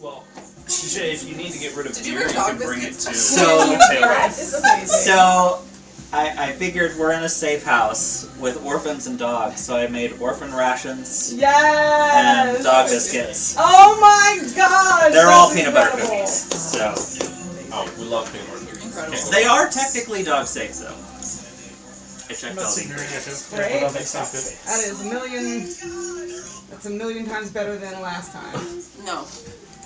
Well, if you need to get rid of Did you beer, bring you can dog bring it biscuits? to So- It's amazing. So, I figured we're in a safe house with orphans and dogs, so I made orphan rations Yes! and dog biscuits. Oh my gosh! They're all that's peanut butter incredible. cookies, so Oh, we love peanut butter cookies. Incredible. Can't go they wrong. are technically dog safe though. I checked all the ingredients. Great. That makes sense, good. That is that's a million times better than last time. No.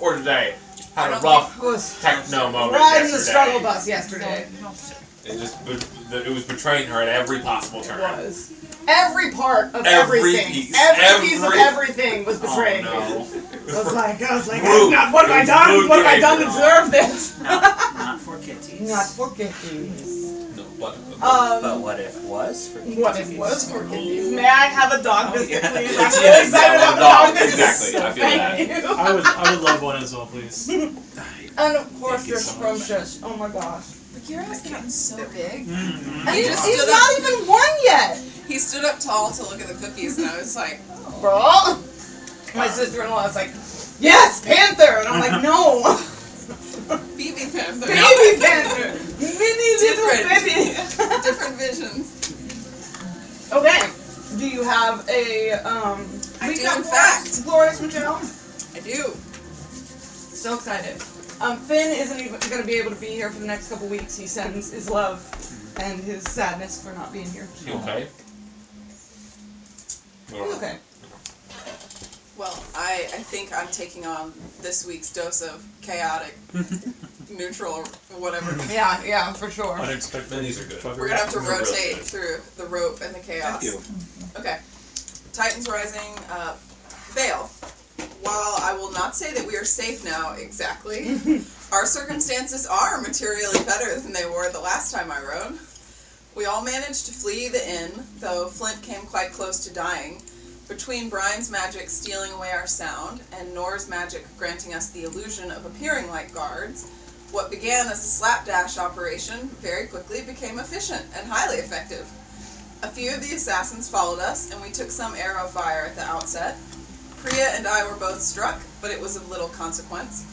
Or today. Had I a don't rough I was techno moment riding the yesterday. struggle bus yesterday. It was betraying her at every possible It turn. was. Every part of Every everything. piece. Every piece of Every- everything was Oh betraying me. no. I was like, Rude. what have I It was done? rude What have I done to behavior. deserve this? Not for kitties. Not for kitties. No, but But what if was for kitties? What if it was for kitties? May I have a dog Oh, biscuit, yeah. please? It's I'm you, so excited that about one the dog dog. biscuits. Exactly, I feel Thank that. you. I would love one as well, please. And of course, Thank you there's so much. scrumptious. Oh my gosh. Bakira's gotten so big. Mm-hmm. And He he's just stood not up. even one yet. He stood up tall to look at the cookies, and I was like, Bro. My sister-in-law is like, yes, Panther. And I'm like, no. BB Panther. Baby Panther. Mini little Different. baby. Different visions. Okay. Do you have a I do, recap in for fact. us, Glorious Michelle? I do. So excited. Finn isn't even going to be able to be here for the next couple weeks. He sends his love and his sadness for not being here. You okay? He's okay. Well, I think I'm taking on this week's dose of chaotic, neutral, or whatever. Yeah, for sure. Unexpected. These are good. We're gonna have to These are real rotate good. through the rope and the chaos. Thank you. Okay. Titans Rising, Vale. While I will not say that we are safe now exactly, our circumstances are materially better than they were the last time I rode. We all managed to flee the inn, though Flint came quite close to dying. Between Brian's magic stealing away our sound, and Nora's magic granting us the illusion of appearing like guards, what began as a slapdash operation very quickly became efficient and highly effective. A few of the assassins followed us, and we took some arrow fire at the outset. Priya and I were both struck, but it was of little consequence.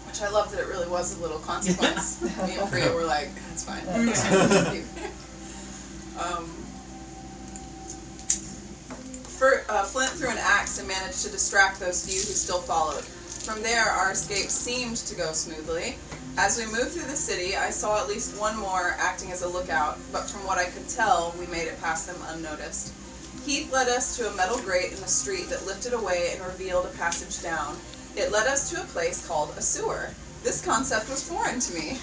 Which I love that it really was of little consequence. Me and Priya were like, it's fine. Flint threw an axe and managed to distract those few who still followed. From there, our escape seemed to go smoothly. As we moved through the city, I saw at least one more acting as a lookout, but from what I could tell, we made it past them unnoticed. Heath led us to a metal grate in the street that lifted away and revealed a passage down. It led us to a place called a sewer. This concept was foreign to me.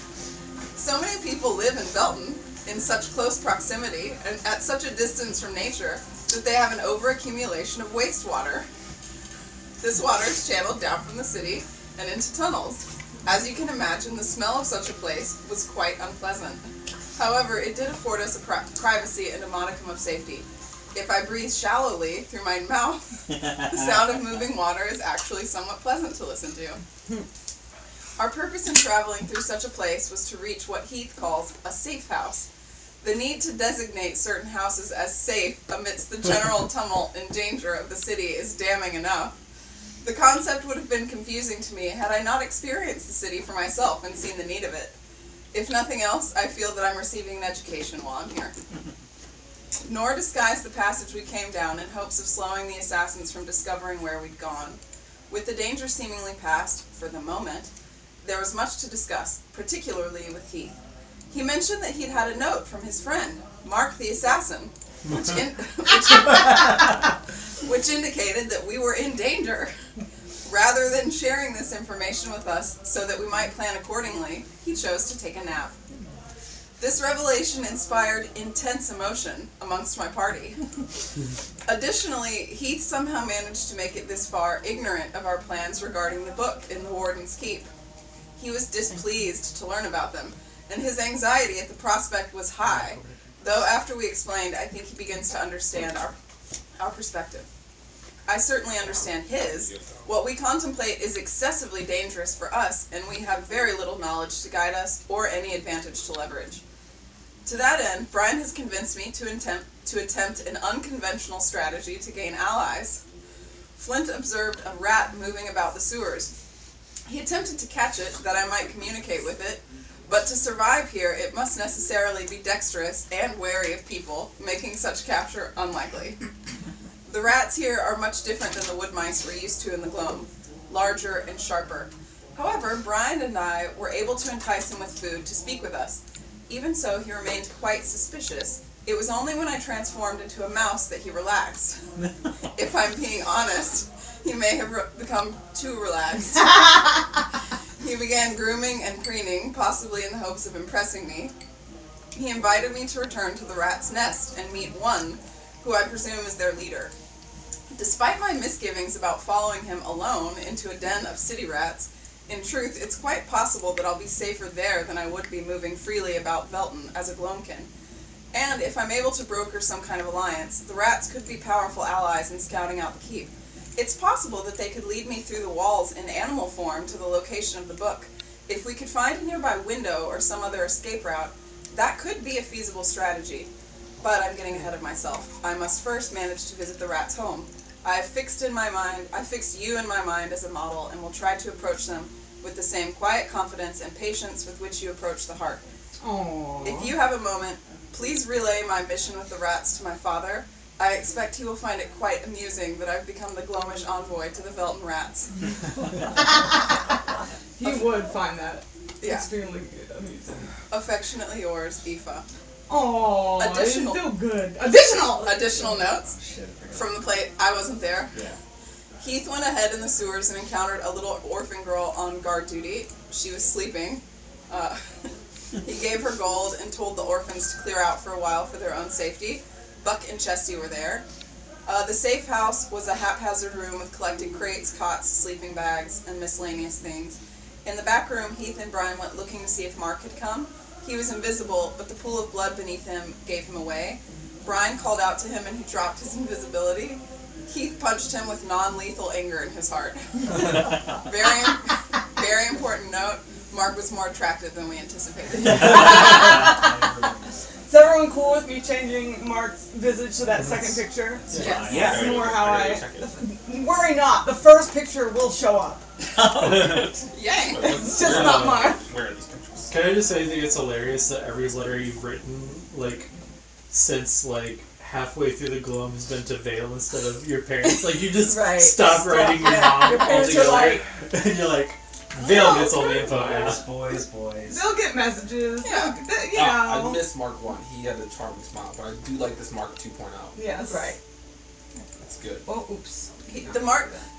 So many people live in Belton, in such close proximity, and at such a distance from nature, that they have an overaccumulation of wastewater. This water is channeled down from the city and into tunnels. As you can imagine, the smell of such a place was quite unpleasant. However, it did afford us a privacy and a modicum of safety. If I breathe shallowly through my mouth, the sound of moving water is actually somewhat pleasant to listen to. Our purpose in traveling through such a place was to reach what Heath calls a safe house. The need to designate certain houses as safe amidst the general tumult and danger of the city is damning enough. The concept would have been confusing to me had I not experienced the city for myself and seen the need of it. If nothing else, I feel that I'm receiving an education while I'm here. Nora disguised the passage we came down in hopes of slowing the assassins from discovering where we'd gone. With the danger seemingly past, for the moment, there was much to discuss, particularly with Heath. He mentioned that he'd had a note from his friend, Mark the Assassin, which indicated that we were in danger. Rather than sharing this information with us so that we might plan accordingly, he chose to take a nap. This revelation inspired intense emotion amongst my party. Additionally, Heath somehow managed to make it this far ignorant of our plans regarding the book in the Warden's Keep. He was displeased to learn about them, and his anxiety at the prospect was high, though after we explained, I think he begins to understand our perspective. I certainly understand his. What we contemplate is excessively dangerous for us, and we have very little knowledge to guide us or any advantage to leverage. To that end, Brian has convinced me to attempt an unconventional strategy to gain allies. Flint observed a rat moving about the sewers. He attempted to catch it, that I might communicate with it, but to survive here, it must necessarily be dexterous and wary of people, making such capture unlikely. The rats here are much different than the wood mice we're used to in the Gloam, larger and sharper. However, Brian and I were able to entice him with food to speak with us. Even so, he remained quite suspicious. It was only when I transformed into a mouse that he relaxed. If I'm being honest, he may have become too relaxed. He began grooming and preening, possibly in the hopes of impressing me. He invited me to return to the rat's nest and meet one, who I presume is their leader. Despite my misgivings about following him alone into a den of city rats, in truth, it's quite possible that I'll be safer there than I would be moving freely about Velton as a Gloamkin. And if I'm able to broker some kind of alliance, the rats could be powerful allies in scouting out the keep. It's possible that they could lead me through the walls in animal form to the location of the book. If we could find a nearby window or some other escape route, that could be a feasible strategy. But I'm getting ahead of myself. I must first manage to visit the rat's home. I fixed you in my mind as a model, and will try to approach them with the same quiet confidence and patience with which you approach the heart. Aww. If you have a moment, please relay my mission with the rats to my father. I expect he will find it quite amusing that I've become the Gloamish envoy to the Velton rats. He would find that Yeah. extremely amusing. Affectionately yours, Aoife. Oh, Additional- it's so good. Additional notes from the plate. I wasn't there. Yeah. Heath went ahead in the sewers and encountered a little orphan girl on guard duty. She was sleeping. He gave her gold and told the orphans to clear out for a while for their own safety. Buck and Chesty were there. The safe house was a haphazard room with collected crates, cots, sleeping bags, and miscellaneous things. In the back room, Heath and Brian went looking to see if Mark had come. He was invisible, but the pool of blood beneath him gave him away. Brian called out to him and he dropped his invisibility. Heath punched him with non-lethal anger in his heart. Very important note, Mark was more attractive than we anticipated. Is everyone cool with me changing Mark's visage to that second picture? Yes. Yeah. That's more how I gotta check Worry not, the first picture will show up. Yay! It's just not mine. Where are these pictures? Can I just say I think it's hilarious that every letter you've written, like, since, like, halfway through the Gloam has been to Vale instead of your parents. Like, you just Right. stop writing your mom Your parents are altogether. like, And you're like, Vale gets all the info now. Boys. they'll get messages. Yeah. You I know. miss Mark 1. He had a charming smile, but I do like this Mark 2.0. Yes. Right. It's good. Oh, oops.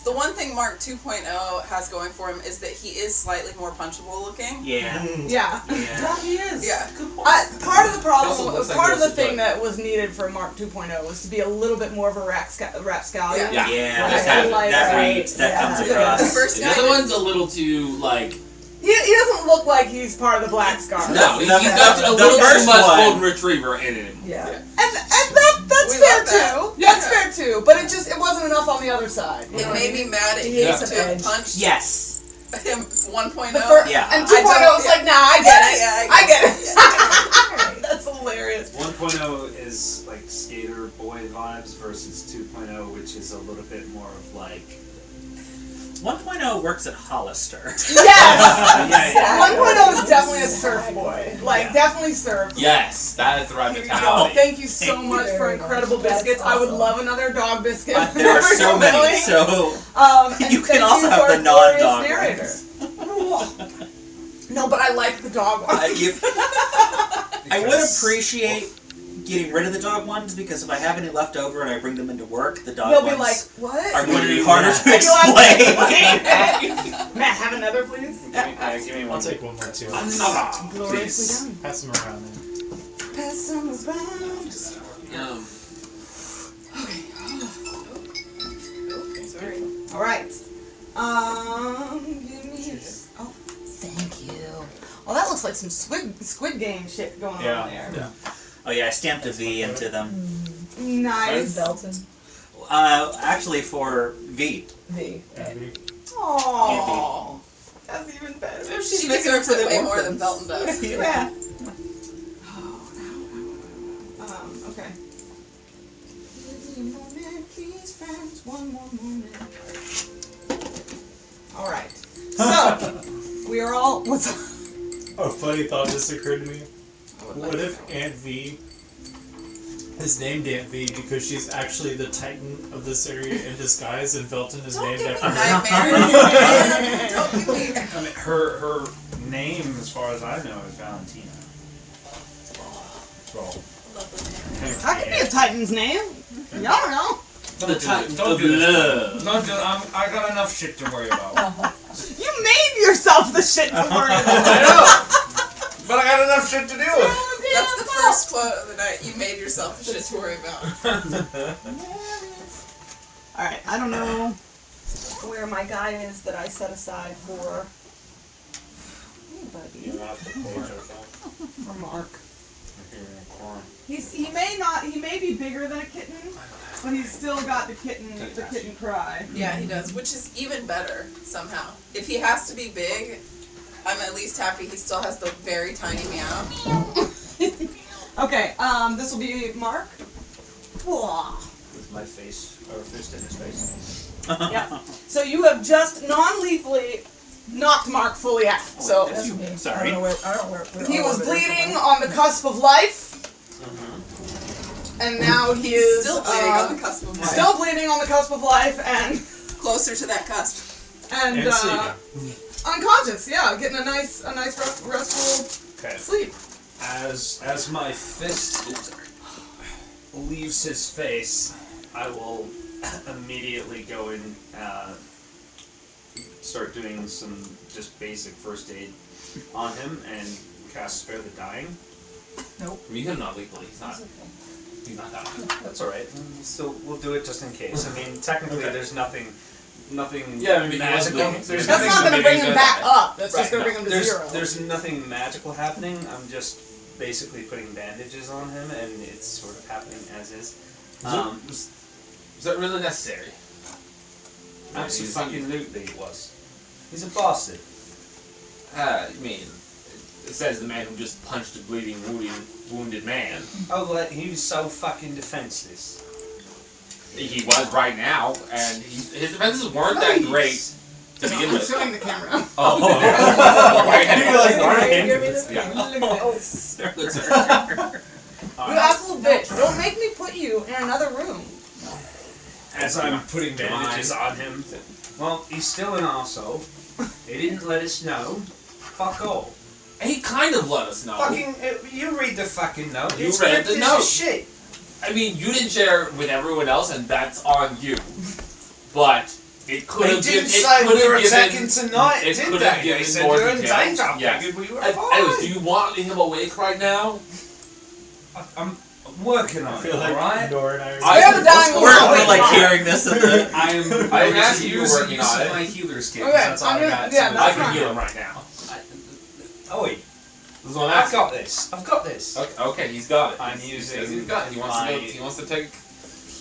The one thing Mark 2.0 has going for him is that he is slightly more punchable looking. Yeah. Yeah. Yeah. He is. Yeah. Part of the He also problem, looks like part of the Joseph thing Buck. that was needed for Mark 2.0 was to be a little bit more of a rapscallion. Yeah. Yeah. Right. That, Like, that right. reads, that Yeah. comes Yeah. across. The first The guy other did- one's a little too, like... He doesn't look like he's part of the Black Scar. No, he's The- got a the little too first much one- golden retriever in him. Yeah. Yeah. And that's We fair love that. too. Yeah. That's fair too. But it wasn't enough on the other side. You It know what I made me mean? mad at He Heath hates to the have edge. punched Yes. him 1.0. The first, Yeah. And I 2.0 don't- was like, nah, I get it. Yeah, I get it. That's hilarious. 1.0 is like skater boy vibes versus 2.0, which is a little bit more of like 1.0 works at Hollister. Yes. yeah. 1.0 is definitely a surf boy. Like, Yeah. definitely surf. Yes, that is the right Here you go. mentality. Thank you so much for Very incredible much. That's biscuits. I would awesome. love another dog biscuit. There are so many, Really. so And You can thank also you have to the our non-dog glorious narrator. No, but I like the dog one. I would appreciate getting rid of the dog ones, because if I have any left over and I bring them into work, the dog They'll ones be like, what? are going to be harder to Are you like- explain. Matt, have another, please. Give me I'll one. take one more too. Gloriously done. Pass them around then. Pass them around. Sorry. All right. Give me. Oh, thank you. Oh, that looks like some Squid Game shit going on there. Yeah. Oh yeah, I stamped a V into them. Nice. Belton. Actually for V. V. Aww. That's even better. She deserves it way more than Belton does. Yeah. Okay. one more moment. Alright. So, we are all. What's up? A funny thought just occurred to me. What if Aunt V is named Aunt V because she's actually the Titan of this area in disguise, and Velton is Don't named give me after her? nightmares. Don't give me. I mean, her name, as far as I know, is Valentina. So. That could be a Titan's name. Y'all don't know. The Titan Don't of do this. love. Don't do it. I got enough shit to worry about. You made yourself the shit to worry I about. know, but I got enough shit to deal with. That's the first quote of the night. You made yourself the shit to worry about. Alright, I don't know where my guy is that I set aside for. Hey, buddy. For Mark. He may be bigger than a kitten, but he's still got the kitten cry. Yeah, he does, which is even better somehow. If he has to be big, I'm at least happy he still has the very tiny meow. Okay, this will be Mark. With my face, or fist in his face. Yeah. So you have just non-lethally knocked Mark fully out. So Sorry. he was bleeding on the cusp of life, and now he is Still bleeding on the cusp of life. still bleeding on the cusp of life, and Closer to that cusp. and unconscious. Yeah, getting a nice restful Okay. sleep. As my fist leaves his face, I will immediately go and start doing some just basic first aid on him and cast Spare the Dying. You can not legally. He's not. He's not dying. That's all right. So we'll do it just in case. I mean, technically, there's nothing. Yeah, I mean, magical. there's There's That's nothing. not going to bring him back up. That's just Right, going to bring him to zero. There's nothing magical happening. I'm just basically putting bandages on him, and it's sort of happening as is. Is that really necessary? Absolutely, it was. He's a bastard. I mean, it says the man who just punched a bleeding, wounded man. Oh, like, he was so fucking defenseless. He was right now, and his defenses weren't that great to begin I'm with. showing the camera. Oh, You absolute bitch. Don't make me put you in another room. As I'm putting bandages on him. Well, he's still an arsehole. He didn't let us know. Fuck all. He kind of let us know. Fucking, you read the fucking note. You It's read the cryptic note. as shit. I mean, you didn't share with everyone else, and that's on you. But it could They have didn't given. say we were attacking tonight, it did could they? have They given said more you're in details. danger. I Yes. figured we were Anyways, do fine. you want him awake right now? I'm working on I it, feel like alright? Nora and I are. Spare the dying We're like hearing this at the. I would ask if you were using working on it. my healer skill. Okay, That's all I'm I gonna- got. yeah, so- that's I can fine. heal him right now. Oh wait, This is what I'm I've asking. got this. I've got this. Okay, he's got it. I'm He using says he's got it. He wants my- to. He wants to take.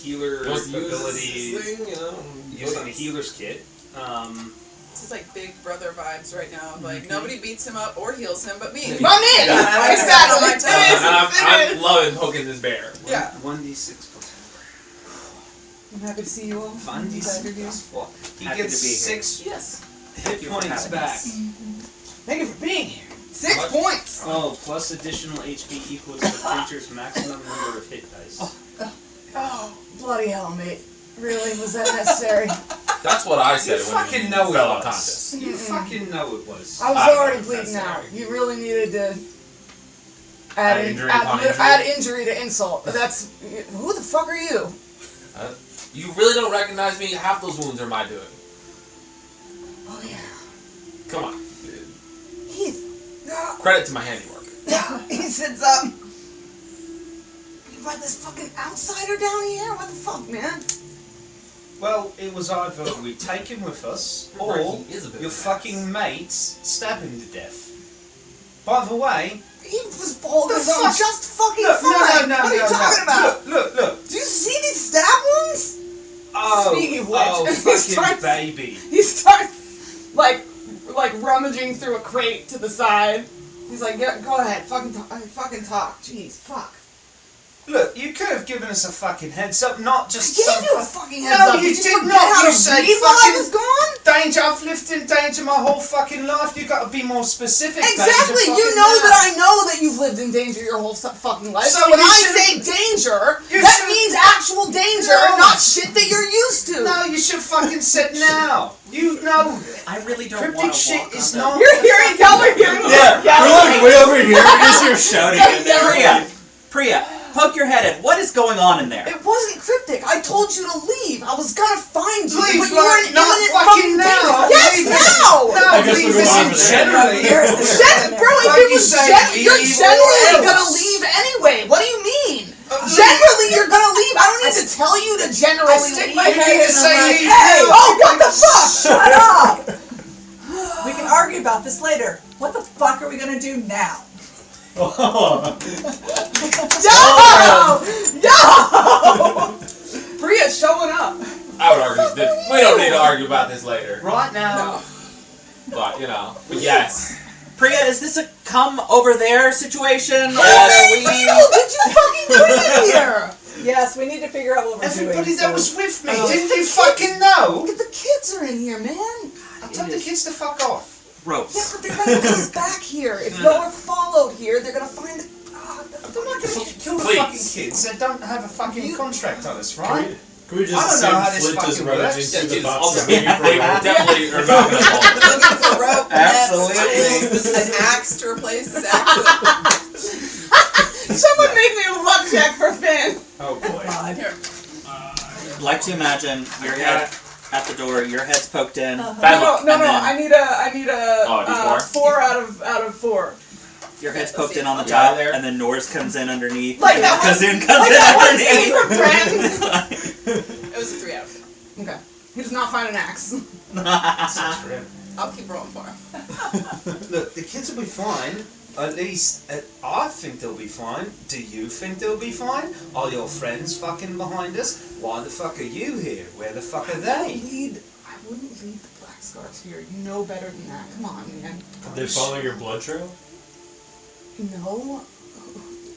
Healer He wants to use ability this thing, you know. using the healer's kit. This is like Big Brother vibes right now. Like, nobody beats him up or heals him but me. But me! Exactly. I'm loving poking this bear. Yeah. 1d6 plus I'm happy to see you all. 1d6 plus 4. He Happy gets to be here. 6 Yes. hit points back. Thank you for being here. 6 What? points. Oh, plus additional HP equals the creature's maximum number of hit dice. Oh, bloody hell, mate. Really? Was that necessary? That's what I said You when fucking he know it fell was. unconscious. You fucking know it was. I was I don't already know if bleeding that's out. necessary. You really needed to Add injury upon injury? add injury to insult. That's who the fuck are you? You really don't recognize me? Half those wounds are my doing. Oh yeah, Come on. Heath. Credit to my handiwork. He sits up. You brought this fucking outsider down here? What the fuck, man? Well, it was either we take him with us, or Right, he is a bit your of an fucking mates stab him to death. By the way, He was holding The his own fuck? just fucking look, fine. no, What are you talking about? Look. Do you see these stab wounds? Oh, Speaking of which, oh, he fucking starts- baby. He starts like rummaging through a crate to the side. He's like, yeah, go ahead, fucking talk. Jeez, fuck. Look, you could have given us a fucking heads up, not just I some gave you a fucking heads No, up. you Did did forget not. How You to said read while I fucking was gone? danger. I've lived in danger my whole fucking life. You got to be more specific. Exactly. Danger You fucking know now. that I know that you've lived in danger your whole fucking life. So So when you I should've- say danger, you that should've- means actual danger, No. not shit that you're used to. No, you should fucking said now. You know, I really don't cryptic want to shit walk is on not. You're hearing, y'all are hearing. We're like way over here because you're shouting at that. Priya, poke your head in. What is going on in there? It wasn't cryptic. I told you to leave. I was gonna find you, Leave but you were in not imminent fucking now. danger. Yes, Leave now. No, I guess leave we're us going in over there. generally. Bro, Like if it you was say, you're leave generally or gonna else. leave anyway. What do you mean? leave. Generally, you're gonna leave. I don't need to tell you to generally I stick leave. my head in to and say I'm like, leave hey, now. Oh, what the fuck? Shut up! We can argue about this later. What the fuck are we gonna do now? Oh. Yo! Priya's showing up. I would argue that we don't need to argue about this later. Right now. But, you know. But yes. Priya, is this a come over there situation? Or How are many we... people did you fucking bring here? Yes, we need to figure out what we're Everybody doing. that was with me, didn't you fucking know? Look at the kids are in here, man. I told the kids to fuck off. Gross. Yeah, but they're gonna come back here. If y'all are followed here, they're gonna find the. They're not gonna kill the Please. fucking kids. They don't have a fucking contract on us, right? Can we I just don't know how send this Flint as fucking rummaging works. through the It's box also and looking for they rope? definitely are not going to fall. looking for rope, Absolutely. nets, tools, an axe to replace his axe. Someone make me a luck check for Finn. Oh boy. God. Here. I'd like to imagine your head at the door, your head's poked in. Bad luck. No, and then I need a Oh, D4? 4 out of 4. your head's poked in on the Yeah, top, there. and then Norse comes in underneath. Like and that one- Kazoon comes like in that one underneath. It was a 3 out of 5. Okay. He does not find an axe. I'll keep rolling for him. Look, the kids will be fine. At least, I think they'll be fine. Do you think they'll be fine? Are your friends fucking behind us? Why the fuck are you here? Where the fuck are they? I wouldn't lead the Black Scars here. You know better than that. Come on, man. Did they follow your blood trail? No.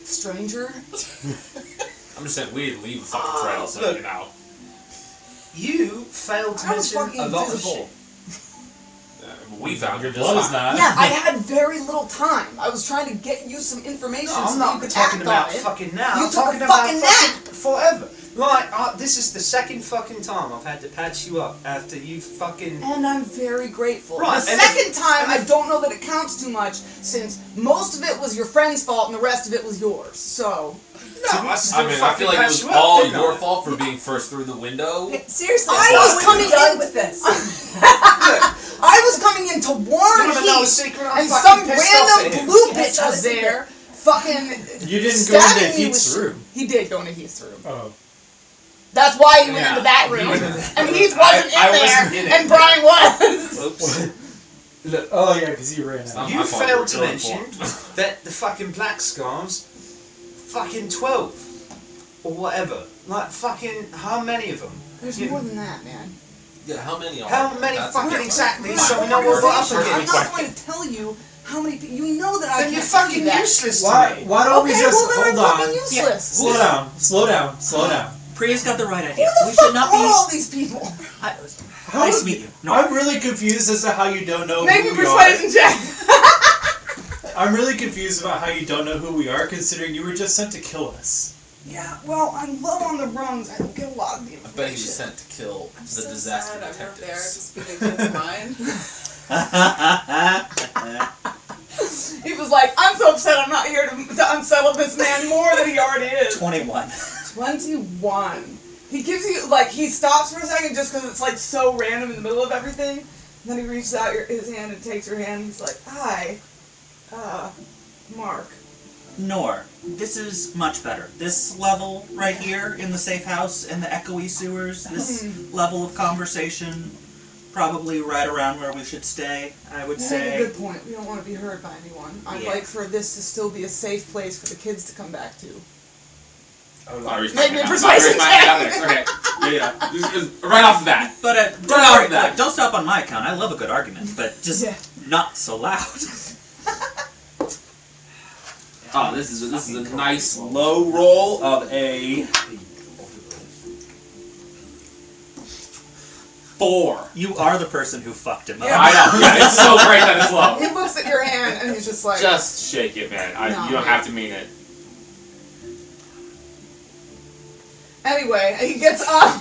Stranger. I'm just saying, we didn't leave a fucking trail, so, look. you know. You failed to I was mention fucking a lot of invisible. shit. We found Your it just blood is fine. not. Yeah, I had very little time. I was trying to get you some information No, so I'm that you not could talking act about on it. fucking now. You I'm took a talking about fucking fucking forever. Like, this is the second fucking time I've had to patch you up after you fucking. And I'm very grateful. Right, The and second if- time, and I if- don't know that it counts too much, since most of it was your friend's fault and the rest of it was yours. So, No, I still I mean, I fucking feel like it patched was you up, all didn't your I? fault for being first through the window. Seriously, I so was when coming we're done in- with this. I was coming in to warn You wanna know a Heath, secret? I'm and fucking some pissed off at random him. blue Yes, bitch not was a secret. there, fucking You didn't go into stabbing me Heath's with- room. He did go into Heath's room. Oh. That's why he went Yeah. into that room. Yeah. And Heath wasn't I in there, wasn't in it. and Brian was. Oops. Look, Oh yeah, because you ran out. you my fault, failed to you're mention informed. that the fucking Black Scars, fucking 12 or whatever. Like fucking, how many of them? There's You- more than that, man. Yeah, how many are How there? many That's fucking a- exactly? We're So not we know what we're up organization. I'm against. not going to tell you how many people. You know that I Then can't you're tell you fucking that. useless to Why? me. Why don't we Okay, just well then hold I'm fucking on? useless. Slow down. Slow down. Slow down. Priya's got the right Who idea. the We fuck should not are all be. these people? Nice to meet you. No. I'm really confused as to how you don't know Make me who we are. persuasion check. I'm really confused about how you don't know who we are, considering you were just sent to kill us. Yeah, well, I'm low on the rungs. I don't get a lot of the I information. bet he was sent to kill I'm the so disaster sad I'm not there to detectives. speak against mine. He was like, I'm so upset I'm not here to unsettle this man more than he already is. 21. 21. He gives you, like, he stops for a second just because it's, like, so random in the middle of everything. And then he reaches out his hand and takes your hand. And he's like, hi, Mark. Nor. This is much better. This level right here in the safe house in the echoey sewers, this level of conversation, probably right around where we should stay, I would You make say. a good point. We don't want to be heard by anyone. I'd Yeah. like for this to still be a safe place for the kids to come back to. I raised Make my me hand. persuasion I raised my hand out check. next. Okay. Yeah. Just right off the bat. But don't Right off worry, the bat. look, don't stop on my account. I love a good argument, but just Yeah. not so loud. Oh, this is a nice low roll of a 4. You are the person who fucked him up. I know. Yeah, it's so great that it's low. He looks at your hand and he's just like, Just shake it, man. No. You don't have to mean it. anyway, and he gets up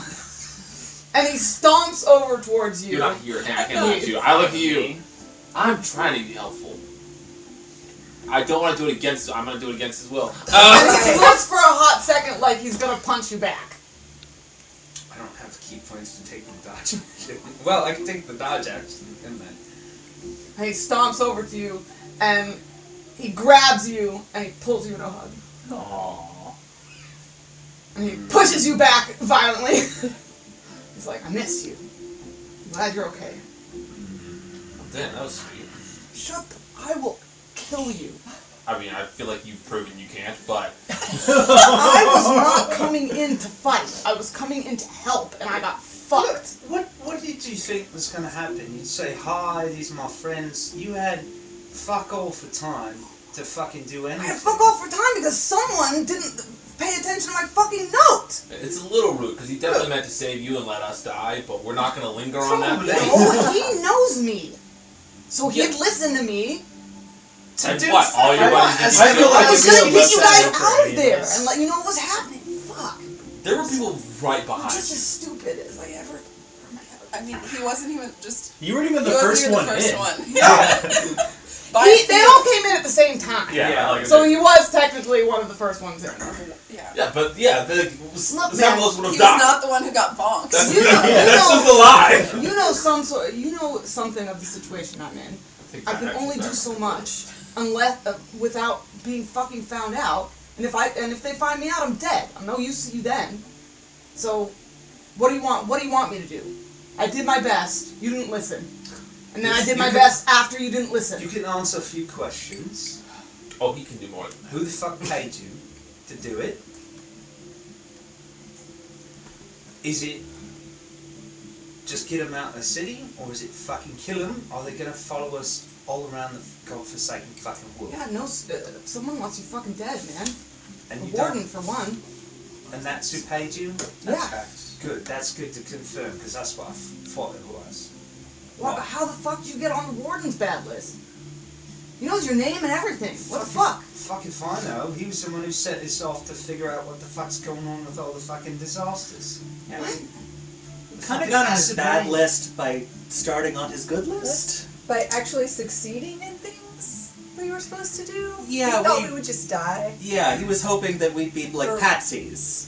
and he stomps over towards you. You're not here. I can't look at you. I look at you. I'm trying to be helpful. I don't want to do it against. I'm going to do it against his will. And he looks for a hot second like he's gonna punch you back. I don't have key points to take the dodge action. Well, I can take the dodge action, and then. And he stomps over to you and he grabs you and he pulls you in a hug. Aww. And he pushes you back violently. He's like, I miss you. I'm glad you're okay. Damn, that was sweet. Shut up. I will kill you. I mean, I feel like you've proven you can't, but I was not coming in to fight. I was coming in to help, and I got fucked. What did you think was going to happen? You'd say, hi, these are my friends. You had fuck all for time to fucking do I anything. had fuck off for time because someone didn't pay attention to my fucking note. it's a little rude because he definitely meant to save you and let us die. But we're not going to linger on that. Probably. Oh, he knows me. So he'd listen to me. And do what? All your buddies did I feel like I was we gonna could get have you left guys that out open of there anyways. and let you know what was happening. Fuck. There were people right I'm behind just you. as stupid as I ever. I mean, he wasn't even just. You weren't even He the wasn't first even one the first in. one. Yeah. By They all came in at the same time. Yeah, like So he was technically one of the first ones in. Yeah. Yeah, but yeah, Look, several man, of us would He was have died. not the one who got bonked. That's, You know- that's just a lie. You know something of the situation I'm in. I can only do so much unless without being fucking found out. And if they find me out, I'm dead. I'm no use to you then. So, what do you want? What do you want me to do? I did my best. You didn't listen. And then I did my best after you didn't listen. You can answer a few questions. Oh, he can do more. Who the fuck paid you to do it? Is it just get them out of the city, or is it fucking kill them? Are they gonna follow us all around the godforsaken fucking world? Yeah, no. Someone wants you fucking dead, man. And The you warden, don't, for one. and that's who paid you? Yeah. Good. That's good to confirm because that's what I thought it was. What? How the fuck did you get on the warden's bad list? He knows your name and everything. What the fuck? Fuck if I know. He was the one who set this off to figure out what the fuck's going on with all the fucking disasters. Yeah, What? kind of got on his bad list by starting on his good list. By actually succeeding in things we were supposed to do? Yeah, we thought we- we would just die. Yeah, he was hoping that we'd be like Or- patsies.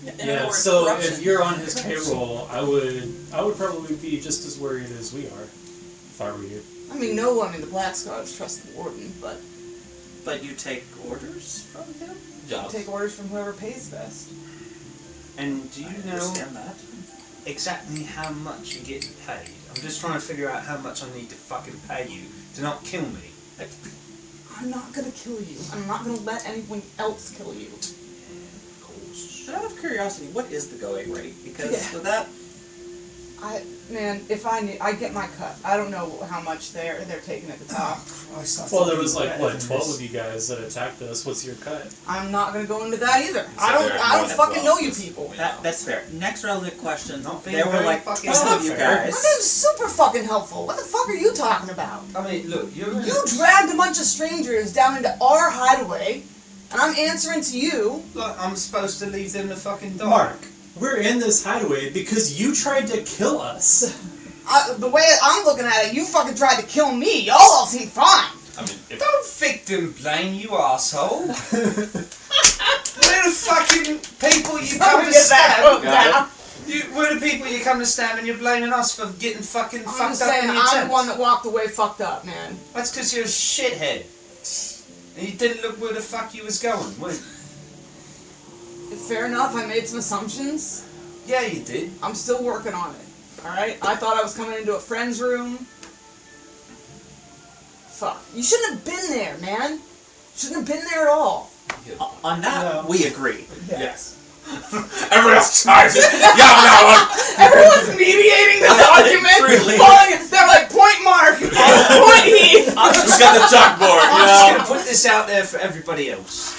In other Yeah, words, so corruption. if you're on his payroll, I would probably be just as worried as we are, if I were you. I mean, no one in the Black Scars trusts the warden, but But you take orders from him? Jobs. take orders from whoever pays best. And do you I know understand that. exactly how much you're getting paid? I'm just trying to figure out how much I need to fucking pay you to not kill me. I'm not gonna kill you. I'm not gonna let anyone else kill you. Of course. Out of curiosity, what is the going rate? Because Yeah. with that, If I knew, I'd get my cut. I don't know how much they're taking at the top. Well, there was like, what, 12 of you guys that attacked us. What's your cut? I'm not gonna go into that either. So I don't they're fucking more than know you 12. people. that's fair. Next relevant question. Not being There were very like fucking 12 of you fair. My guys. name's super fucking helpful. What the fuck are you talking about? I mean, look, you're You dragged a bunch of strangers down into our hideaway, and I'm answering to you. like I'm supposed to leave them to fucking die. Mark, we're in this hideaway because you tried to kill us. The way I'm looking at it, you fucking tried to kill me. Y'all all seem fine. I mean, if Don't victim blame, you asshole. We're the fucking people you come to stab. Got We're the people you come to stab, and you're blaming us for getting fucking I'm fucked just up saying, in the I'm attempt. the one that walked away fucked up, man. That's because you're a shithead. And you didn't look where the fuck you was going. Well, Fair enough, I made some assumptions. yeah, you did. I'm still working on it. Alright? I thought I was coming into a friend's room. Fuck. You shouldn't have been there, man. Shouldn't have been there at all. On that, No. we agree. yes. Everyone else chimes in. Yeah, on that one. Everyone's mediating the document. Truly. They're like, point Mark, point Heath. Who's got the chalkboard? I'm You just know. gonna put this out there for everybody else.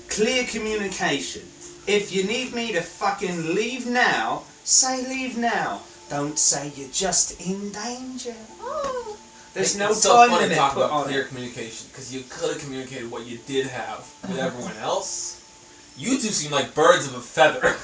Clear communication. If you need me to fucking leave now, say leave now. Don't say you're just in danger. Oh. There's no It's so time funny limit talking put about on clear it. communication because you could have communicated what you did have with everyone else. You two seem like birds of a feather.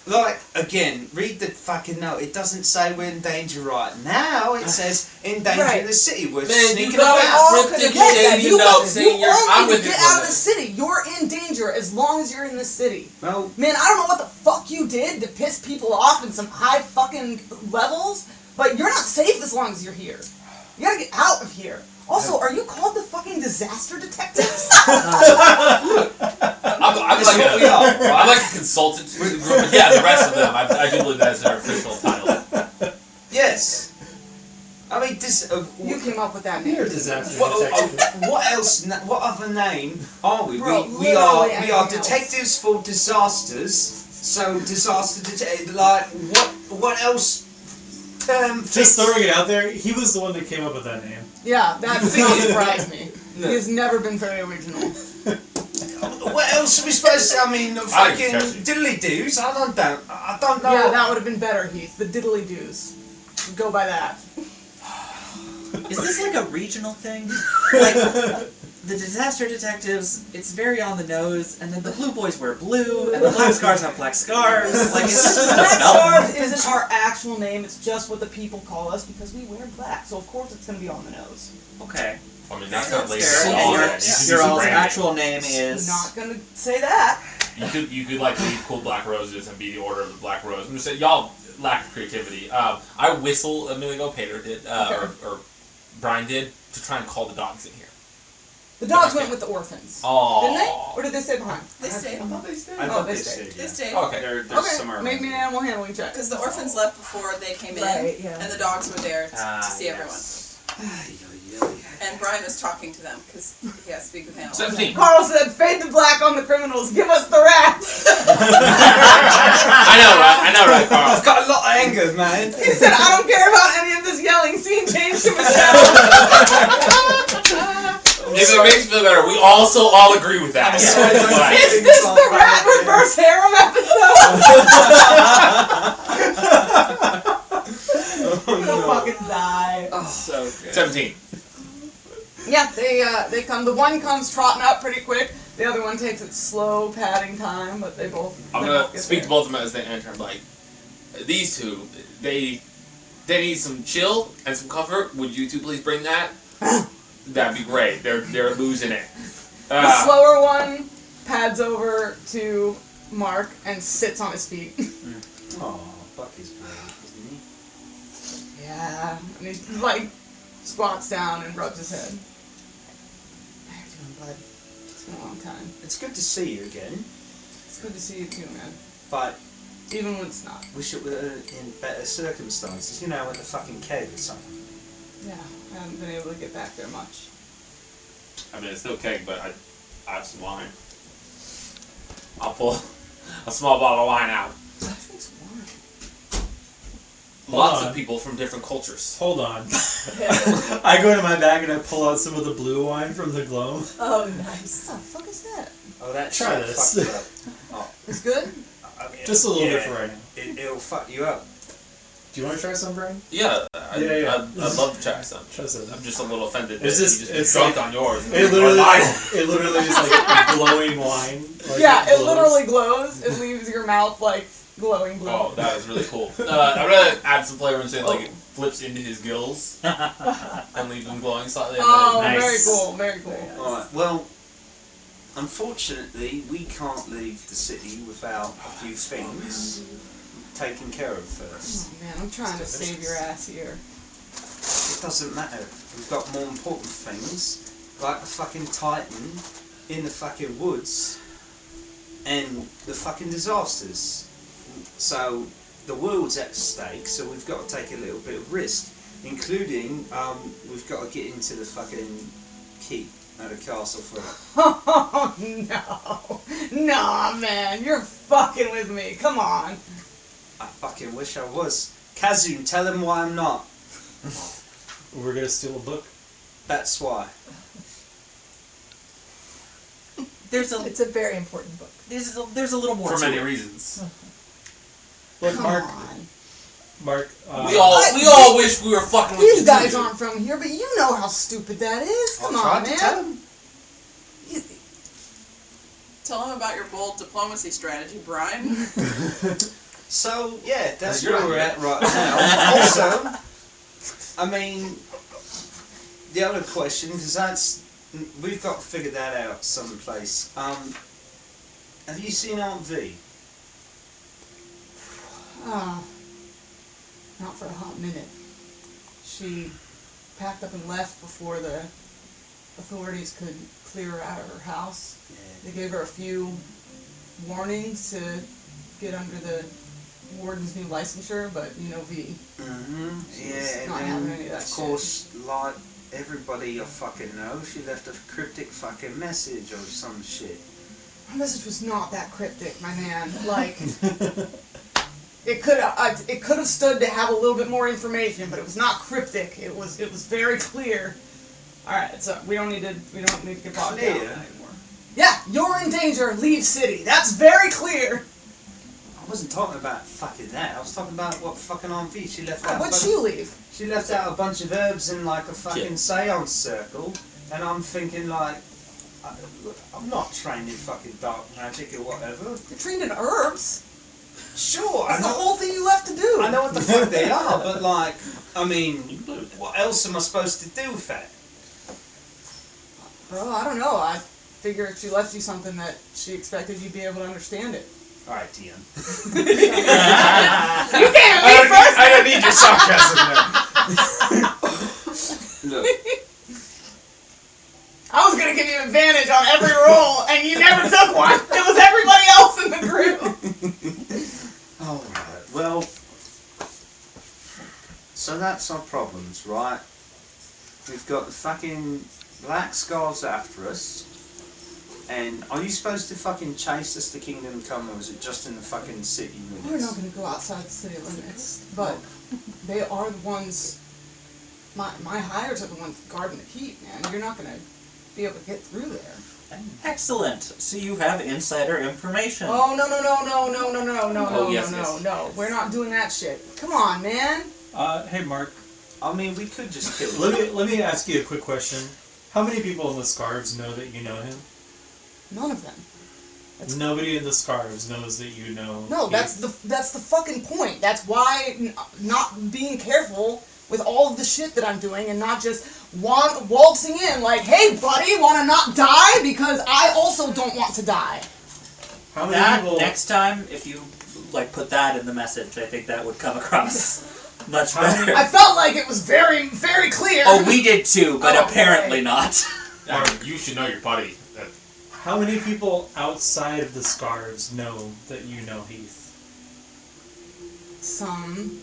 Like, again, read the fucking note. It doesn't say we're in danger right now. It says in danger Right. in the city. We're Man, you sneaking got about. all ripped could've and get that. shady You note got- saying you you're. all I'm need with to you get out of for the it. city. You're in danger as long as you're in the city. Well, Man, I don't know what the fuck you did to piss people off in some high fucking levels, but you're not safe as long as you're here. You gotta get out of here. Also, are you called the fucking disaster detectives? I'm that's what we are, right? I'm like a consultant to the group, but yeah, the rest of them, I do believe that is their official title. Yes. I mean, this. You came up with that name. You're a disaster What, detective. what else? What other name are we? Bro, we are literally anything detectives for disasters. So disaster detective. Like what else? Just throwing it out there, he was the one that came up with that name. Yeah, that does not surprise me. No. He has never been very original. What else are we supposed to? I mean, fucking trust you. diddly doos. I don't know. Yeah, that would have been better, Heath. The diddly doos. Go by that. Is this like a regional thing? Like, the disaster detectives, it's very on the nose, and then the blue boys wear blue, and the black scars have black scars. Like, it's just Black misspelled. Stars isn't our actual name, it's just what the people call us because we wear black, so of course it's gonna be on the nose. Okay. I mean, that's not That's later fair. at all. And yet. You could do your some all's branding. actual name is... Not gonna say that. You could like leave cool black roses and be the order of the black rose. I'm just saying, y'all lack of creativity. I whistle a minute ago. Peter did, or Brian did, to try and call the dogs in here. The dogs went with the orphans. Oh, Didn't they? Or did they stay behind? They stayed. I Oh, thought they they stayed. stayed. They stayed. Okay. There's Okay, somewhere make me an animal handling check. Because the orphans left before they came in, Right, yeah. and the dogs were there to see everyone. And Brian was talking to them because he has to speak with animals. 17. Carl said, fade the black on the criminals, give us the rats! I know, right, Carl. I've got a lot of anger, man. He said, I don't care about any of this yelling, scene change to Michelle! If it makes you feel better, we also all agree with that. sorry, Right. Is this the rat reverse harem episode? I'm gonna fucking die. So good. 17. Yeah, they come. The one comes trotting up pretty quick. The other one takes its slow padding time, but they both. I'm they gonna both get speak to there. both of them as they enter. I'm like, these two, they need some chill and some comfort. Would you two please bring that? That'd be great. They're losing it. The slower one pads over to Mark and sits on his feet. Oh, Bucky's brave, isn't he? Yeah, and he like squats down and rubs his head. How you doing, bud? It's been a long time. It's good to see you again, It's good to see you too, man. but Even when it's not. wish it were in better circumstances. You know, at the fucking keg or something. Yeah, I haven't been able to get back there much. I mean, it's still keg, but I have some wine. I'll pull a small bottle of wine out. It's wine. Lots on. of people from different cultures. Hold on. I go into my bag and I pull out some of the blue wine from the globe. Oh, nice. What the fuck is that? Oh, that Try shit this. fucked you up. It's good? I mean, Just a little bit yeah, for right now. It'll fuck you up. Do you want to try some, Brian? Yeah, Yeah. I'd love to try some. Try some. I'm just a little offended that It's just- you just it's drunk like- on yours. It literally is like glowing wine. Like Yeah, it glows. literally glows. It leaves your mouth like glowing blue. Oh, that was really cool. I'm gonna add some flavor and say like it flips into his gills and leave them glowing slightly. Oh, Nice. very cool, very cool. Alright, well, unfortunately, we can't leave the city without a few things taken care of first. Oh man, I'm trying to save your ass here. It doesn't matter. We've got more important things, like the fucking Titan in the fucking woods and the fucking disasters. So, the world's at stake, so we've got to take a little bit of risk, including we've got to get into the fucking keep at the castle for Oh no. Nah, man, you're fucking with me. Come on. I fucking wish I was. Kazun, tell him why I'm not. We're gonna steal a book. That's why. There's a It's a very important book. there's a little more For to many it. reasons. Look, Come Mark. on. Mark. We all wish we were fucking with These you guys too. aren't from here, but you know how stupid that is. Come I'll on, try to tell man. him. Tell him about your bold diplomacy strategy, Brian. So, yeah, that's You're where not we're here. at right now. Also, I mean, the other question, because we've got to figure that out someplace. Have you seen Aunt V? Not for a hot minute. She packed up and left before the authorities could clear her out of her house. They gave her a few warnings to get under the warden's new licensure, but you know V. Mm-hmm. She's Yeah, not and having then, any of that of course, like everybody I fucking know, she left a cryptic fucking message or some shit. Her message was not that cryptic, my man. Like, it could have stood to have a little bit more information, but it was not cryptic. It was very clear. All right, so we don't need to get bogged down Clear? anymore. Yeah, you're in danger. Leave city. That's very clear. I wasn't talking about fucking that. I was talking about what fucking Aunt V. She left out. What'd she leave? She left out a bunch of herbs in like a fucking Yeah. seance circle, and I'm thinking like, I'm not trained in fucking dark magic or whatever. You're trained in herbs. Sure, I That's the know. whole thing you left to do. I know what the fuck they are, but like, I mean, what else am I supposed to do with that? Bro, I don't know. I figure if she left you something that she expected you'd be able to understand it. All right, Tian. You can't leave first. I don't need your sarcasm there. Look, I was gonna give you advantage on every roll, and you never took one. It was everybody else in the group. all right. Well, so that's our problems, right? We've got the fucking Black Scars after us. And are you supposed to fucking chase us to Kingdom Come, or is it just in the fucking city limits? We're not gonna go outside the city limits, but they are the ones. My hires are the ones guarding the keep, man. You're not gonna be able to get through there. Excellent. So you have insider information. Oh no. Oh, yes, yes. No. We're not doing that shit. Come on, man. Hey, Mark. I mean, we could just kill him. Let me ask you a quick question. How many people in the Scarves know that you know him? None of them. Nobody in the Scarves knows that you know. No, Keith. that's the fucking point. That's why not being careful with all of the shit that I'm doing and not just waltzing in like, hey buddy, wanna not die? Because I also don't want to die. How many That people? next time, if you like put that in the message, I think that would come across much How many- better. I felt like it was very, very clear. Oh, we did too, but Oh, apparently okay. not. I mean, you should know your buddy. How many people outside of the Scarves know that you know Heath? Some.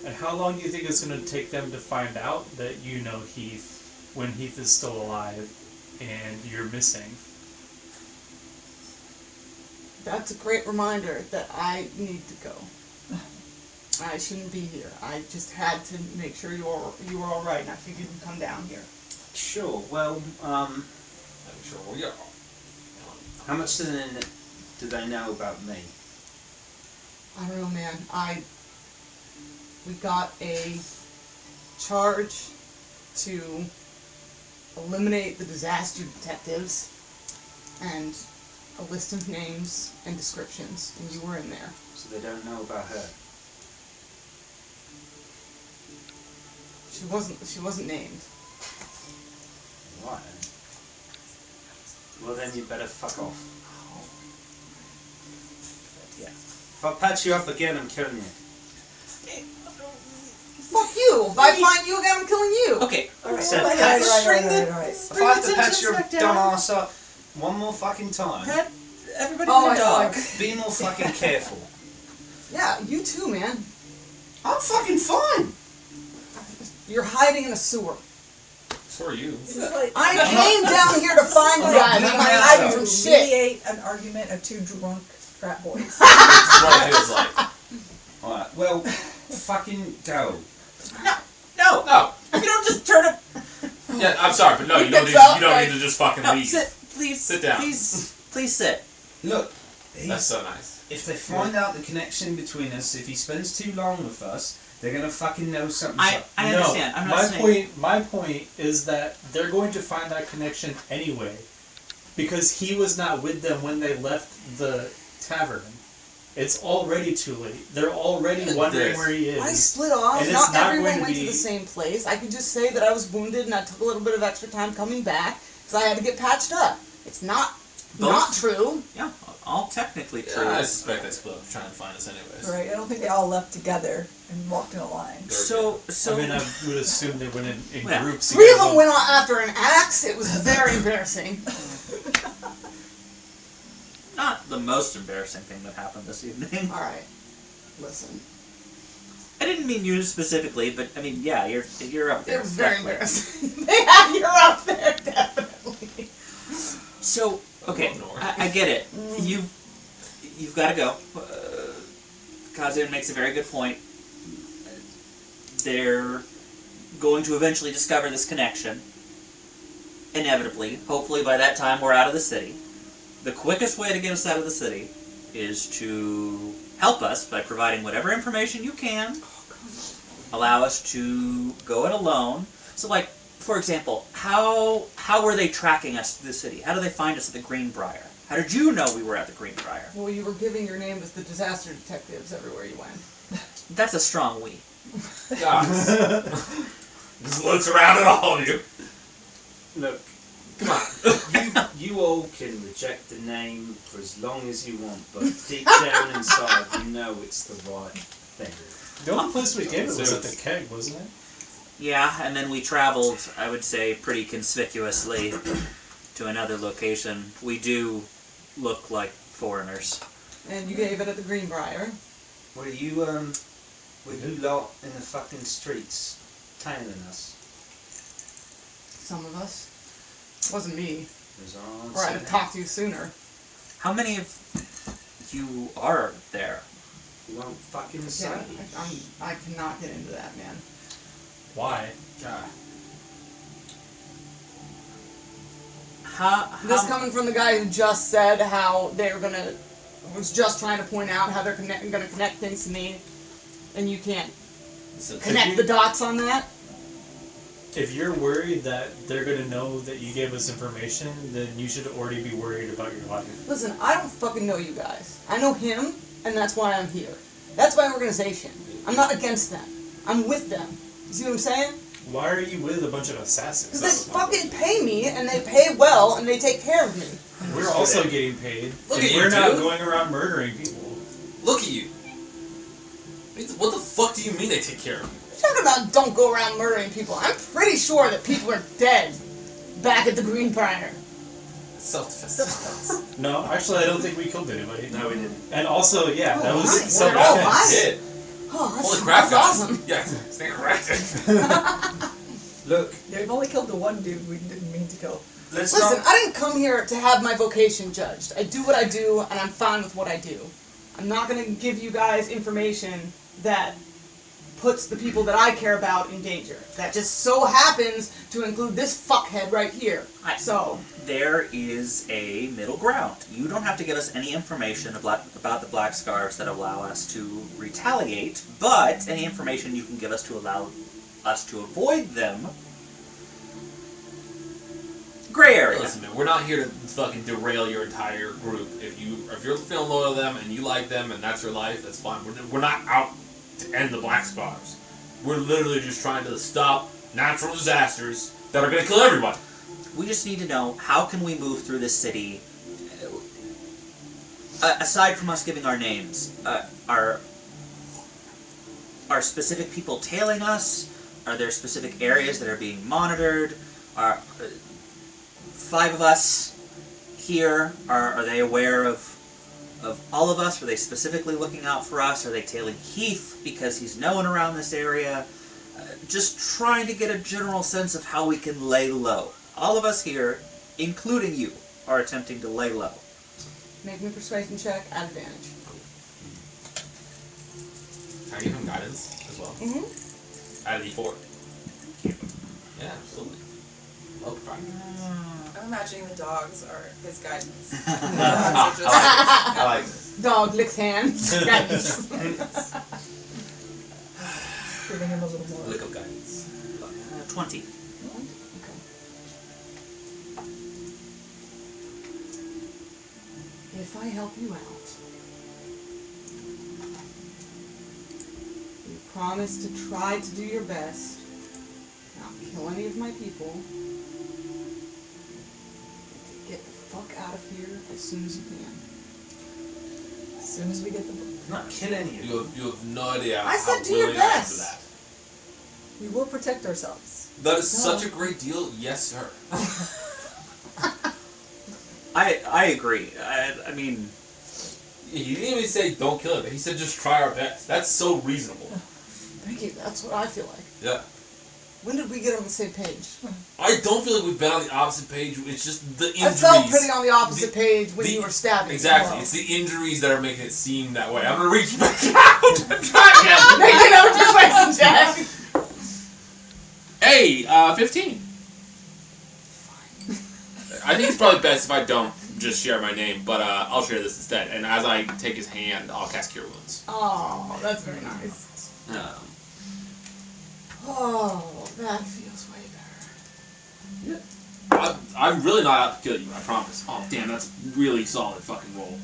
And how long do you think it's going to take them to find out that you know Heath when Heath is still alive and you're missing? That's a great reminder that I need to go. I shouldn't be here. I just had to make sure you were all right, and I figured you'd come down here. Sure. Well, I'm sure we are. how much do they know about me? I don't know, man. We got a charge to eliminate the disaster detectives and a list of names and descriptions, and you were in there. So they don't know about her. She wasn't named. Right. Well, then you better fuck off. Yeah. If I patch you up again, I'm killing you. Fuck you! If I find you again, I'm killing you! Okay. Alright, Said alright, patch. alright, alright. If I have to patch your dumb ass up one more fucking time, Pat, everybody Oh, with a dog. be more fucking careful. Yeah, you too, man. I'm fucking fine. You're hiding in a sewer. So are you. This is like I came down here to find you guys. I'm not Yeah. hiding from shit. mediate an argument of two drunk frat boys. That's what it feels like. Alright, well, fucking go. No! No. You don't just turn it. Yeah, I'm sorry, but no, you don't need. It's up, You don't like- need to just fucking No, leave. sit. Please. Sit down. Please sit. Look, That's so nice. if they find out the connection between us, if he spends too long with us, they're gonna fucking know something's up. I understand. I'm not my saying. My point is that they're going to find that connection anyway, because he was not with them when they left the tavern. It's already too late. They're already wondering where he I is. split off. And it's Not not everyone going to went to be- the same place. I could just say that I was wounded and I took a little bit of extra time coming back because I had to get patched up. It's not true. Yeah, all technically true. I suspect they split up trying to find us anyways. Right, I don't think they all left together and walked in a line. So I mean, I would assume they went in Yeah. groups. 3 of together. them went on after an axe. It was very embarrassing. not the most embarrassing thing that happened this evening. All right, listen. I didn't mean you specifically, but I mean, yeah, you're up there. It was very definitely. embarrassing. They have you up there, definitely. So, okay, I get it. You've got to go. Kazun makes a very good point. They're going to eventually discover this connection. Inevitably. Hopefully by that time we're out of the city. The quickest way to get us out of the city is to help us by providing whatever information you can. Allow us to go it alone. So, like, for example, how were they tracking us to the city? How did they find us at the Greenbrier? How did you know we were at the Greenbrier? Well, you were giving your name as the disaster detectives everywhere you went. That's a strong we. Guys. Just looks around at all of you. Look, Come on. you all can reject the name for as long as you want, but deep down inside, you know it's the right thing. The only place we gave it was So at the keg, wasn't it? Yeah, and then we traveled, I would say, pretty conspicuously to another location. We do look like foreigners. And you gave it at the Greenbrier. Were you lot in the fucking streets tailing us? Some of us. Wasn't me. Was on Or I'd have talked to you sooner. How many of you are there? You won't fucking say. Yeah, I cannot get into that, man. Why? God. This coming from the guy who just said how they were gonna, was just trying to point out how they're gonna connect things to me, and you can't So connect the dots on that. If you're worried that they're gonna know that you gave us information, then you should already be worried about your life. Listen, I don't fucking know you guys. I know him, and that's why I'm here. That's my organization. I'm not against them. I'm with them. You see what I'm saying? Why are you with a bunch of assassins? Because they fucking pay me, and they pay well, and they take care of me. We're also getting paid. Look and at you, we're not dude. going around murdering people. Look at you. What the fuck do you mean they take care of you? Talk about don't go around murdering people. I'm pretty sure that people are dead back at the Greenbrier. Self-defense. No, actually, I don't think we killed anybody. No, we didn't. And also, yeah, that was nice. self-defense. Oh, nice. Did. Oh, that's, Holy crap, that's guys. awesome. Yeah, stand corrected. Look, They've only killed the one dude we didn't mean to kill. let's Listen, not. I didn't come here to have my vocation judged. I do what I do, and I'm fine with what I do. I'm not going to give you guys information that puts the people that I care about in danger. That just so happens to include this fuckhead right here. So, There is a middle ground. You don't have to give us any information about the Black Scarves that allow us to retaliate, but any information you can give us to allow us to avoid them. Gray area. Listen, man, we're not here to fucking derail your entire group. If you're feeling loyal to them and you like them and that's your life, that's fine. We're not out to end the Black Scarves. We're literally just trying to stop natural disasters that are going to kill everybody. We just need to know, how can we move through this city, aside from us giving our names, are specific people tailing us? Are there specific areas that are being monitored? Are 5 of us here, are they aware of all of us? Are they specifically looking out for us? Are they tailing Heath because he's known around this area? Just trying to get a general sense of how we can lay low. All of us here, including you, are attempting to lay low. make me a persuasion check at advantage. Can I give him guidance as well? Mm-hmm. Out of D4. Yeah, absolutely. I'll provide. I'm imagining the dogs are his guidance. I like this. Dog licks hands. Guidance. Giving him a little more. Lick of guidance. 20. If I help you out, you promise to try to do your best, not kill any of my people, get the fuck out of here as soon as you can. As soon as we get the book. Not kill any of them. You have no idea I how said do your willing I am for best. that. We will protect ourselves. That is such a great deal. Yes, sir. I agree. I mean, He didn't even say don't kill it. He said just try our best. That's so reasonable. Thank you, that's what I feel like. Yeah. When did we get on the same page? I don't feel like we've been on the opposite page. It's just the I injuries. felt pretty on the opposite The- page when the- you were stabbing. Exactly. me. It's the injuries that are making it seem that way. I'm gonna reach back out and try again. Make another persuasion check. Hey, 15. I think it's probably best if I don't just share my name, but I'll share this instead. And as I take his hand, I'll cast Cure Wounds. Oh, that's very nice. Oh, that feels way better. I'm really not out to kill you, I promise. Oh, damn, that's really solid fucking roll.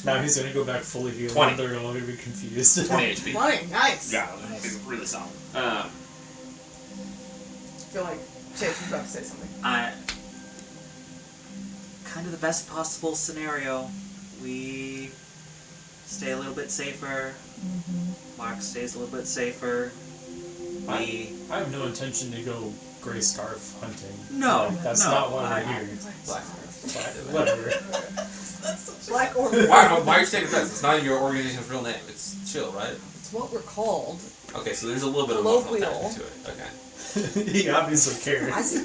Now he's gonna go back fully healed. 20. They're no longer be confused. 20 HP. Funny, nice. Yeah, that's really solid. I feel like Chase was about to say something. kind of the best possible scenario. We stay a little bit safer. Mark stays a little bit safer. I have no intention to go gray scarf hunting. No, Like, that's no, not why I- we're here. Black. Whatever. Black Order. Why are you taking offense? It's not even your organization's real name. It's chill, right? It's what we're called. Okay, so there's a little bit of emotional Colloquial. attachment to it. Okay. He obviously cares. I see.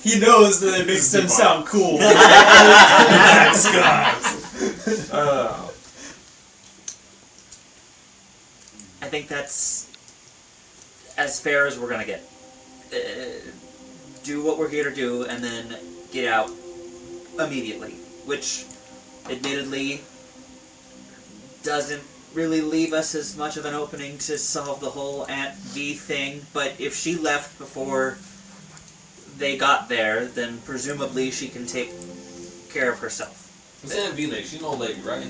He knows that it makes them sound cool. I think that's as fair as we're gonna get. Do what we're here to do, and then get out immediately. Which, admittedly, doesn't really leave us as much of an opening to solve the whole Aunt V thing. But if she left before they got there, then presumably she can take care of herself. It's Aunt V lady. She's an old lady, right?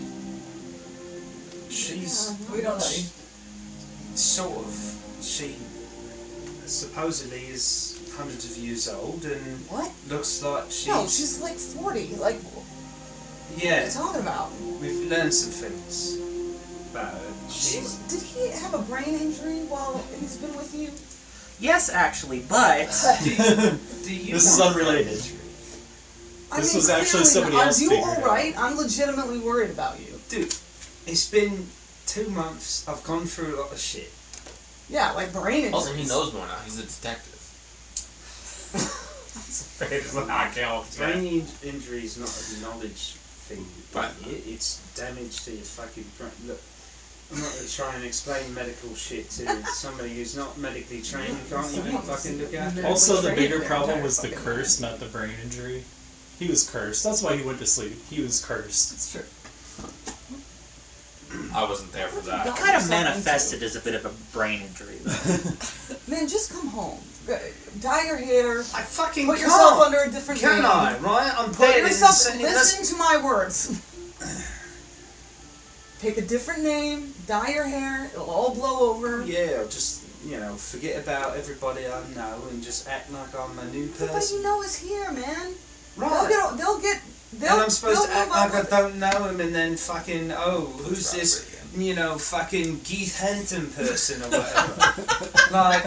She's We don't know. sort of. She supposedly is hundreds of years old and What? looks like she's. No, she's like 40. Like, what are Yeah, you talking about? we've learned some things about her. Did he have a brain injury while he's been with you? Yes, actually, but Do you This is know- unrelated. I This mean, was actually clearly, somebody else Are you figured it out. alright? I'm legitimately worried about you. Dude, it's been 2 months. I've gone through a lot of shit. Yeah, like brain injuries. Also, he knows more now. He's a detective. It's not I can't help it. Brain injury is not a knowledge thing. Right. It's damage to your fucking brain. Look, I'm not going to try and explain medical shit to somebody who's not medically trained and can't even fucking look after it. Also, the Trained bigger their problem entire was the fucking curse, not the brain injury. He was cursed. That's why he went to sleep. He was cursed. It's true. I wasn't there for that. God. kind of manifested as a bit of a brain injury, though. Man, just come home. Dye your hair. I fucking Put can't. yourself under a different Can name. I? Right? I'm Put dead. yourself. and Listen to my words. Pick a different name. Dye your hair. It'll all blow over. Yeah, I'll just, forget about everybody I know and just act like I'm a new Everybody person. you know is here, man. Right. They'll And I'm supposed to act move up like I with- don't know him and then fucking, who's this, fucking Keith Hampton person or whatever. Like,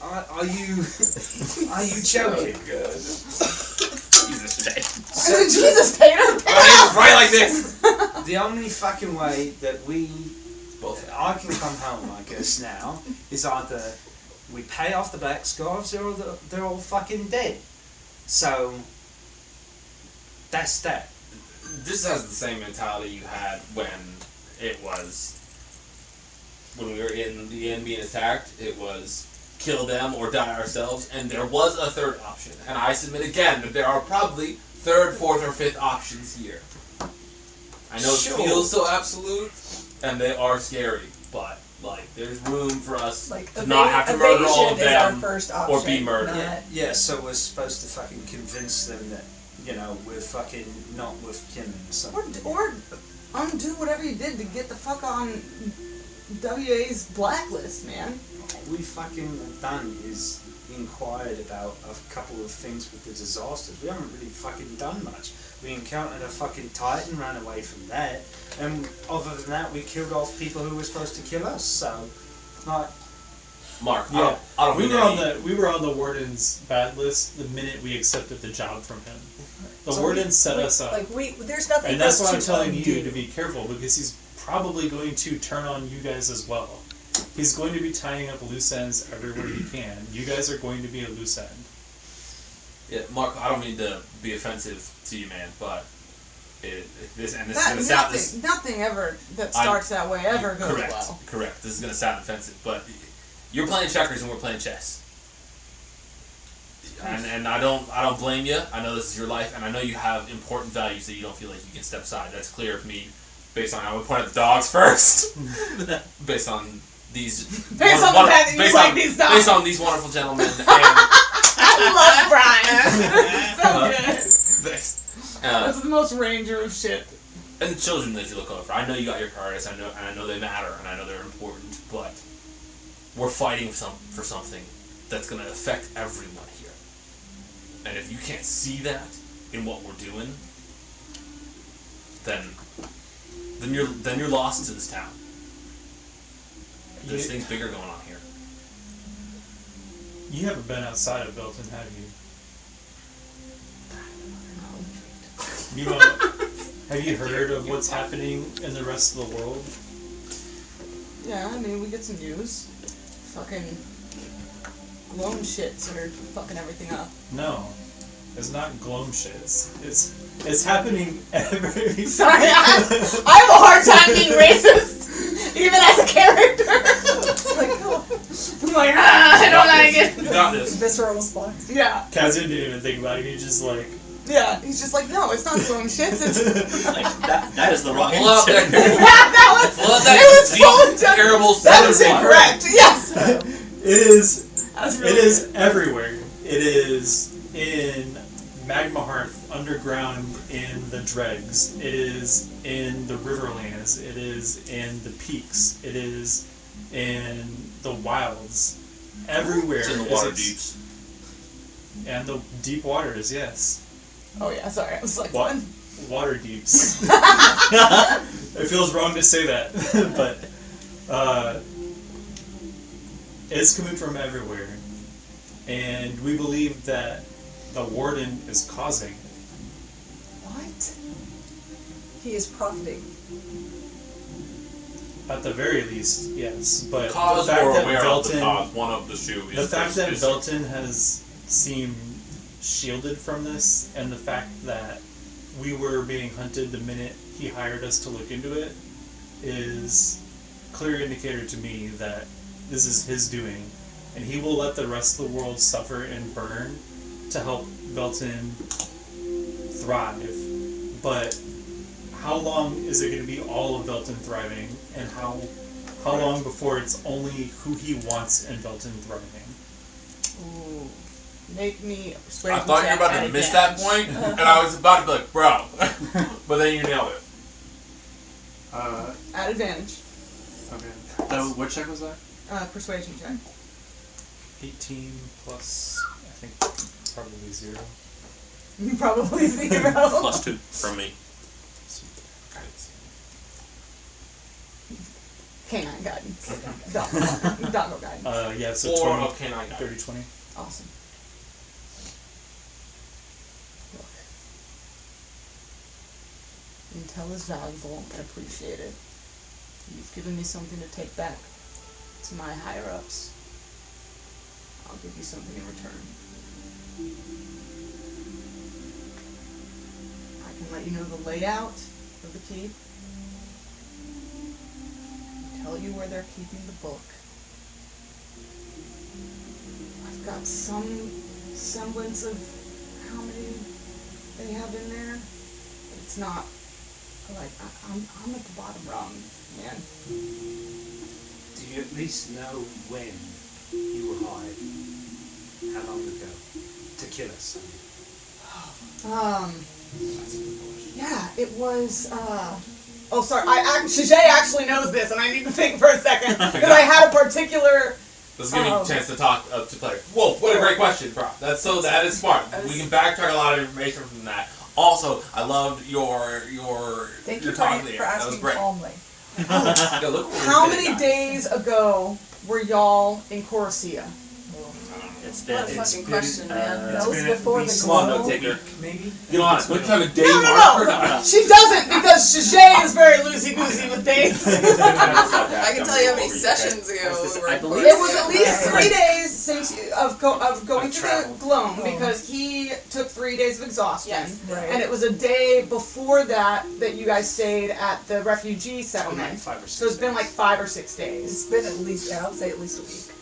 are you joking? Jesus, Jay. Jesus, Tater. Right like this. The only fucking way that Both. I can come home, I guess, now, is either we pay off the Black Scarves or they're all fucking dead. So, That's that. This has the same mentality you had when we were in the inn being attacked. It was kill them or die ourselves, and there was a third option. And I submit again that there are probably third, fourth, or fifth options here. I know Sure. it feels so absolute, and they are scary, but like there's room for us Like to not have to murder all of evasion is our them first option, or be murdered. not- Yeah, so we're supposed to fucking convince them that, you know, we're fucking not worth killing or something. Or undo whatever you did to get the fuck on WA's blacklist, man. All we fucking done is inquired about a couple of things with the disasters. We haven't really fucking done much. We encountered a fucking Titan, ran away from that, and other than that, we killed off people who were supposed to kill us. So, like, Mark, Yeah, I don't we mean were on any- the warden's bad list the minute we accepted the job from him. The So warden set us up, Like there's nothing. and that's for why I'm us telling you undo. to be careful because he's probably going to turn on you guys as well. He's going to be tying up loose ends everywhere he can. You guys are going to be a loose end. Yeah, Mark, I don't mean to be offensive to you, man, but this is That, gonna sound this. nothing ever that starts that way ever goes Correct, well. correct. This is gonna sound offensive, but you're playing checkers and we're playing chess. And I don't blame you. I know this is your life, and I know you have important values that you don't feel like you can step aside. That's clear to me, based on how we pointed at the dogs first, based on these. Based on the fact that you based like on- these dogs. Based on these wonderful gentlemen. And, I love Brian. So good. That's the most ranger of shit. And the children that you look over. I know you got your priorities. I know they matter, and I know they're important. But we're fighting for something that's going to affect everyone here. And if you can't see that in what we're doing, then you're lost to this town. There's things bigger going on here. You haven't been outside of Belton, have you? You have you heard of what's happening in the rest of the world? Yeah, I mean, we get some news. Fucking gloam shits are fucking everything up. No, it's not gloam shits. It's happening every. Sorry, I have a hard time being racist, even as a character. I'm like, I don't like it. You got this. Visceral response. Yeah, Kazun didn't even think about it. He's just like. yeah. He's just like, no, it's not gloam shits. It's Like, that is the wrong Pull out answer. that. Pull out that It was so deep, terrible that was southern incorrect. Yes. It is everywhere. It is in Magma Hearth underground in the dregs. It is in the Riverlands. It is in the peaks. It is in the wilds. Everywhere. It's in the is water ex- deeps. And the deep waters, yes. Oh yeah, sorry. I was like, What? what? Water deeps. It feels wrong to say that, but it's coming from everywhere, and we believe that the warden is causing it. What? He is profiting. At the very least, yes. But Cause the fact or that aware of the Belton, cause. One of the two is the fact that is- Belton has seemed shielded from this, and the fact that we were being hunted the minute he hired us to look into it, is clear indicator to me that this is his doing, and he will let the rest of the world suffer and burn to help Belton thrive. But how long is it going to be all of Belton thriving, and how long before it's only who he wants in Belton thriving? Ooh. Make me a I persuasion thought you were check about at to miss that advantage. point, and I was about to be like, bro. But then you nailed it. At advantage. Okay. So what check was that? Persuasion check. 18 plus, I think, probably 0. Probably 0. +2 from me. Canine guidance. Doggo guidance. Yeah, so 4 20, of canine guidance. 30, 20. Awesome. Look. Intel is valuable and appreciated. You've given me something to take back to my higher ups. I'll give you something in return. I let you know the layout of the keep. Tell you where they're keeping the book. I've got some semblance of how many they have in there, but it's not like I'm at the bottom rung, man. Do you at least know when you were hired? How long ago? To kill us? Yeah, it was, oh, sorry, Shijay actually knows this, and I need to think for a second, because I had a particular... Let's give me a chance to talk to player. Whoa, what a great question, bro. That is smart. We can backtrack a lot of information from that. Also, I loved your Thank your you talk for there. That was asking great. calmly. Yo, look what we How did, many guys. days ago were y'all in Coruscant? It's What a been. fucking question, man. That was before the Come on, glow. no taker. Maybe? Get on it. Don't you have a day No. marker? She doesn't, because Shijay is very loosey-goosey with dates. I can tell you how many sessions ago we were I recording. believe It was at least 3 days since of going through the traveled. Gloam, because he took 3 days of exhaustion. Yes. Right. And it was a day before that you guys stayed at the refugee settlement. 5 or 6 So it's been like days. 5 or 6 days. It's been at least, I would say at least a week.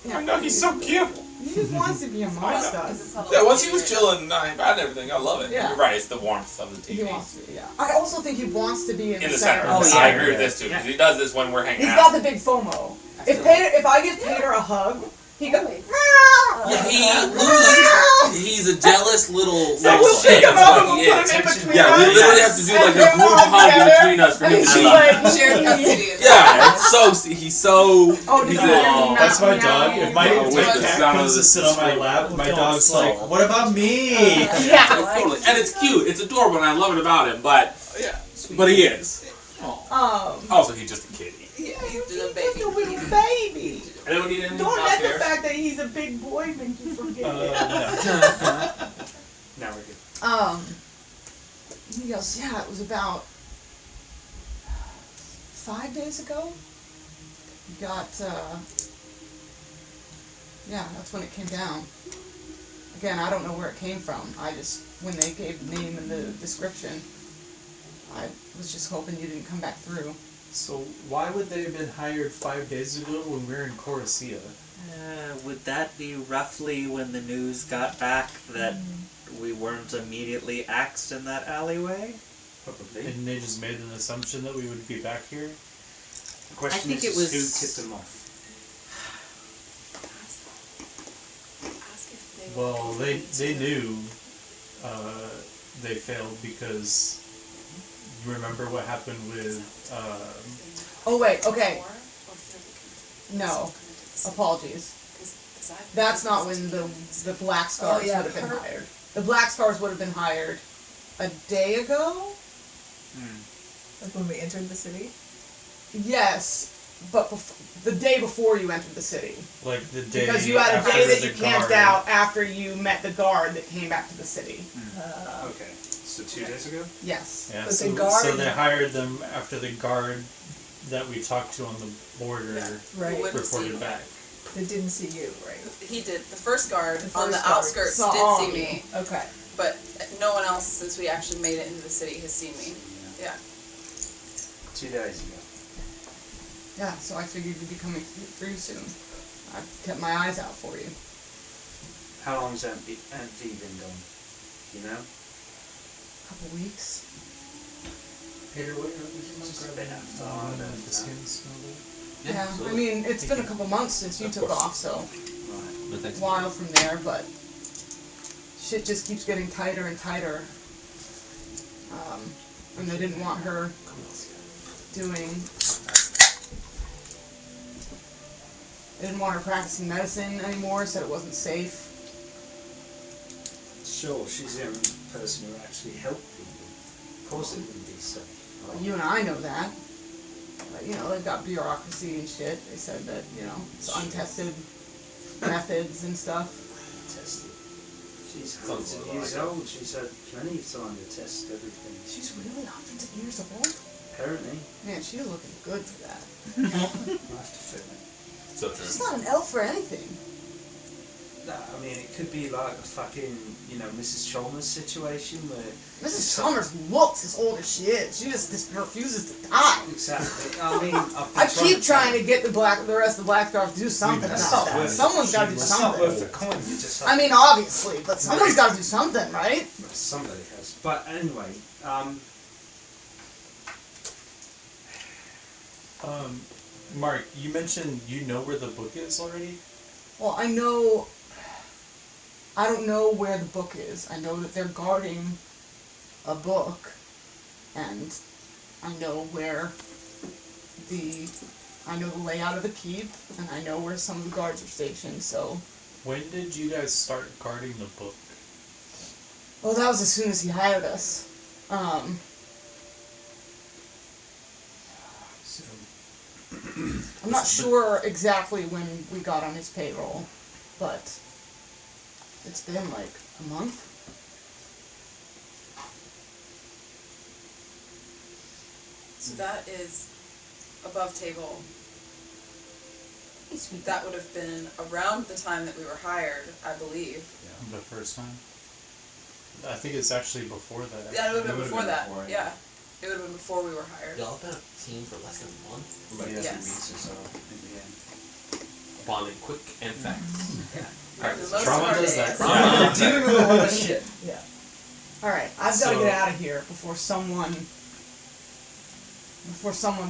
Yeah. I know he's so cute. He just wants to be amongst us. Yeah, once he was chilling, I had everything. I love it. Yeah. You're right. It's the warmth of the He TV. wants to, yeah. I also think he wants to be in In the the center. center. Oh, yeah. I agree with this too. Because he does this when we're hanging He's out. got the big FOMO. If I give Peter a hug, he goes. He's a jealous little. So we'll pick him up and we'll put him in between Yeah, us. we literally have to do like a And group we'll hug hug in together. between us for And him to she's see. like, Shared custody. Yeah, it's so he's so. Oh, he's did you a- not That's my meow? dog. If my Oh, wait, cat the sound comes of to the sit on my scream. lap, my Don't dog's slow. like, "What about me?" Yeah. Totally, and it's cute. It's adorable, and I love it about him. But he is. Also, he's just a kitty. Yeah, he's He's a just baby. a little baby. And then we need anything Don't out let the there. fact that he's a big boy make you forget it. Now we're good. He goes, yeah, it was about 5 days ago. We got, yeah, that's when it came down. Again, I don't know where it came from. When they gave the name and the description, I was just hoping you didn't come back through. So why would they have been hired 5 days ago when we were in Coruscant? Would that be roughly when the news got back that we weren't immediately axed in that alleyway? Probably. And they just made an assumption that we would be back here? The question think is it was- who tipped them off? Well, they knew they failed because you remember what happened with Oh, wait, okay. No. Apologies. That's not when the Black Scars Oh, yeah, would have been her- hired. The Black Scars would have been hired a day ago? Like when we entered the city. Yes, but the day before you entered the city. like the day Because you had a after day that the you camped guard. out after you met the guard that came back to the city. Okay, so 2 days ago? Yes. Yeah, But so, the guard- so they hired them after the guard that we talked to on the border Right. Wouldn't reported see back. They didn't see you, right? He did. The first guard The on the first guard outskirts saw did see me. me, Okay. but no one else since we actually made it into the city has seen me. Yeah. 2 days ago. Yeah, so I figured you'd be coming through soon. I kept my eyes out for you. How long has Aunt V been gone? You know? Couple weeks. Peter, what Just a bit after. I don't know. the skin smell like? Yeah, I mean, it's been a couple months since you Of took course. off, so Right. No, a thanks. while from there, but shit just keeps getting tighter and tighter. And they didn't want her doing... They didn't want her practicing medicine anymore, said it wasn't safe. Sure, she's the only person who actually helped people. Of course it wouldn't be safe. Well, you and I know that. But, you know, they've got bureaucracy and shit. They said that, you know, it's untested methods and stuff. Tested. She's Sounds 100 like years it. old. She's had plenty of time to test everything. She's really hundreds of years old? Apparently. Man, she's looking good for that. I have to fit it. So true. She's not an elf or anything. I mean, it could be like a fucking, Mrs. Chalmers situation where... Mrs. Chalmers looks as old as she is. She just refuses to die. Exactly. I mean, I keep trying to get the rest of the Black Scarf to do something That's about not that. worth Someone's got to do It's not something. worth the coin. You just have I mean, obviously, but someone's got to do something, right? Somebody has. But anyway, Mark, you mentioned you know where the book is already? Well, I don't know where the book is. I know that they're guarding a book, and I know the layout of the keep, and I know where some of the guards are stationed, so... When did you guys start guarding the book? Well, that was as soon as he hired us. I'm not sure exactly when we got on his payroll, but it's been like a month. So that is above table. That would have been around the time that we were hired, I believe. The first time? I think it's actually before that. Yeah, it would have been would've before been that. before, Yeah. It would have been before we were hired. Y'all been a team for less than a month? like 2 Yes. weeks or so in the end. Bonding quick and fast. For the most Trauma of our does days. that. Yeah. Dealing with a lot of shit. Alright, I've got to So- get out of here before someone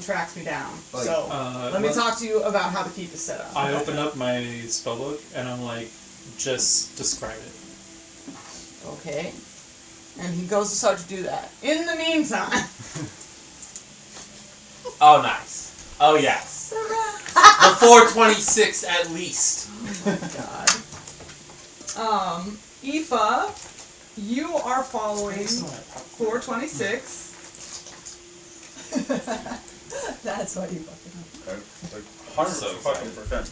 tracks me down. Like, So, let me talk to you about how the keep is set up. I open up my spellbook and I'm like, just describe it. Okay. And he goes to start to do that. In the meantime... Oh, nice. Oh, yes. The 426 at least. God. Aoife, you are following 426. That's why you fucking I'm so excited. I'm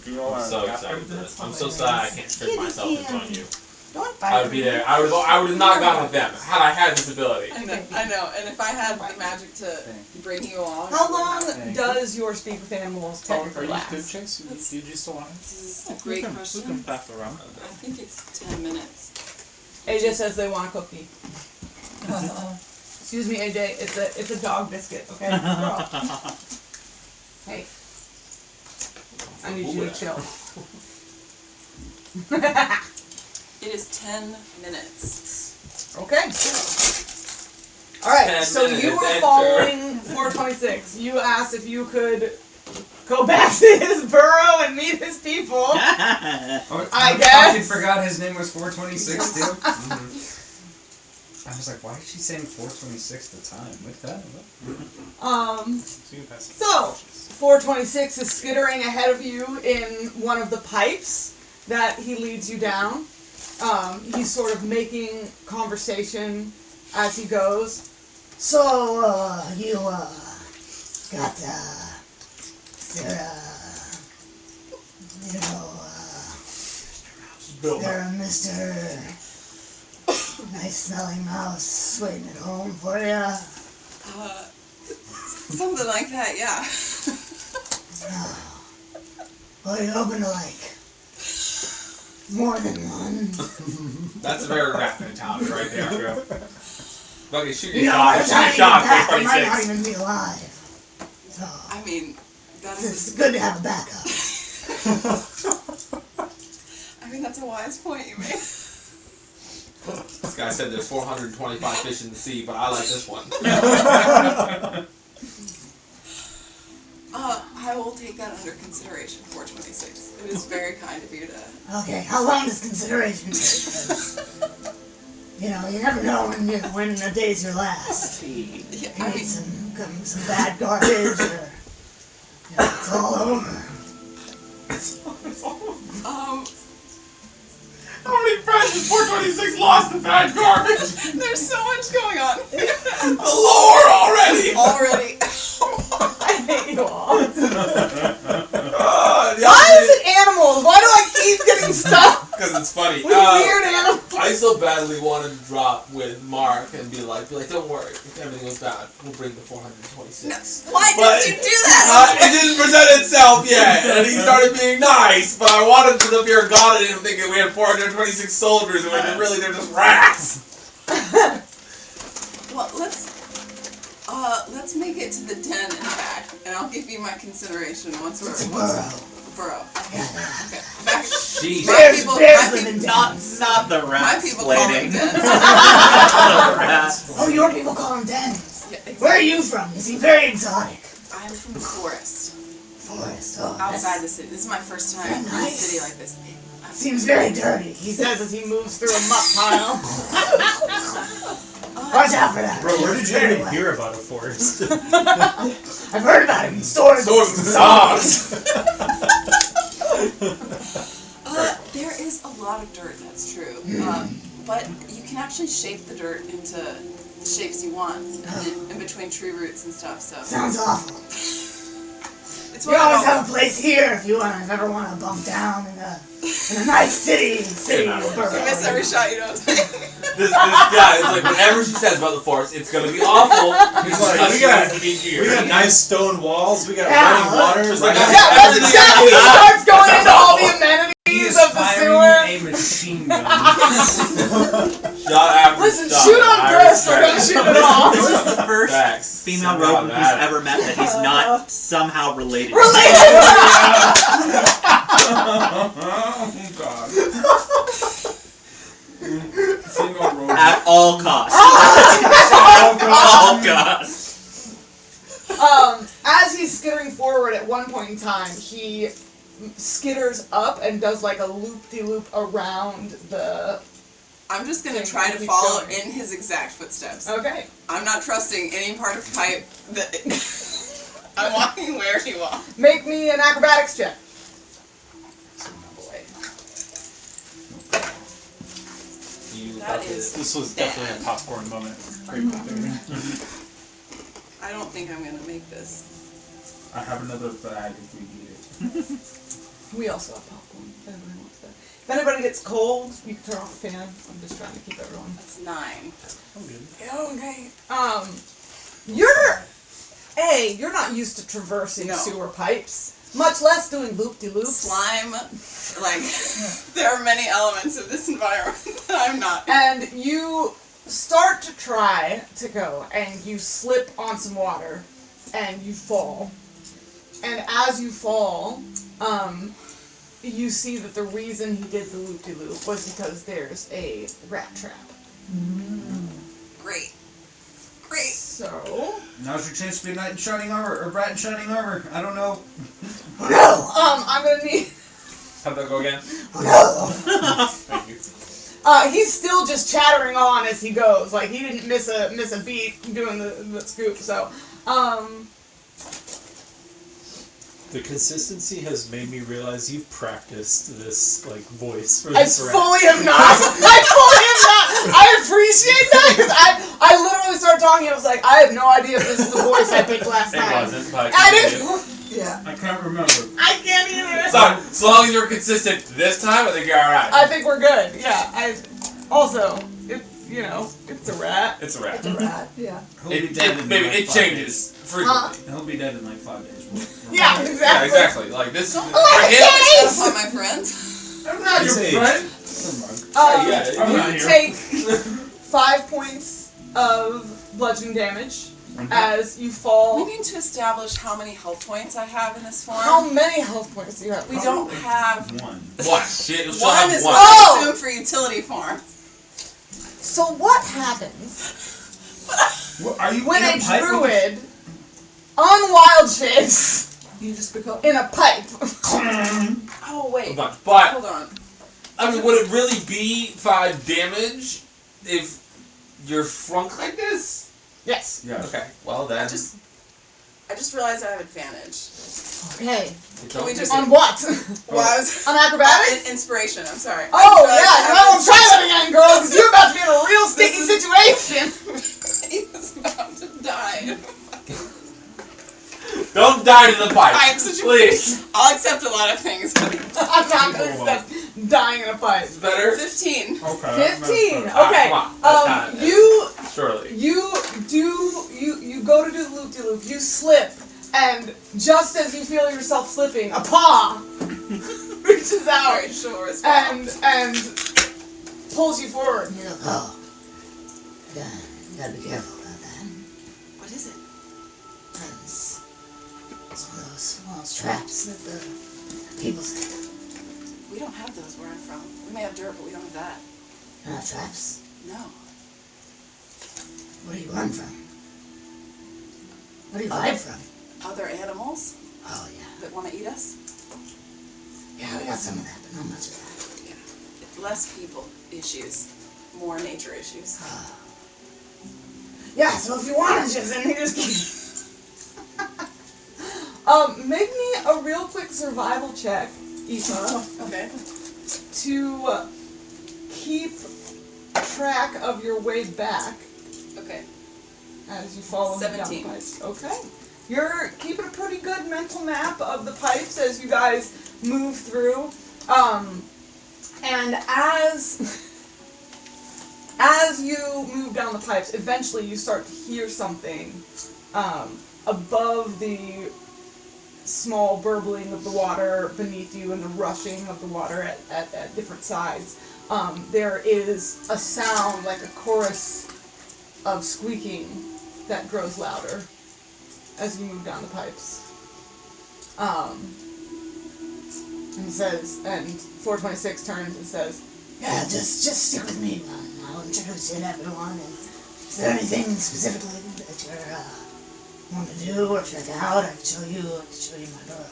so excited for this. I'm so sad I can't trick myself in front of you. Don't I would be there. I would have not gone with them had I had this ability. I know. And if I had the magic to bring you along... How long does your speak with animals Are technically you last? good, Chase? Did you still want it? This is a great question. We can pass it around. I think it's 10 minutes. AJ says they want a cookie. Excuse me, AJ. It's a dog biscuit. Okay. Hey. I need you to chill. It is 10 minutes. Okay. Alright, 10 so you minutes, were enter. following 426. You asked if you could go back to his burrow and meet his people. Oh, I fucking guess. forgot his name was 426 too. I was like, why is she saying 426 at the time? What the hell? So you can pass it. So, 426 is skittering ahead of you in one of the pipes that he leads you down. He's sort of making conversation as he goes. So, you, got, there a Mr. Nice smelling mouse waiting at home for ya? Something like that, yeah. What are you hoping to like? More than one. That's a very rap mentality right there. Fucking shoot You your know, shot. by the Shoot time your you shot. get back, I might not 426. even be alive. So, I mean, that it's is... good to have a backup. I mean, that's a wise point you made. This guy said there's 425 fish in the sea, but I like this one. I will take that under consideration, 426. It is very kind of you to... Okay, how long does consideration take? 'Cause, you know, you never know when the day's your last. You Yeah, I need mean, some bad garbage, or it's all over. How many friends has 426 lost to bad garbage? there's so much going on. The lore already! Already. I hate you all. Yeah. Why is it animals? Why do I keep getting stuck Because it's funny. with weird animals? I still so badly wanted to drop with Mark and be like, don't worry, if everything goes bad, we'll bring the 426. Why But- did you do that? It didn't present itself yet, and he started being nice, but I wanted to the fear of God in him thinking we had 426 soldiers, and when really they're just rats. Well, let's make it to the den and back, and I'll give you my consideration once we're burrow. Okay. Back. Jeez. My people, Not the my rat people call them splaining. dens. Oh, your people call him dens. Yeah, exactly. Where are you from? Is he very exotic? I'm from the forest, Forest. Oh, outside the city. This is my first time in a Nice. city like this. seems very dirty, he says as he moves through a muck pile. Watch out for that. Bro, where did you even hear about a forest? I've heard about him in stories. Swords and dogs. There is a lot of dirt, that's true. But you can actually shape the dirt into the shapes you want in between tree roots and stuff. So Sounds awful. it's We what I always don't- have a place here if you ever want to bunk down in a nice city You miss every shot you don't take. This guy is like, whatever she says about the forest, it's gonna be awful. He's like, we got nice stone walls, we got running waters. Like, Yeah, that's exactly. He starts going into all the amenities of the sewer. a machine gun. Shot after Listen, shot. shoot on I Chris. We're respect gonna shoot it off. This is the first Facts. female Somehow rodent who's that- ever met that he's not somehow related. Oh god. Single road. At all costs. Oh, At all costs. As he's skittering forward at one point in time, he skitters up and does like a loop-de-loop around the... I'm just gonna Okay, try to keep follow going. in his exact footsteps. Okay. I'm not trusting any part of pipe that I'm walking where he walks. Make me an acrobatics check. That is This was definitely a popcorn moment. Great there. I don't think I'm gonna make this. I have another bag if we need it. We also have popcorn. If anybody wants that. If anybody gets cold, you can turn off the fan. I'm just trying to keep everyone. That's 9. I'm good. Okay. You're not used to traversing No. sewer pipes, much less doing loop-de-loops. Slime, like, there are many elements of this environment that I'm not. And you start to try to go, and you slip on some water, and you fall. And as you fall, you see that the reason he did the loop-de-loop was because there's a rat trap. Great. So, Now's your chance to be a knight in shining armor, or rat in shining armor. I don't know. I'm gonna need... How'd that go again? Thank you. He's still just chattering on as he goes. Like, he didn't miss a beat doing the scoop, so, The consistency has made me realize you've practiced this, like, voice for I this rat. fully am not. I appreciate that, because I literally started talking, and I was like, I have no idea if this is the voice I picked last It time. wasn't, but I didn't... Yeah. I can't remember. I can't either. So, as long as you're consistent this time, I think you're alright. I think we're good, yeah. Also, it's a rat. It's a rat. It's a rat, yeah. He'll be dead in Maybe like it 5 changes frequently. days. He'll be dead in like 5 days. Yeah, Yeah, exactly. exactly. Like this. Oh, for I him, That's why my friend. I'm not His age. yeah, I'm not you here. take 5 points of bludgeoning damage as you We fall. need to establish how many health points I have in this form. How many health points do you have? We don't have... One. One. She'll One have is one. what Oh! I assume for utility form. So what happens What, are you when in a pipe with druid unwild shapes You just become. in a pipe? Oh, wait. But Hold on. I mean, would it really be 5 damage if you're shrunk like this? Yes. Yeah. Okay. Well then. I just realized I have advantage. Okay. Can we just... On what? Well, I was... On acrobatics? Inspiration, I'm sorry. Oh, I realized yeah, I I have won't try that again, girl, because you're about to be in a real sticky situation. He was about to die. Don't die to the pipe. Pipes. Please. I'll accept a lot of things, but I'm not gonna accept dying in a pipe. It's better. 15. Okay. 15. that's Ah, Okay. come on. That's not- You Surely. you go to do the loop de loop. You slip, and just as you feel yourself slipping, a paw reaches out Alright, sure. It's fine. and pulls you forward. You know, oh. You gotta be careful about that. What is it? It's one of those traps that the people set. We don't have those where I'm from. We may have dirt, but we don't have that. They're not traps. No. What do you run from? What do you hide from? Other animals Oh, yeah. that want to eat us? Yeah, we got some of that, but not much of that. Less people issues, more nature issues. Yeah, so if you want to just, and he just make me a real quick survival check, Aoife, Okay. to keep track of your way back Okay. as you follow him down the 17. pipes. Okay. You're keeping a pretty good mental map of the pipes as you guys move through. And as you move down the pipes, eventually you start to hear something above the small burbling of the water beneath you and the rushing of the water at different sides. There is a sound like a chorus of squeaking that grows louder as you move down the pipes. And he says, and 426 turns and says, Yeah, just stick with me, man. I'll introduce you to everyone. And is there anything specifically that you want to do or check out? I can show you my burrow.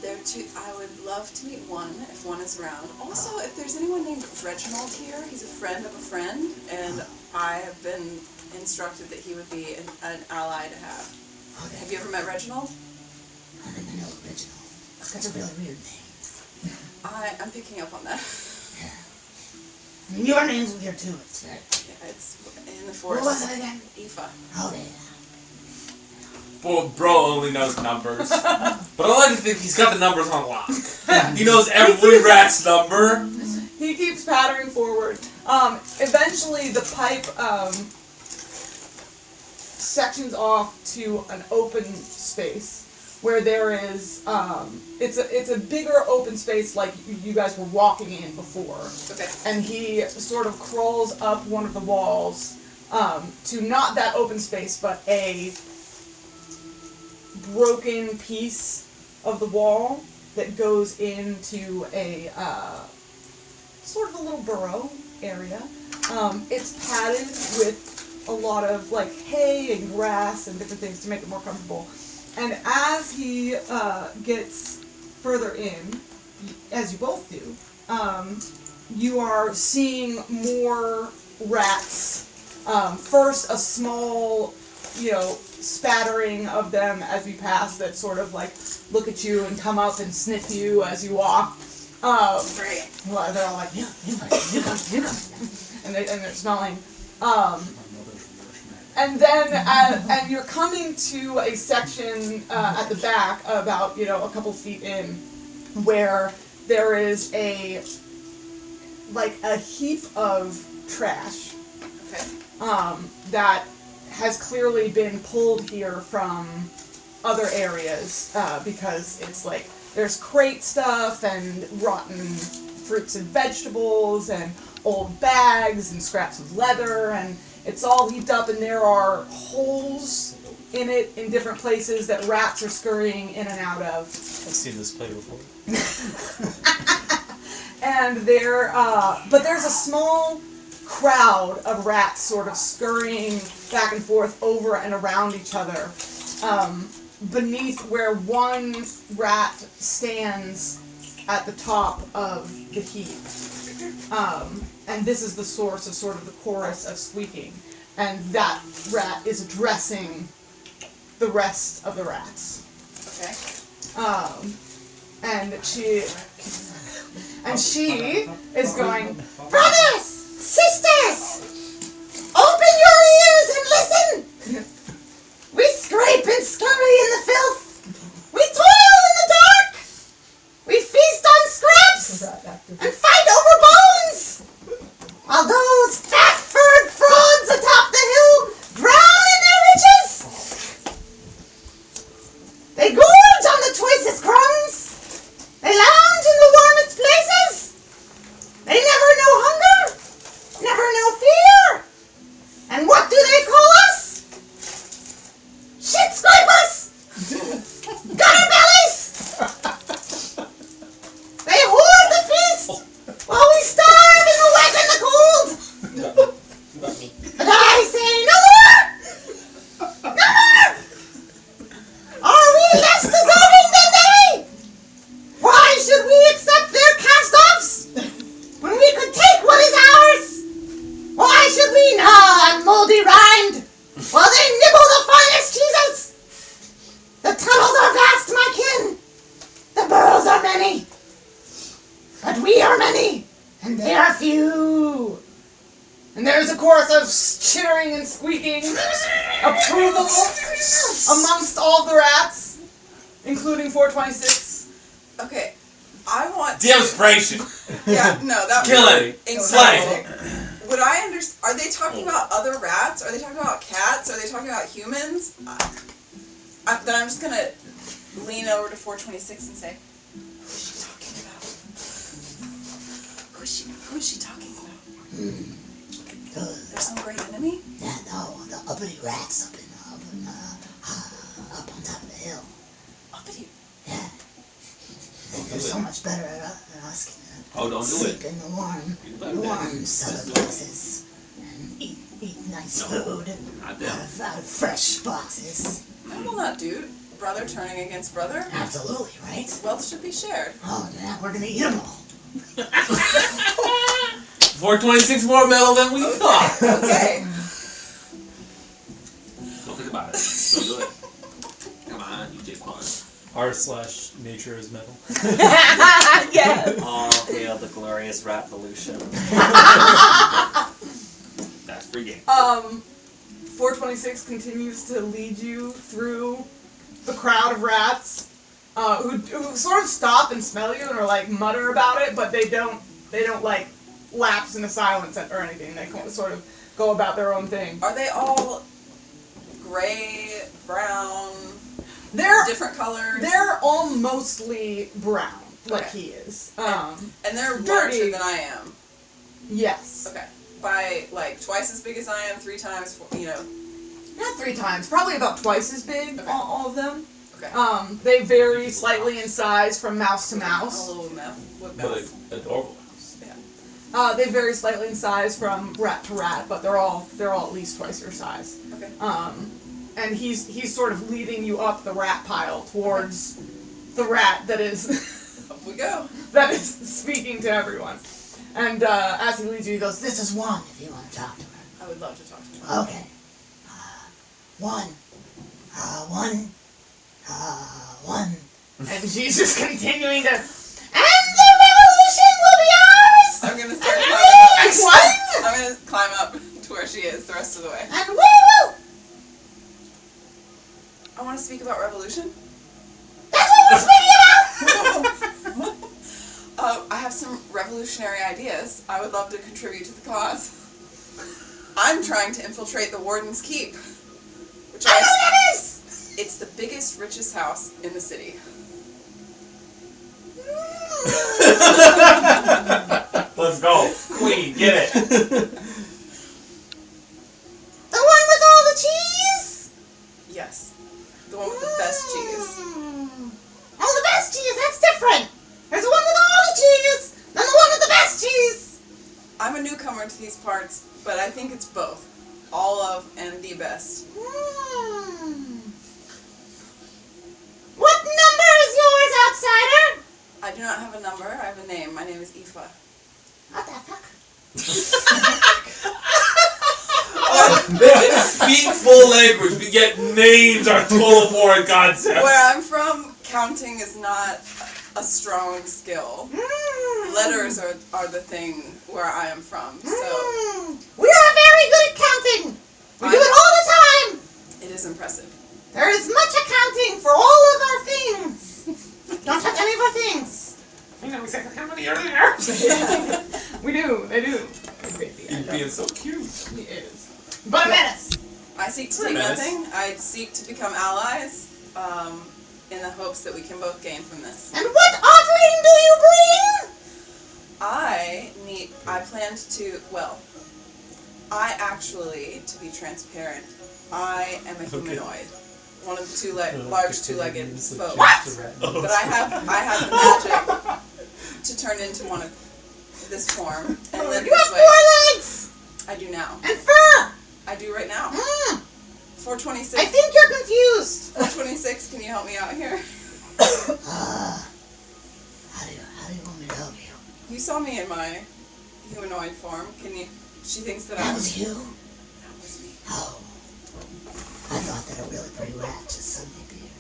There are two. I would love to meet one if one is around. Also, if there's anyone named Reginald here, he's a friend of a friend, and I have been instructed that he would be an ally to have. Okay. Have you ever met Reginald? I think I know original. That's a really weird name. I'm picking up on that. Yeah. I mean, your name's weird too. It's right. Yeah, it's in the What forest. was it again? Aoife. Okay. Well, bro only knows numbers. But I like to think he's got the numbers on lock. He knows every rat's number. he keeps pattering forward. Eventually the pipe sections off to an open space where there is it's a bigger open space like you guys were walking in before. Okay. And he sort of crawls up one of the walls to not that open space, but a broken piece of the wall that goes into a sort of a little burrow area. It's padded with a lot of like hay and grass and different things to make it more comfortable. And as he gets further in, as you both do, you are seeing more rats. First, a small, spattering of them as you pass that sort of like look at you and come up and sniff you as you walk. Great. Well, they're all like, you come, and they're smelling. And then, and you're coming to a section at the back, about a couple feet in, where there is a heap of trash. Okay. That has clearly been pulled here from other areas because it's like there's crate stuff and rotten fruits and vegetables and old bags and scraps of leather, and it's all heaped up, and there are holes in it in different places that rats are scurrying in and out of. I've seen this play before. And but there's a small crowd of rats sort of scurrying back and forth over and around each other, beneath where one rat stands at the top of the heap. And this is the source of sort of the chorus of squeaking. And that rat is addressing the rest of the rats. Okay. And she is going, Brothers! Sisters! Open your ears and listen! We scrape and scurry And I say no more! No more! Are we less deserving than they? Why should we accept their cast-offs when we could take what is ours? Why should we gnaw on moldy rind while they nibble the finest cheeses? The tunnels are vast, my kin. The burrows are many. But we are many, and they are few. And there's a chorus of chittering and squeaking approval amongst all the rats, including 426. Okay, I want to... Demonstration. Yeah, no, that Kill was it. incredible. Would I understand? Are they talking about other rats? Are they talking about cats? Are they talking about humans? Then I'm just gonna lean over to 426 and say, "Who's she talking about? Who is she talking about? There's some great enemy? Yeah, no, the uppity rats up on top of the hill. Uppity? Yeah. They're so much better at us can Oh, don't do sleep it. in the warm southern places and eat nice food Not them. out of fresh boxes. I will not do. Brother turning against brother. Absolutely, right? Wealth should be shared. Oh, yeah, we're gonna eat them all. 426 more metal than we thought. Okay. Don't think about it. Don't do it. Come on, you take part. R/nature is metal. Yes. All hail the glorious Ratvolution. That's free game. 426 continues to lead you through the crowd of rats, who sort of stop and smell you and are like mutter about it, but they don't like lapse into silence or anything. They sort of go about their own thing. Are they all gray, brown, They're different colors? they're all mostly brown, like Okay. he is. And they're dirty. larger than I am. Yes. Okay. By like twice as big as I am, 3 times, Not 3 times, probably about twice as big, Okay. all of them. Okay. They vary slightly in size from mouse to A mouse. little mouth. What But mouth? adorable house. They vary slightly in size from rat to rat, but they're all at least twice your size. Okay. And he's sort of leading you up the rat pile towards the rat that is Up we go. that is speaking to everyone. And as he leads you, he goes, "This is one if you want to talk to her." I would love to talk to her. Okay. One. One. And she's just continuing to. And the revolution will be ours! I'm gonna start And climbing up. we what? I'm gonna climb up to where she is the rest of the way. And we will! I want to speak about revolution. That's what we're speaking about! I have some revolutionary ideas. I would love to contribute to the cause. I'm trying to infiltrate the Warden's Keep, which I know what that is! it's the biggest, richest house in the city. Let's go. Queen, get it. The one with all the cheese? Yes, the one with the best cheese. Oh, the best cheese, that's different! There's the one with all the cheese, and the one with the best cheese! I'm a newcomer to these parts, but I think it's both. All of and the best. What number is yours, outsider? I do not have a number, I have a name. My name is Aoife. What the fuck? They can speak full language, but yet names are total foreign concepts. Where I'm from, counting is not a strong skill. Letters are the thing where I am from, so We are very good at counting! We do it all the time! it is impressive. There is much accounting for all of our things! Don't touch any of our things! I know exactly how many are there. We do. They do. He's being so cute. He is. But a menace! I seek to We're do nice. nothing. I seek to become allies, in the hopes that we can both gain from this. And what offering do you bring? I planned to, to be transparent, I am a humanoid. One of the large two-legged folk. But I have the magic to turn into one of this form and live You this have way. 4 legs! I do now. And fur! 426. I think you're confused. 426, can you help me out here? How do you want me to help you? You saw me in my humanoid form. She thinks that I That was you? That was me. Oh. I thought that a really pretty rat just suddenly appeared.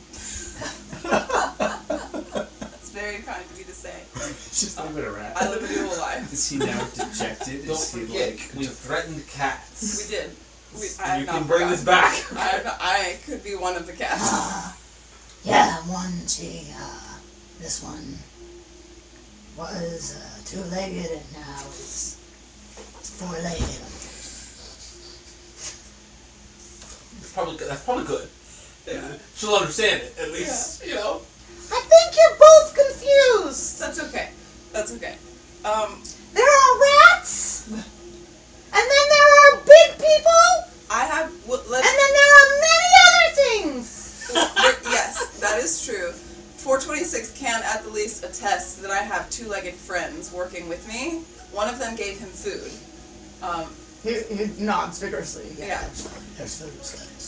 That's very kind of you to say. Just a bit of rat. I live a dual life. Is he now dejected? Don't Is he forget, like... we threatened cats. We did. You can bring this back. I could be one of the cats. Yeah, this one was two-legged and now is four-legged. That's probably good. Yeah. She'll understand it, at least, you know. I think you're both confused. That's okay. That's okay. There are rats, and then there are big people, and then there are many other things. Yes, that is true. 426 can at the least attest that I have two-legged friends working with me. One of them gave him food. He nods vigorously. Yeah. There's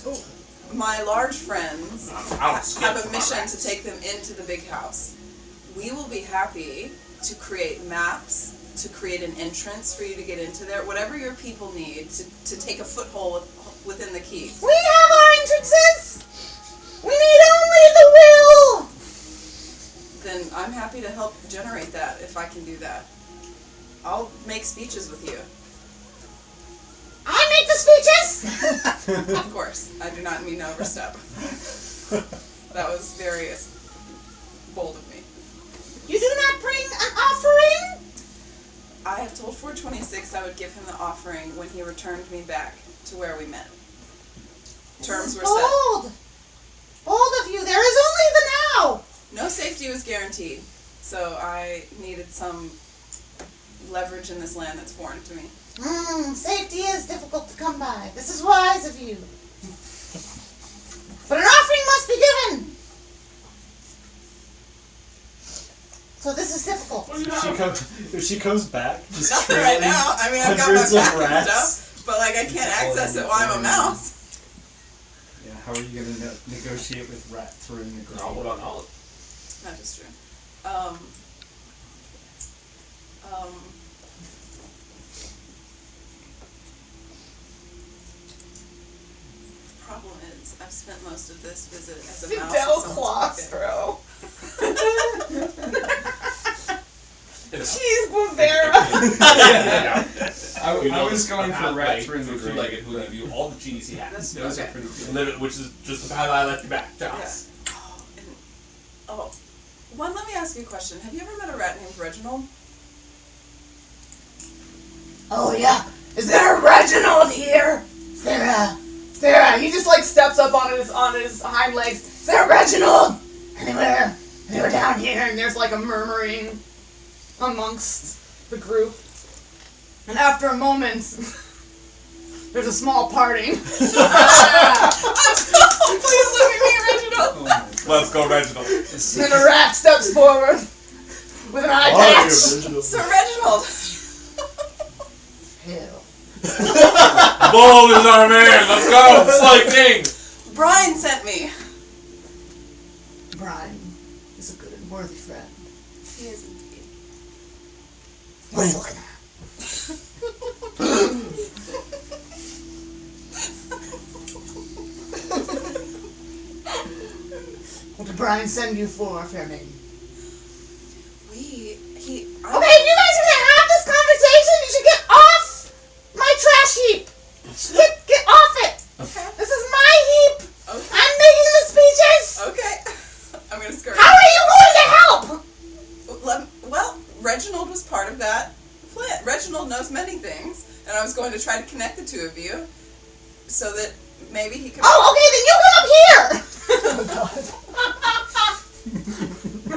food. My large friends I'll skip have a for my mission rats. to take them into the big house. We will be happy to create maps, to create an entrance for you to get into there, whatever your people need to take a foothold within the keep. We have our entrances. We need only the will. Then I'm happy to help generate that if I can do that. I'll make speeches with you. I make the speeches. Of course, I do not mean to overstep. That was very bold of me. You do not bring an offering? I have told 426 I would give him the offering when he returned me back to where we met. Terms were set. Bold. Bold of you. There is only the now. No safety was guaranteed, so I needed some leverage in this land that's foreign to me. Safety is difficult to come by. This is wise of you. But an offering must be given. So this is difficult. If she comes back, just Not right now. I mean, I've got my hundreds of back and rats. stuff, but like I can't access it while I'm a mouse. Yeah, how are you going to negotiate with rats through the ground? What about knowledge? That is true. Problem is, I've spent most of this visit as a mouse. Del with someone to Cheese Bavera. I was going for rat through the grave. Two-legged who give you all the cheese he has. Those Okay. are pretty good. Which is just how I left you back, Joss. One, let me ask you a question. Have you ever met a rat named Reginald? Oh yeah. Is there a Reginald here? Is there He just like steps up on his hind legs. Is there a Reginald? Anywhere down here? And there's like a murmuring amongst the group. And after a moment, there's a small parting. Please look at me, Reginald. Oh my God. Let's go, Reginald. And a rat steps forward with an eye patch. Sir Reginald. Hell. Bull is our man. Let's go. Slay King. Brian sent me. Brian is a good and worthy friend. He is indeed. What are you looking at? What did Brian send you for, fair maiden? Okay, if you guys are gonna have this conversation, you should get off my trash heap. Get off it. Okay. This is my heap. Okay. I'm making the speeches. Okay. I'm gonna scurry. How are you going to help? Well, Reginald was part of that plan. Reginald knows many things, and I was going to try to connect the two of you so that maybe he could. Oh, okay, then you come up here.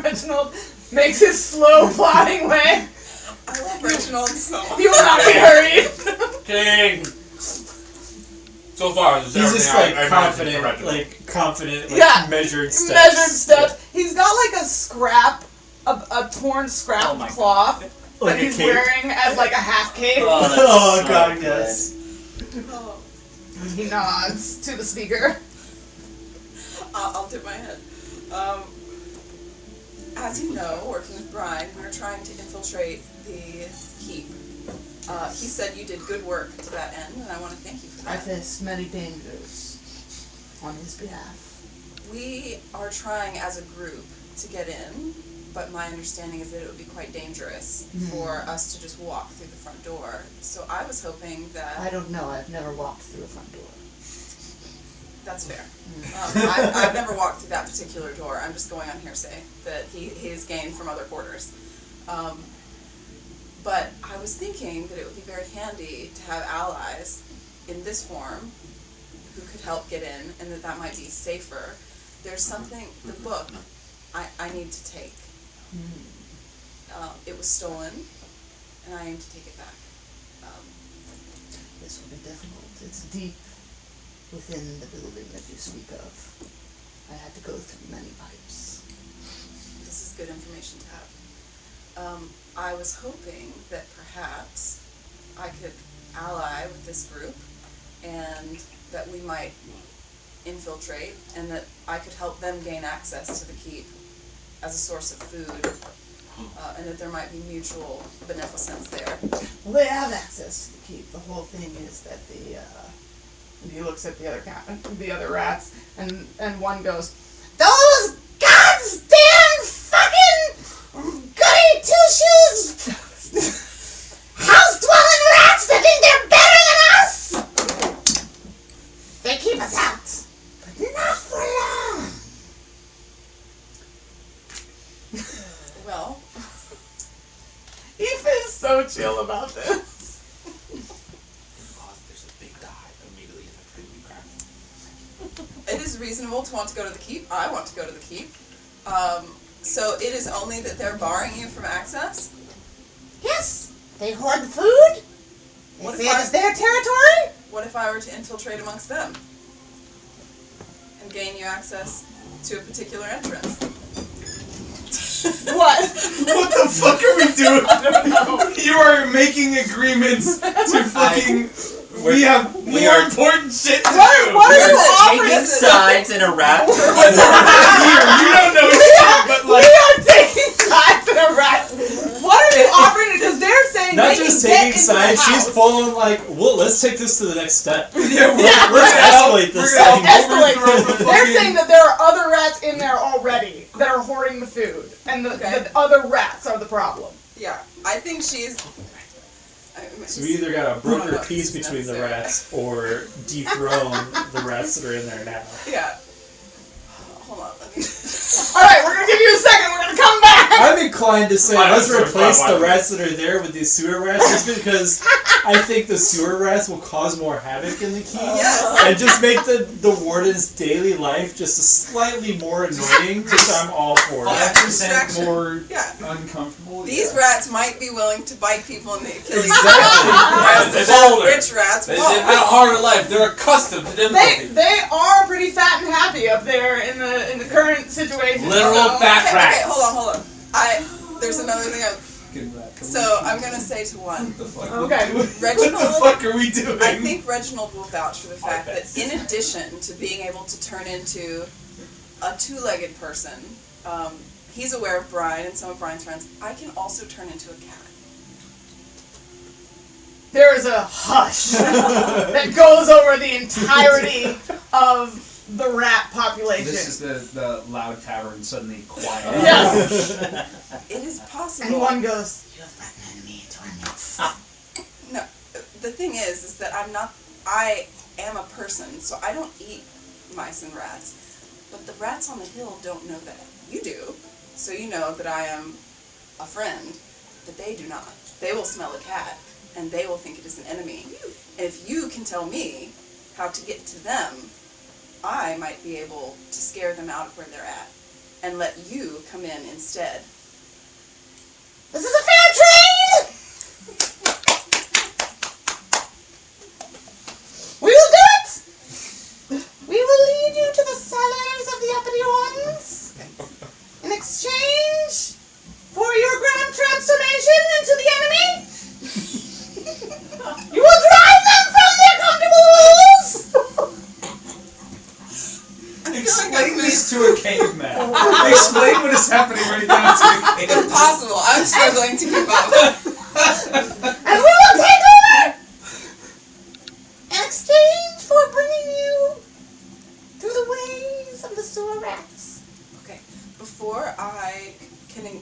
Reginald makes his slow plodding way. I love Reginald so much. He will not be hurried. King. So far, this is He's just everything like I imagined for confident, Reginald. Yeah. measured steps. Measured steps. He's got like a scrap, a torn scrap Oh of my cloth Like that a he's cape. wearing as like a half cape. Oh, that's Oh so god, good. yes. Oh. He nods to the speaker. I'll dip my head. As you know, working with Brian, we're trying to infiltrate the keep. He said you did good work to that end, and I want to thank you for I that. faced many dangers on his behalf. We are trying as a group to get in, but my understanding is that it would be quite dangerous for us to just walk through the front door. So I was hoping that... I don't know. I've never walked through a front door. That's fair. I've never walked through that particular door. I'm just going on hearsay that he's gained from other quarters. But I was thinking that it would be very handy to have allies in this form who could help get in, and that might be safer. There's something, the book, I need to take. It was stolen, and I aim to take it back. This will be difficult. It's deep within the building that you speak of. I had to go through many pipes. This is good information to have. I was hoping that perhaps I could ally with this group, and that we might infiltrate, and that I could help them gain access to the keep as a source of food, and that there might be mutual beneficence there. Well, they have access to the keep. The whole thing is that and he looks at the other rats, and one goes, "Those goddamn fucking goody two-shoes house-dwelling rats that think they're better than us! They keep us out, but not for long." Well, Ethan is so chill about this. There's a big die immediately in the creepy crack. it is reasonable to want to go to the keep. I want to go to the keep. So it is only that they're barring you from access? Yes, they hoard the food. They What say if it is their territory. What if I were to infiltrate amongst them? And gain you access to a particular entrance? What? What the fuck are we doing? You are making agreements to fucking. We have more important shit to do. What are you Taking offering? sides in a rat. But we're not here. You don't know shit, but We like. are taking sides in a rat. What are you offering? Because they're saying Not they just can get taking into the sides, she's house. pulling like, well, let's take this to the next step. Yeah, Let's escalate this we're gonna thing. Escalate. overthrow the They're fucking- saying that there are other rats in there already that are hoarding the food, and the other rats are the problem. Yeah, I think she's... So we either gotta broker know, peace it's between the necessary. rats or dethrone the rats that are in there now. Yeah. Hold on, let me... Alright, we're gonna give you a second, we're gonna come back! I'm inclined to say I let's don't replace know. the rats that are there with these sewer rats, just because I think the sewer rats will cause more havoc in the keep. Yes. And just make the warden's daily life just slightly more annoying, which I'm all for. 5% Distraction. more Yeah. uncomfortable. These yeah. rats might be willing to bite people in the Achilles Exactly. whereas They're the older. rich rats They've won't. had a harder life. They're accustomed to difficulty. They are pretty fat and happy up there in the current situation. Literal fat Okay, rats. hold on. There's another thing Fucking rat. So I'm gonna say to one, What the fuck? Okay. What Reginald, the fuck are we doing? I think Reginald will vouch for the fact that in addition to being able to turn into a two-legged person, he's aware of Brian and some of Brian's friends, I can also turn into a cat. There is a hush that goes over the entirety of the rat population. This is the loud tavern suddenly quiet. Yes. It is And possible. one goes, You have brought an enemy into our midst. No, the thing is that I am a person, so I don't eat mice and rats. But the rats on the hill don't know that. You do. So you know that I am a friend, but they do not. They will smell a cat, and they will think it is an enemy. And if you can tell me how to get to them, I might be able to scare them out of where they're at, and let you come in instead. This is a fair trade! We will do it! We will lead you to the cellars of the uppity ones in exchange for your grand transformation into the enemy. You will drive them from their comfortable holes Caveman. Explain what is happening right now to the kids. Impossible. I'm struggling to keep up. And we will take over in exchange for bringing you through the ways of the sewer rats. Okay. Before I can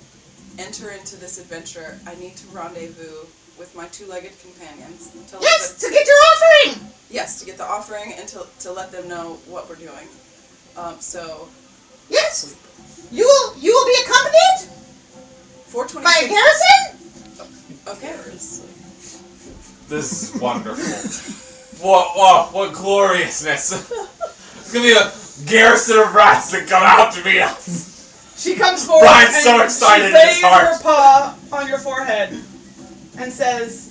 enter into this adventure, I need to rendezvous with my two-legged companions. Yes, to get your offering. Yes, to get the offering and to let them know what we're doing. So Yes, you will be accompanied 426. by a garrison. Okay. This is wonderful. What gloriousness! It's gonna be a garrison of rats that come out to meet us. She comes forward Brian's and so excited she in his lays heart. her paw on your forehead and says,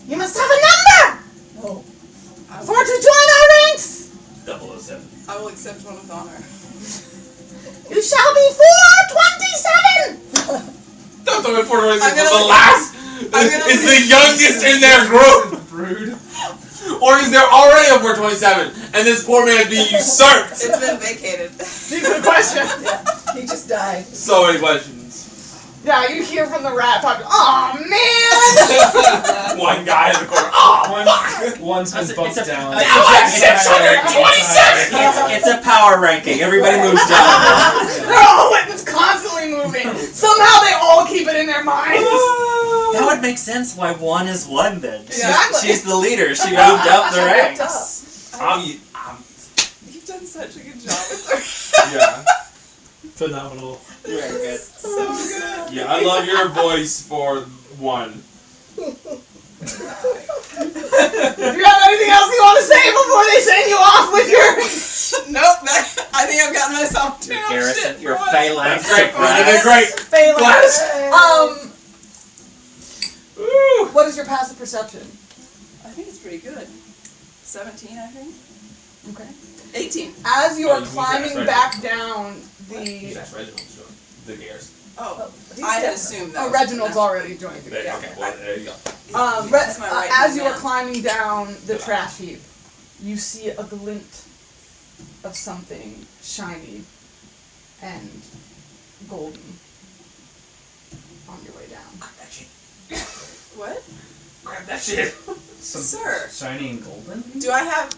You must have a number Oh. for to join our ranks. 007. I will accept one with honor. You shall be 427. Don't tell me Puerto Rico I'm is gonna- the last. I'm gonna Is the leave- youngest in their group, Brood. or is there already a 427 and this poor man being usurped? It's been vacated. these are the questions. He just died. So many questions. Yeah, you hear from the rat population. Oh man! One guy in the corner. Oh, One's been bumped down. Now I'm 627! It's a power ranking. Everybody moves down. They're all it's constantly moving. Somehow they all keep it in their minds. That would make sense why one is one then. Exactly. She's the leader. She moved up the Picked ranks. up. You've done such a good job with her. Yeah. Phenomenal. Very good. So good. Yeah, I love your voice for one. Do you have anything else you want to say before they send you off with your? Nope. I think I've gotten myself too Your much garrison, shit. your for one. phalanx. That's great. of You did rats. great. Phalanx. Woo. What is your passive perception? I think it's pretty good. 17, I think. Okay. 18. As you Oh, are you mean climbing that's right. back down He's the. actually Reginald, sure. The garrison. Oh, He's I had dead. assumed that. Oh, was Reginald's enough. already joined you. There, okay, well, there you go. That's my right As you are man. climbing down the trash heap, you see a glint of something shiny and golden on your way down. Grab that shit. What? Grab that shit. Sir, Shiny and golden? do I have...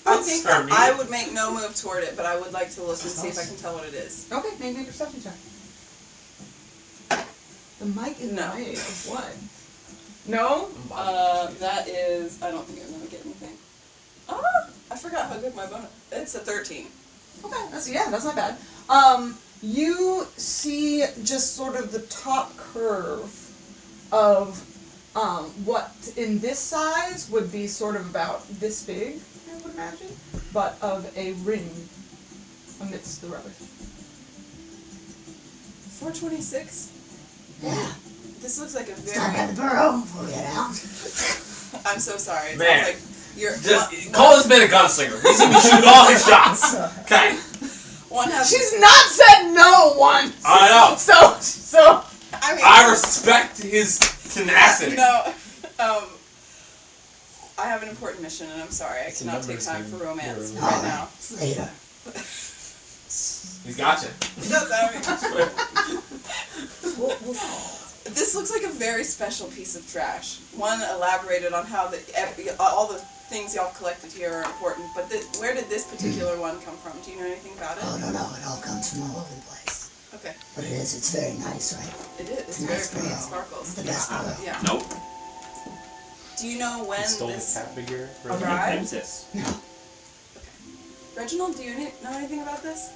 I think Sir, me? I would make no move toward it, but I would like to look and see if I can tell what it is. Okay, make me a perception check. The mic is No. in the way of what? No? That is... I don't think I'm going to get anything. Ah! I forgot how good my bonus... It's a 13. Okay, that's not bad. You see just sort of the top curve of what in this size would be sort of about this big, I would imagine, but of a ring amidst the rubbish. 426? Yeah. This looks like a Stop very... at the burrow before we get out. I'm so sorry. It Man. sounds like you're... Just call this man a gunslinger. He's gonna be shooting all his shots. Okay. One has... She's not said no once! I know. So, I mean... I respect his tenacity. No. I have an important mission, and I'm sorry. I It's a cannot take numbers time game. for romance Yeah. right now. Later. He's got you. That's how I mean. We'll This looks like a very special piece of trash. One elaborated on how all the things y'all collected here are important, but where did this particular one come from? Do you know anything about it? Oh, no, it all comes from all over the place. Okay. But it's very nice, right? It is. It's Nice very pretty. It pearl. sparkles. The best pearl. Yeah. Nope. Do you know when He stole the this... cat figure. All Right? right. Claims this. Reginald, do you know anything about this?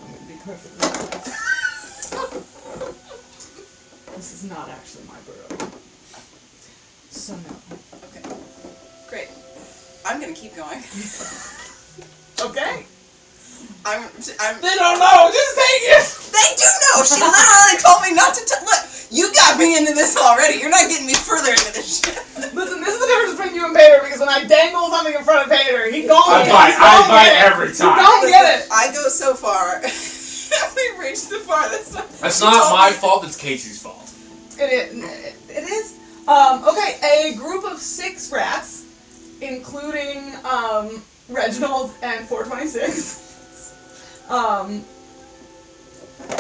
I'm gonna be perfectly honest. This is not actually my burrow. So no. Okay. Great. I'm gonna keep going. Okay. I'm They don't know. Just take it. They do know! She literally told me not to look, you got me into this already. You're not getting me further into this shit. Listen, this is the difference between you and Pater, because when I dangle something in front of Pater, he gon' I get it. bite. He's I gon' bite get it. every You time. don't get it. I go so far. We've reached the farthest. That's She not told my me- fault. It's Casey's fault. It is. Okay, a group of 6 rats, including Reginald and 426,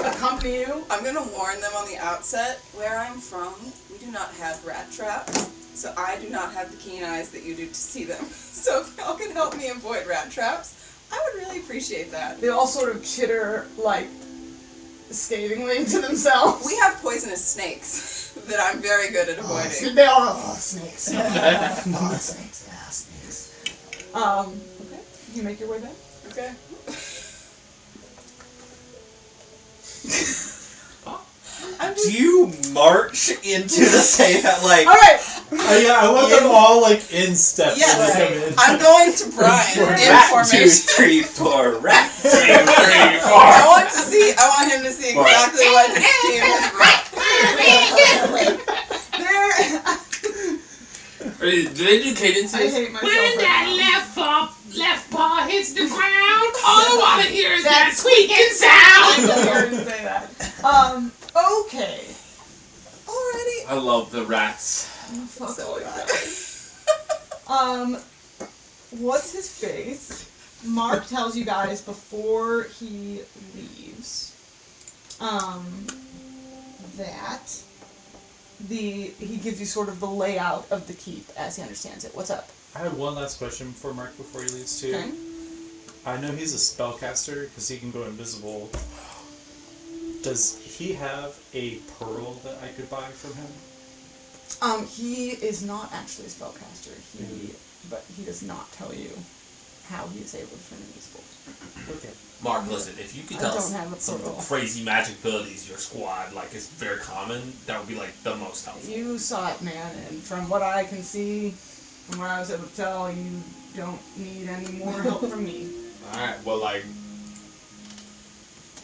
accompany you. I'm gonna warn them on the outset. Where I'm from, we do not have rat traps, so I do not have the keen eyes that you do to see them. So if y'all can help me avoid rat traps, I would really appreciate that. They all sort of chitter, like, scathingly to themselves. We have poisonous snakes that I'm very good at avoiding. They all snakes. Snakes, yeah, snakes. Okay. You make your way back? Okay. Do you march into the safe at like? Alright! Yeah, I want them all like in step Yes. when they come in. I'm going to Brian in Rat 2, formation. 3, 4. Rat 2, 3, 4. I want him to see exactly what his team is. Do they do cadences? I hate myself. When right that now. left paw hits the ground, all I want to hear is that squeaking sound. I didn't say that. Okay. Already. I love the rats. Fuck So all excited. that. What's his face? Mark tells you guys before he leaves, that he gives you sort of the layout of the keep as he understands it. What's up? I had one last question for Mark before he leaves too. Okay. I know he's a spellcaster because he can go invisible. Does he have a pearl that I could buy from him? He is not actually a spellcaster. But he does not tell you how he is able to turn invisible. Okay. Mark, listen, if you could I tell don't us have a some pearl. crazy magic abilities your squad like is very common, that would be like the most helpful. You saw it, man, and from what I can see, from what I was able to tell, you don't need any more help from me. Alright, well like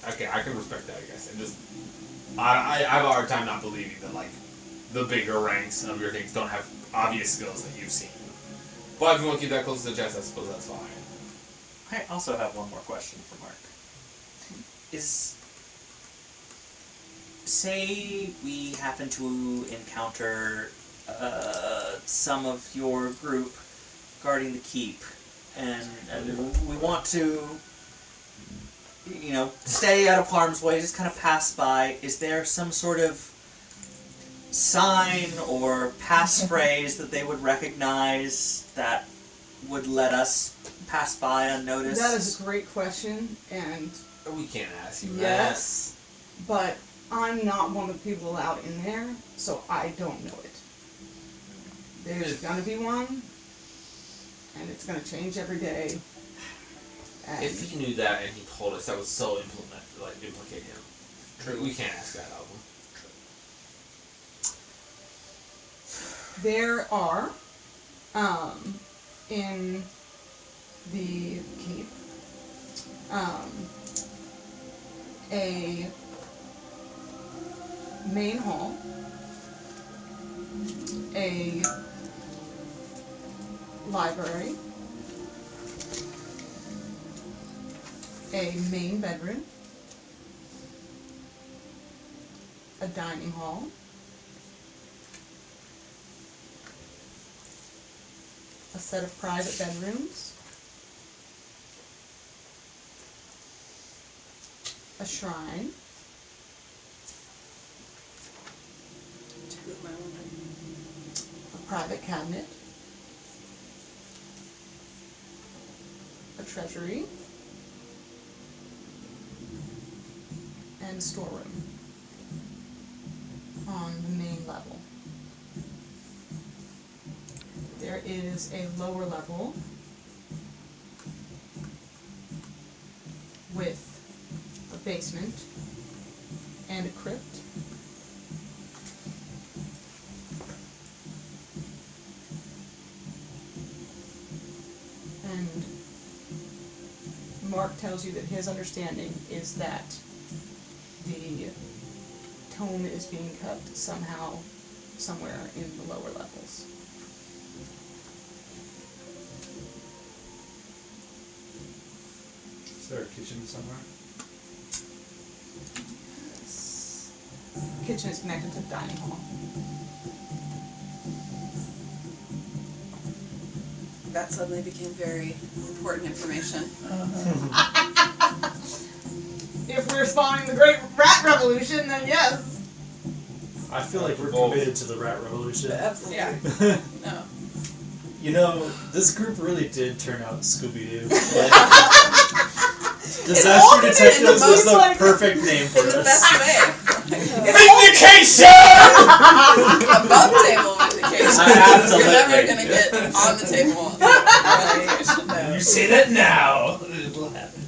okay, I can respect that I guess. And just I have a hard time not believing that like the bigger ranks of your things don't have obvious skills that you've seen. But if you want to keep that close to the chest, I suppose that's fine. I also have one more question for Mark. Say we happen to encounter some of your group guarding the keep, and we want to, stay out of harm's way, just kind of pass by. Is there some sort of sign or passphrase that they would recognize that would let us pass by unnoticed? That is a great question, and We can't ask you yes, but I'm not one of the people allowed in there, so I don't know it. There's gonna be one, and it's gonna change every day. that. And If he knew that and he told us, that would so implicate him. True. We can't ask that of him. there are, in the keep, a main hall, a library, a main bedroom, a dining hall, a set of private bedrooms, a shrine, To whom I wonder. a private cabinet, a treasury, and a storeroom on the main level. There is a lower level with a basement and a crypt. And Mark tells you that his understanding is that the tome is being kept somehow, somewhere in the lower levels. Is there a kitchen somewhere? Kitchen is connected to the dining hall. That suddenly became very important information. if we're spawning the Great Rat Revolution, then yes. I feel like we're Both. committed to the rat revolution. Absolutely. Yeah. No. You know, this group really did turn out Scooby-Doo. Like, Disaster all in the Detectives is the most, perfect name for In the us. best way. Vindication! Above table vindication. Absolutely. You're never gonna get on the table. Vindication, no. You say that now. It will happen.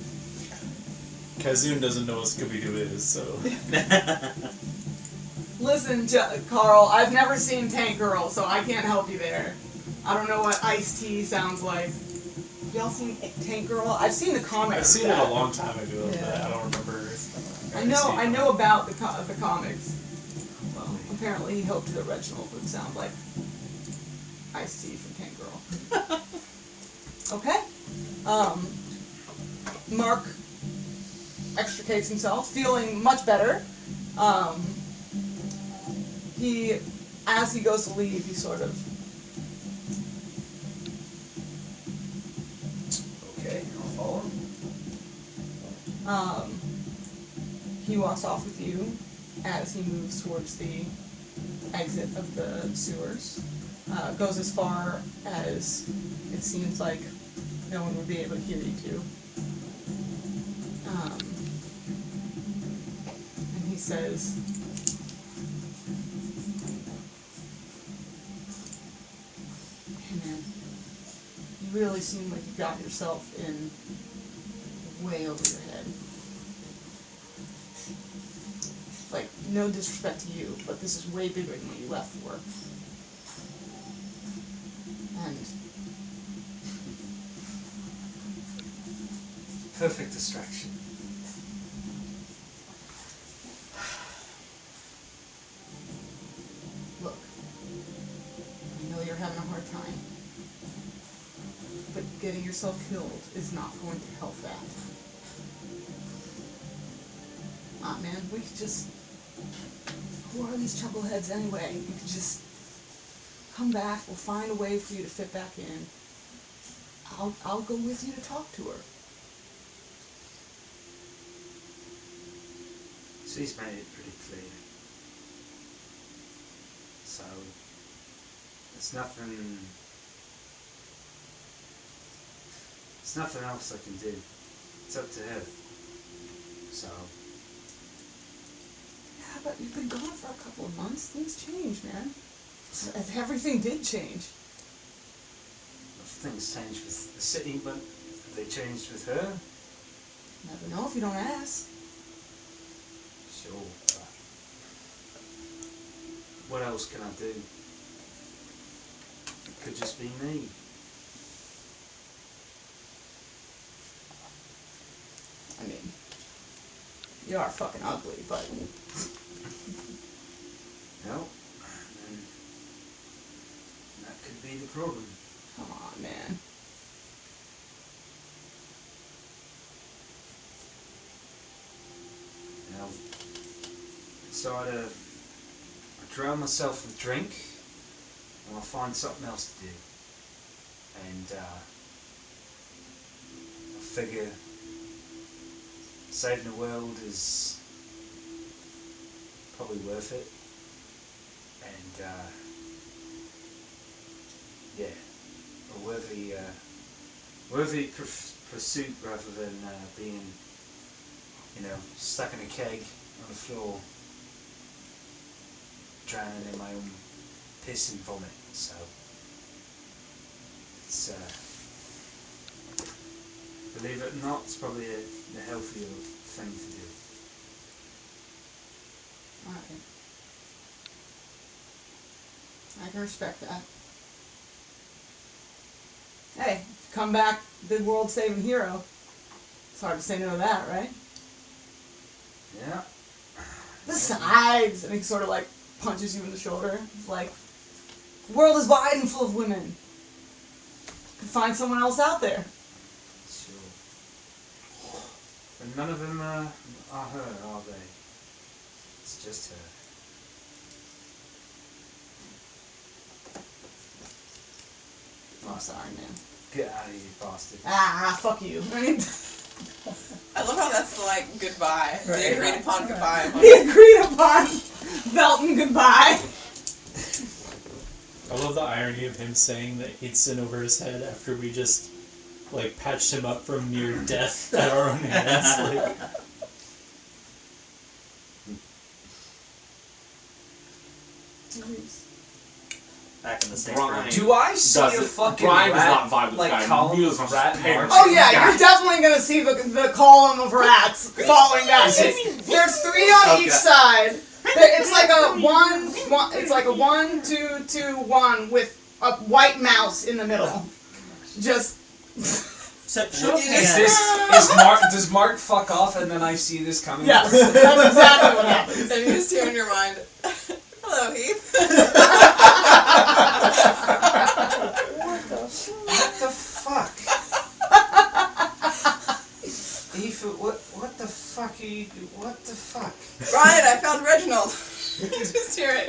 Kazoon doesn't know what Scooby-Doo is, so... Listen, Carl, I've never seen Tank Girl, so I can't help you there. I don't know what iced tea sounds like. Y'all seen Tank Girl? I've seen the comics. I've seen it a long time ago, but Yeah. I don't remember. I know about the comics. Well, apparently he hoped that Reginald would sound like iced tea from Tank Girl. Okay. Mark extricates himself, feeling much better. As he goes to leave, he sort of Okay, I'll follow. he walks off with you as he moves towards the exit of the sewers. Goes as far as it seems like no one would be able to hear you to. And he says, "Hey man, you really seem like you got yourself in way over your head. Like, no disrespect to you, but this is way bigger than what you left for. And Perfect distraction. look, I know you're having a hard time, but getting yourself killed is not going to help that. Man, we could just... Who are these chuckleheads anyway? You could just come back, we'll find a way for you to fit back in. I'll go with you to talk to her. She's made it pretty clear. So, there's nothing else I can do. It's up to her. So, Yeah, but you've been gone for a couple of months. Things change, man. Everything did change. things changed with the city, but have they changed with her? Never know if you don't ask. Sure, but what else can I do? It could just be me. I mean, you are fucking ugly, but... No, then that could be the problem. Come on, man. Now, so I drown myself with drink, and I'll find something else to do. And I figure saving the world is probably worth it. And yeah, a worthy pursuit rather than being, stuck in a keg on the floor, drowning in my own piss and vomit. So it's believe it or not, it's probably the healthier thing to do. Alright. I can respect that. Hey, come back, the world-saving hero. It's hard to say no to that, right? Yeah. Besides, and he sort of like punches you in the shoulder. It's like, the world is wide and full of women. You can find someone else out there. Sure. But none of them are her, are they? It's just her. I'm sorry, man. Get out of here, bastard. Ah, fuck you. I mean, I love how that's the like goodbye. Right. The agreed upon goodbye. The agreed upon Belton goodbye. I love the irony of him saying that he'd in over his head after we just like patched him up from near death at our own hands. Like, Back in the safe Brian. room. Do I see Does a it- fucking Brian does rat, not vibe with like Guy. column He of was rat prepared. marks? Oh yeah, you're definitely gonna see the column of rats falling down. There's 3 on each side. It's like a one. It's like a 1, 2, 2, 1 with a white mouse in the middle. Just So, show of Is hands. this is Mark? Does Mark fuck off and then I see this coming? yes, that's exactly what happens. And you just hear in your mind, "Hello, Heath." What the fuck? Eva, what the fuck are you? What the fuck? Brian, I found Reginald. Just hear it.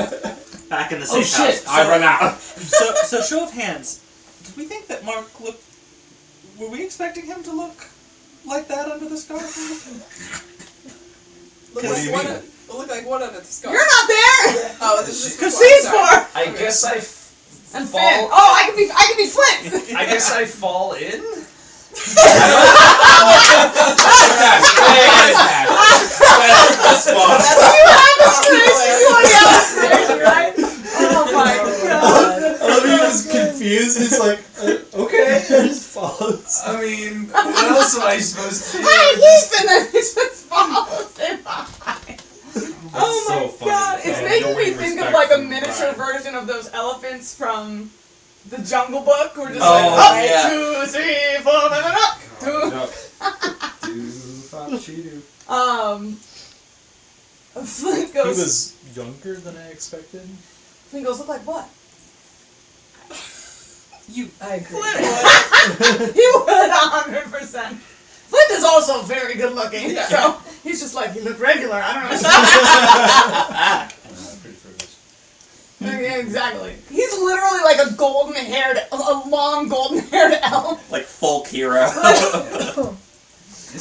Back in the Oh, safe house. shit. I run out. So show of hands. Did we think that Mark looked? Were we expecting him to look like that under the scarf? Look What like do you one. mean? Look like one under the scarf. You're not there. Oh, this is Because before, she's sorry. for I guess I and fall. Finn. Oh, I could be Flint. I guess I fall in. You have the strength. You right? Oh my god. I love he was confused. He's like, okay, and just follows. I mean, what else am I supposed to do? Hi, Heath, and then he just follows him behind. Oh so my funny. god, it's Yeah, making no me way think of respect like a from miniature Brian. version of those elephants from the Jungle Book. We're just Oh, like, yeah. 1, 2, 3, 4, Flint He goes. was younger than I expected. Flint goes, look like what? I agree. Flint would. He would 100%. Flint is also very good looking, Yeah. so he's just like, you look regular. I don't know. Yeah, exactly. He's literally like a a long golden-haired elf. Like folk hero.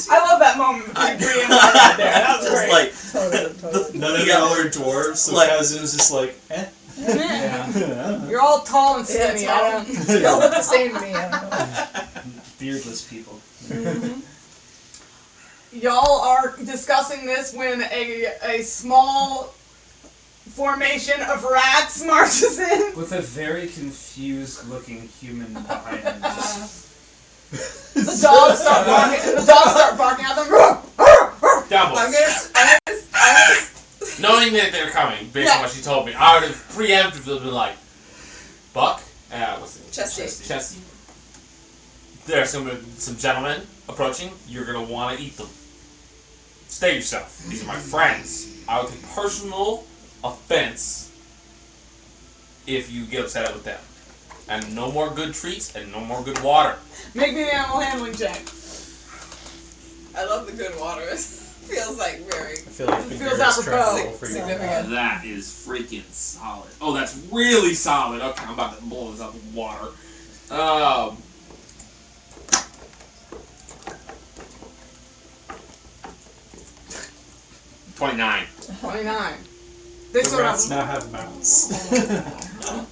I love that moment between Bree and Mark right there. That was Just great. like Totally. None of Yeah. y'all are dwarves, so Like- Kazu's just like, eh. Yeah. You're all tall and Yeah, skinny. tall. I don't. They all look the same to me. I don't know. Beardless people. Y'all are discussing this when a small formation of rats marches in. With a very confused looking human behind him. The dogs start barking. The dogs start barking at them. Double. I'm gonna. Knowing that they're coming, based on what she told me, I would have preemptively been like, Buck, what's it? Chesty. Chesty. There's some gentlemen approaching. You're gonna want to eat them. Stay yourself. These are my friends. I will take personal offense if you get upset with them. And no more good treats and no more good water. Make me an animal handling check. I love the good water. It feels like very. I feel like the Feels greatest apropos. travel for you. Significant. That is freaking solid. Oh, that's really solid. Okay, I'm about to blow this up with water. 29. 29. They The sort rats of. now have mouths.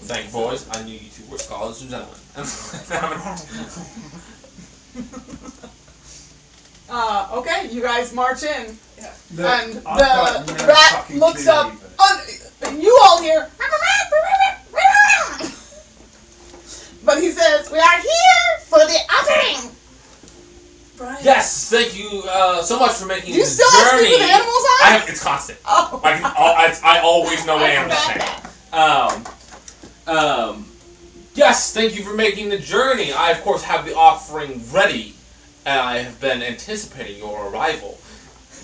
Thank you, boys. I knew you two were scholars and gentlemen. Okay, you guys march in. Yeah. And I've got the no rat fucking looks clue up. either. You all hear. But he says, "We are here for the outing." Brian. Yes, thank you so much for making Do you this still have to journey. speak with animals on? I have, it's constant. Oh. I always know the I animal forgot thing. Yes, thank you for making the journey. I, of course, have the offering ready, and I have been anticipating your arrival.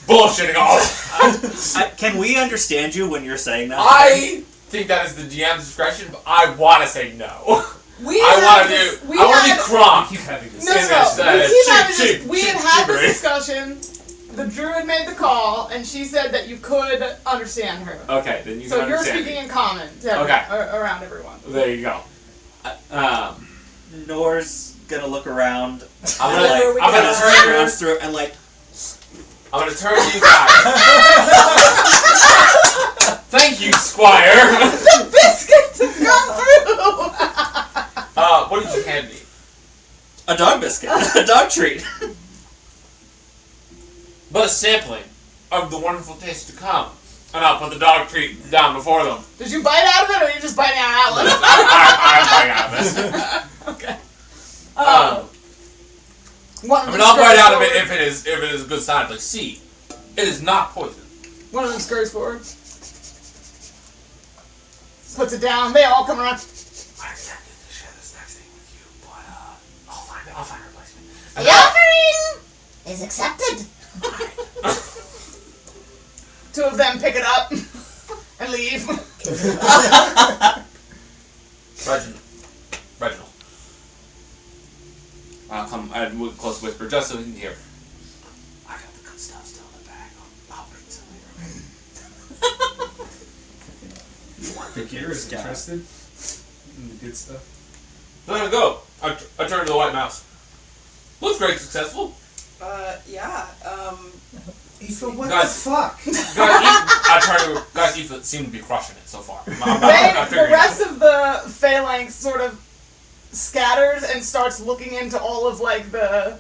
Bullshitting all that. Can we understand you when you're saying that? I think that is the GM's discretion, but I want to say no. We I had want to this- do. we I want to had- be Kronk. Keep having this. No, no, in no. this, We keep having cheap, this. We cheap, had had cheap, this right? discussion. The druid made the call, and she said that you could understand her. Okay, then you So can you're understand speaking me. in common to Okay. around everyone. There you go. Norse gonna look around. I'm and, gonna, like, I'm gonna turn runs through and like. I'm gonna turn to you guys. Thank you, Squire. The biscuits have gone through! What did you hand me? A dog biscuit. A dog treat. But a sampling of the wonderful taste to come. And I'll put the dog treat down before them. Did you bite out of it, or are you just biting out that one? I'm biting out of this. Okay. One I of mean, them I'll bite scurries out of it forward. if it is a good sign. Like, see, it is not poison. One of them scurries forward. Puts it down. They all come around. I intended to share this next thing with you, but I'll find a replacement. The offering is accepted. Two of them pick it up and leave. Reginald. I'll come and move close whisper just so we can hear. I got the good stuff still in the bag. I'll bring some later. Think you're interested in the good stuff? So I'm gonna go. I turn to the White Mouse. Looks very successful. Yeah. Aoife, what Guys. the fuck? Guys, Aoife seem to be crushing it so far. The rest of the phalanx sort of scatters and starts looking into all of like the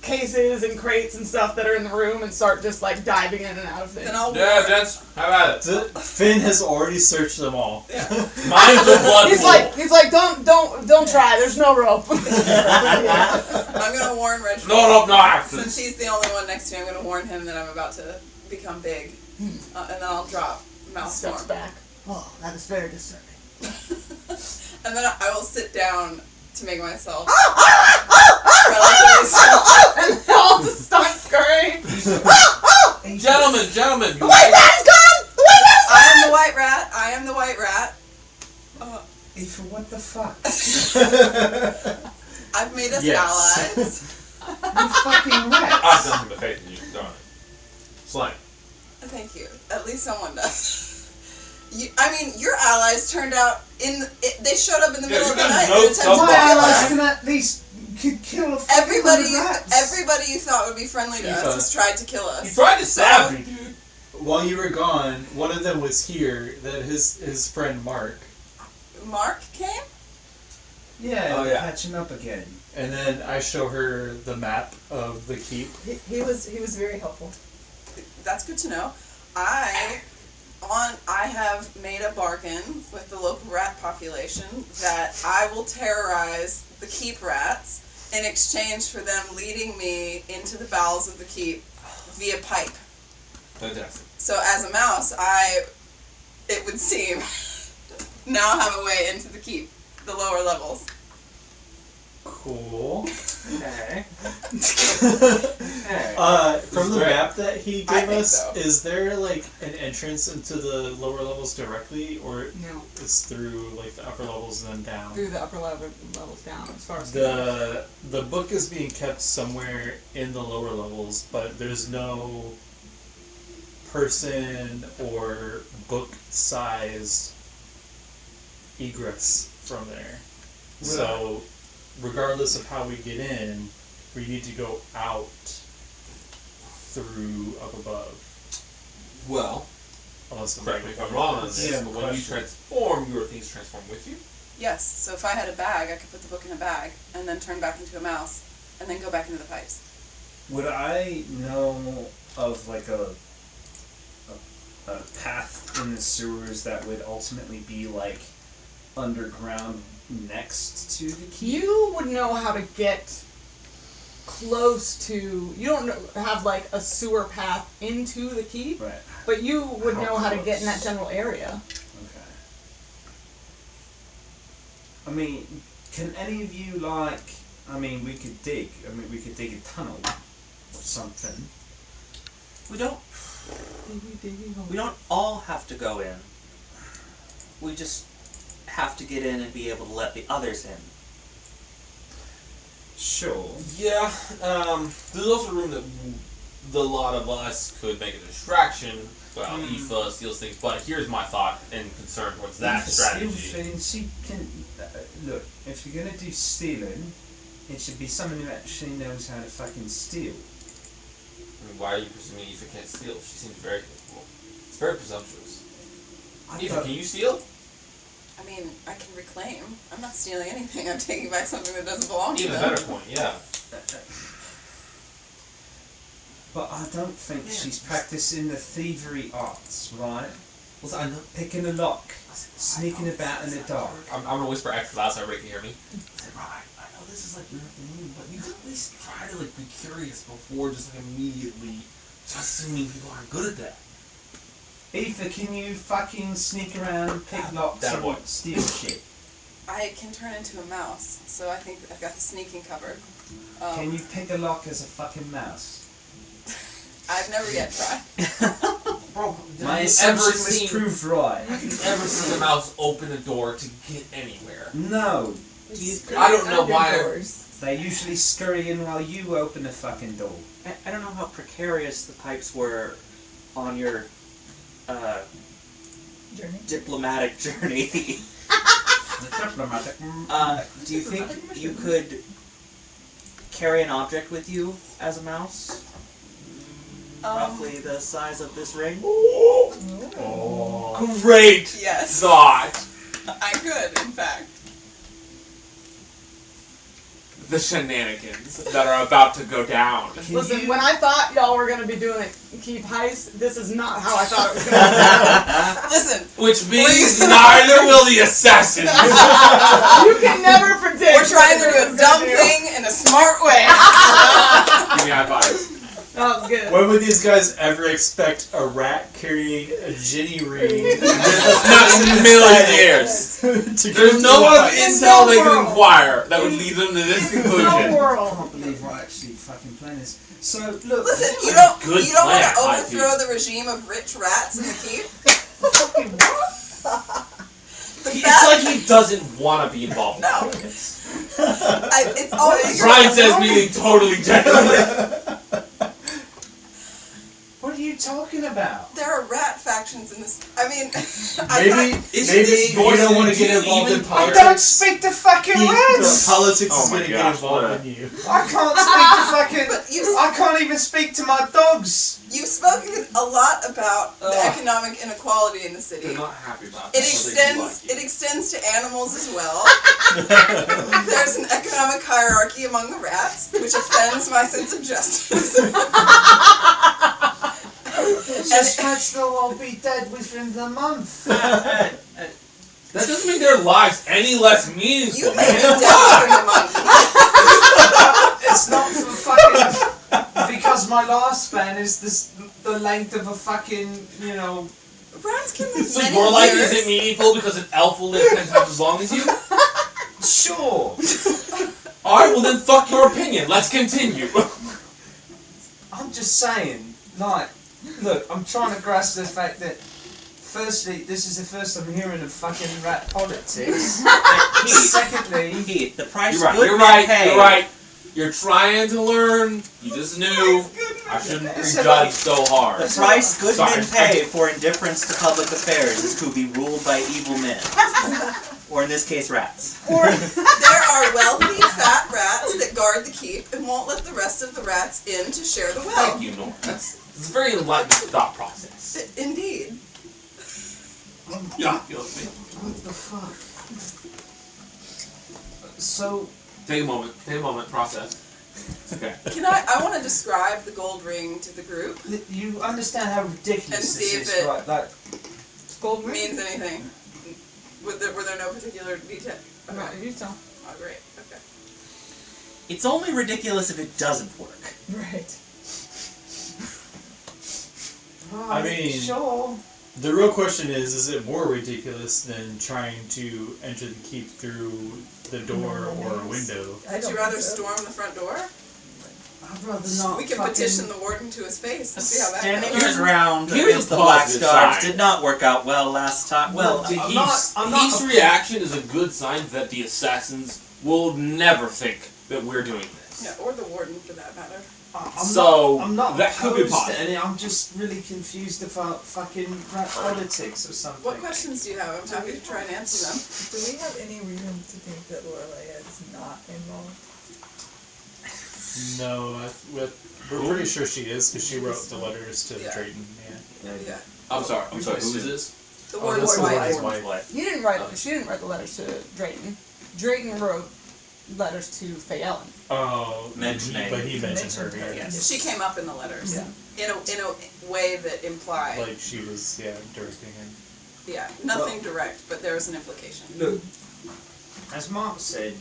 cases and crates and stuff that are in the room and start just like diving in and out of things. Then I'll Yeah, gents, how about it? Finn has already searched them all. Mind the blood pool. He's like, don't try. There's no rope. I'm gonna warn Reginald. No accidents. Since he's the only one next to me, I'm gonna warn him that I'm about to become big, and then I'll drop mouse Steps form. back. Oh, that is very disturbing. And then I will sit down to make myself And they all just start scurrying. Gentlemen, The white rat's gone! The white rat's I am gone! the white rat. I am the white rat. Aoife, what the fuck? I've made us Yes. allies. You fucking rat. I have nothing but faith in you, darling. Slang. Thank you. At least someone does. Your allies turned out they showed up in the Yeah, middle you of the got night. no and attempted to self-love. kill My allies us. can at least kill a fucking Everybody rats. you thought would be friendly to Eva. us has tried to kill You us. tried to stab me, dude. While you were gone, one of them was here. That his friend Mark, Mark came? Yeah, Oh, yeah. catching up again. and then I show her the map of the keep. He was very helpful. That's good to know. I have made a bargain with the local rat population that I will terrorize the keep rats in exchange for them leading me into the bowels of the keep via pipe. Fantastic. So as a mouse, it would seem, now have a way into the keep, the lower levels. Cool. Okay. From the great. map that he I gave think us, so. is there like an entrance into the lower levels directly, or No, it's through like the upper levels and then down? through the upper levels down as far as The book is being kept somewhere in the lower levels, but there's no person or book-sized egress from there. So, regardless of how we get in, we need to go out through up above. Well, Unless the correct me if I'm wrong on this, Yeah, but when you question. transform, your things transform with you. Yes, so if I had a bag, I could put the book in a bag and then turn back into a mouse and then go back into the pipes. Would I know of like a path in the sewers that would ultimately be like underground next to the keep? You would know how to get close to. You don't have like a sewer path into the keep, Right. but you would How know how to get in close? that general area. Okay. I mean, can any of you like? I mean, we could dig. I mean, we could dig a tunnel or something. We don't all have to go in. We just have to get in and be able to let the others in. Sure. Yeah, there's also room that the lot of us could make a distraction. Well, Aoife steals things, but here's my thought and concern towards that Steal strategy. things, she can look. if you're gonna do stealing, it should be someone who actually knows how to fucking steal. I mean, why are you presuming Aoife can't steal? She seems very capable. It's very presumptuous. Aoife, can you steal? I mean, I can reclaim. I'm not stealing anything. I'm taking back something that doesn't belong to Even them. better point, yeah. But I don't think she's practicing the thievery arts, right? Listen, I know. Picking a lock, sneaking about in the dark. I'm gonna whisper extra loud so everybody can hear me. I know this is like your thing, but you can at least try to like be curious before just like immediately just assuming people aren't good at that. Aoife, can you fucking sneak around, pick locks, That boy. and steal shit? I can turn into a mouse, so I think I've got the sneaking covered. Can you pick a lock as a fucking mouse? I've never yet tried. Bro, My have you assumption ever was seen proved right. have you ever seen a mouse open a door to get anywhere? No, I don't know why. they usually scurry in while you open the fucking door. I don't know how precarious the pipes were on your Journey. diplomatic journey. Do you think you could carry an object with you as a mouse? Roughly the size of this ring? Great Yes, thought. I could, in fact. The shenanigans that are about to go down. Listen, when I thought y'all were gonna be doing keep heist, this is not how I thought it was gonna be. Listen, Which means neither will the assassins. You can never predict. we're trying to what do a this is dumb gonna do. thing in a smart way. Give me high fives. That was good. When would these guys ever expect a rat carrying a Ginny ring? Not in a million years. There's no one of intel they can inquire that would lead them to this No conclusion. I world. can't believe we're actually fucking playing this. So, look. Listen, you don't Good want plan, to I overthrow the regime of rich rats in the keep? It's like he doesn't want to be involved. No. It's always Brian says being totally genuine. What are you talking about? There are rat factions in this. I mean, Maybe you don't want to get involved in I politics. don't speak to fucking rats! Politics Oh is my going to get gosh, involved what in you. I can't speak to fucking... But I can't even speak to my dogs! you've spoken a lot about the Ugh. economic inequality in the city. They're not happy about It this. Well, they do extends. like It you. extends to animals as well. There's an economic hierarchy among the rats, which offends my sense of justice. Suspects they'll all be dead within the month. That doesn't make their lives any less meaningful, You may be man. dead within a month. It's not for fucking... Because my lifespan is the length of a fucking, you know... Rats can live So many your life years. isn't meaningful because an elf will live 10 times as long as you? Sure! Alright, well then fuck your opinion. Let's continue. I'm just saying, like... Look, I'm trying to grasp the fact that... Firstly, this is the first I'm hearing of fucking rat politics. Secondly... Heath, the price You're right, good you're men right, pay. you're right. You're trying to learn. You just knew. I shouldn't prejudge so hard. The price good Sorry. men pay for indifference to public affairs is to be ruled by evil men. Or in this case, rats. Or there are wealthy, fat rats that guard the keep and won't let the rest of the rats in to share the Thank wealth. you, Nora. It's a very enlightened thought process. Indeed. Yeah, feels me. What the fuck? So... Take a moment, process. Okay. I want to describe the gold ring to the group. You understand how ridiculous And this see if is, it- right? Like, Gold ring? Means anything. Were there no particular detail? No, you tell. Oh, great. Okay. It's only ridiculous if it doesn't work. Right. I mean- sure. The real question is it more ridiculous than trying to enter the keep through the door or a window? Would you rather storm the front door? I'd rather not. We can petition the warden to his face and see how that Standing goes. your ground Here's against the the Black positive Stars side. did not work out well last time. Well, I'm not- Heath's reaction is a good sign that the assassins will never think that we're doing this. Yeah, or the warden for that matter. I'm not that could be opposed to possible. any. I'm just really confused about fucking politics or something. What questions do you have? I'm happy to try and answer them. Do we have any reason to think that Lorelei is not involved? No, we're pretty sure she is because she wrote the letters to Yeah. Drayton. Yeah. Yeah. I'm sorry. Who is this? The Oh, warden's that's the wife. warden's wife. You didn't write. She didn't write the letters to Drayton. Drayton wrote letters to Faye Ellen. Oh, Mentioning. but he mentioned her. Mentioned her, Yeah. yes. She came up in the letters. Yeah. In a way that implied. Like she was, directing him. Yeah. Nothing direct, but there was an implication. Look, as Mark said,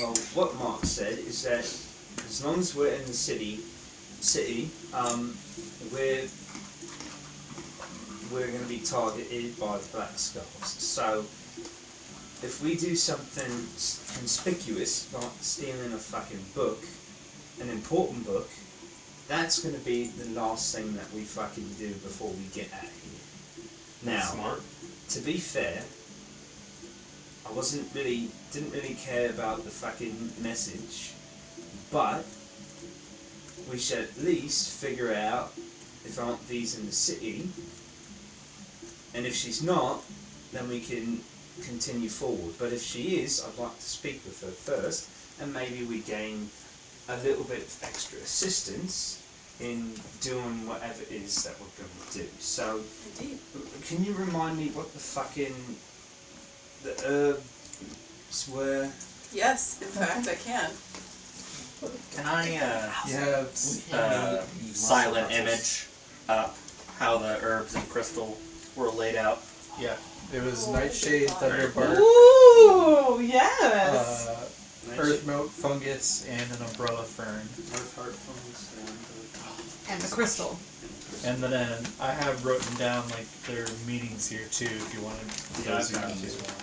well, what Mark said is that as long as we're in the city, we're going to be targeted by the Black Skulls. So if we do something conspicuous, like stealing a fucking book, an important book, that's going to be the last thing that we fucking do before we get out of here. Now, Smart. to be fair, I didn't really care about the fucking message, but we should at least figure out if Aunt V's in the city, and if she's not, then we can continue forward. But if she is, I'd like to speak with her first, and maybe we gain a little bit of extra assistance in doing whatever it is that we're going to do. So, Indeed. can you remind me what the herbs were? Yes, in fact, I can. Can I Yeah. silent image how the herbs and crystal were laid out? Yeah. It was Nightshade, Thunderbark, Ooh, yes. Earth Moat, Fungus, and an Umbrella Fern. And the crystal. And then I have written down like their meanings here too, if you wanted those Yeah, meanings as well.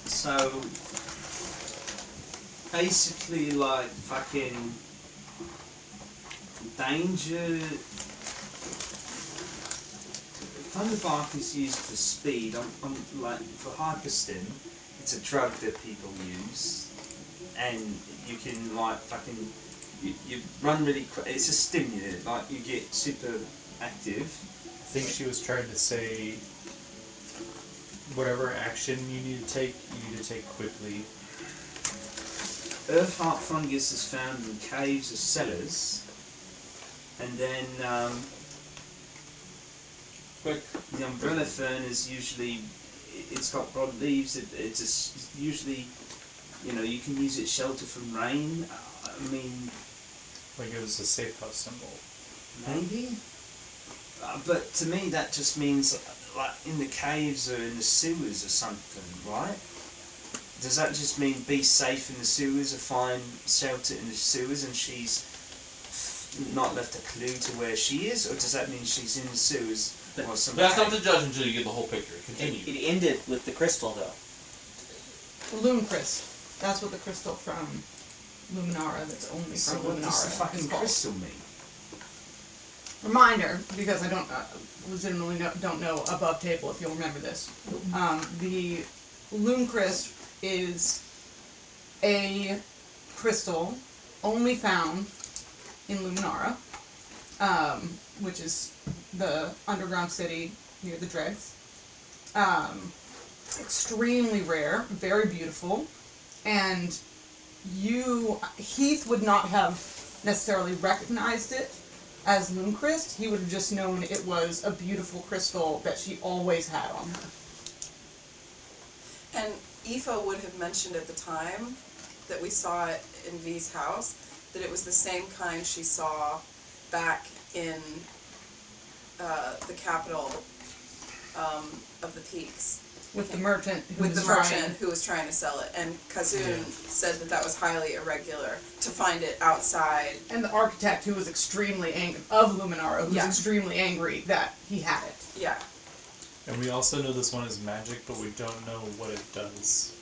So, basically, like fucking danger. Thunderbark is used for speed. Like for hyperstim, it's a drug that people use, and you can like fucking you run really quick. It's a stimulant. Like you get super active. I think she was trying to say whatever action you need to take quickly. Earthheart fungus is found in caves or cellars, and then Quick. the umbrella fern is usually it's got broad leaves. It's usually you can use it shelter from rain. I mean, Like it was a safe house symbol. maybe, but to me that just means like in the caves or in the sewers or something, right? Does that just mean be safe in the sewers or find shelter in the sewers and she's not left a clue to where she is, or does that mean she's in the sewers or some That's not cave? to judge until you get the whole picture. Continue. It ended with the crystal, though. Loon crystal. That's what the crystal from Luminara that's only So from what Luminara does the is fucking called. crystal mean? Reminder, because I don't legitimately don't know above table if you'll remember this. The Loon Crystal is a crystal only found in Luminara, which is the underground city near the dregs. Extremely rare, very beautiful, and Heath would not have necessarily recognized it as Looncrest. He would have just known it was a beautiful crystal that she always had on her. And Aoife would have mentioned at the time that we saw it in V's house that it was the same kind she saw back in the capital of the peaks. With the merchant who With was the trying- merchant who was trying to sell it. And Kazoon said that that was highly irregular to find it outside. And the architect who was extremely angry, of Luminara, who was Yeah. extremely angry that he had it. Yeah. And we also know this one is magic, but we don't know what it does.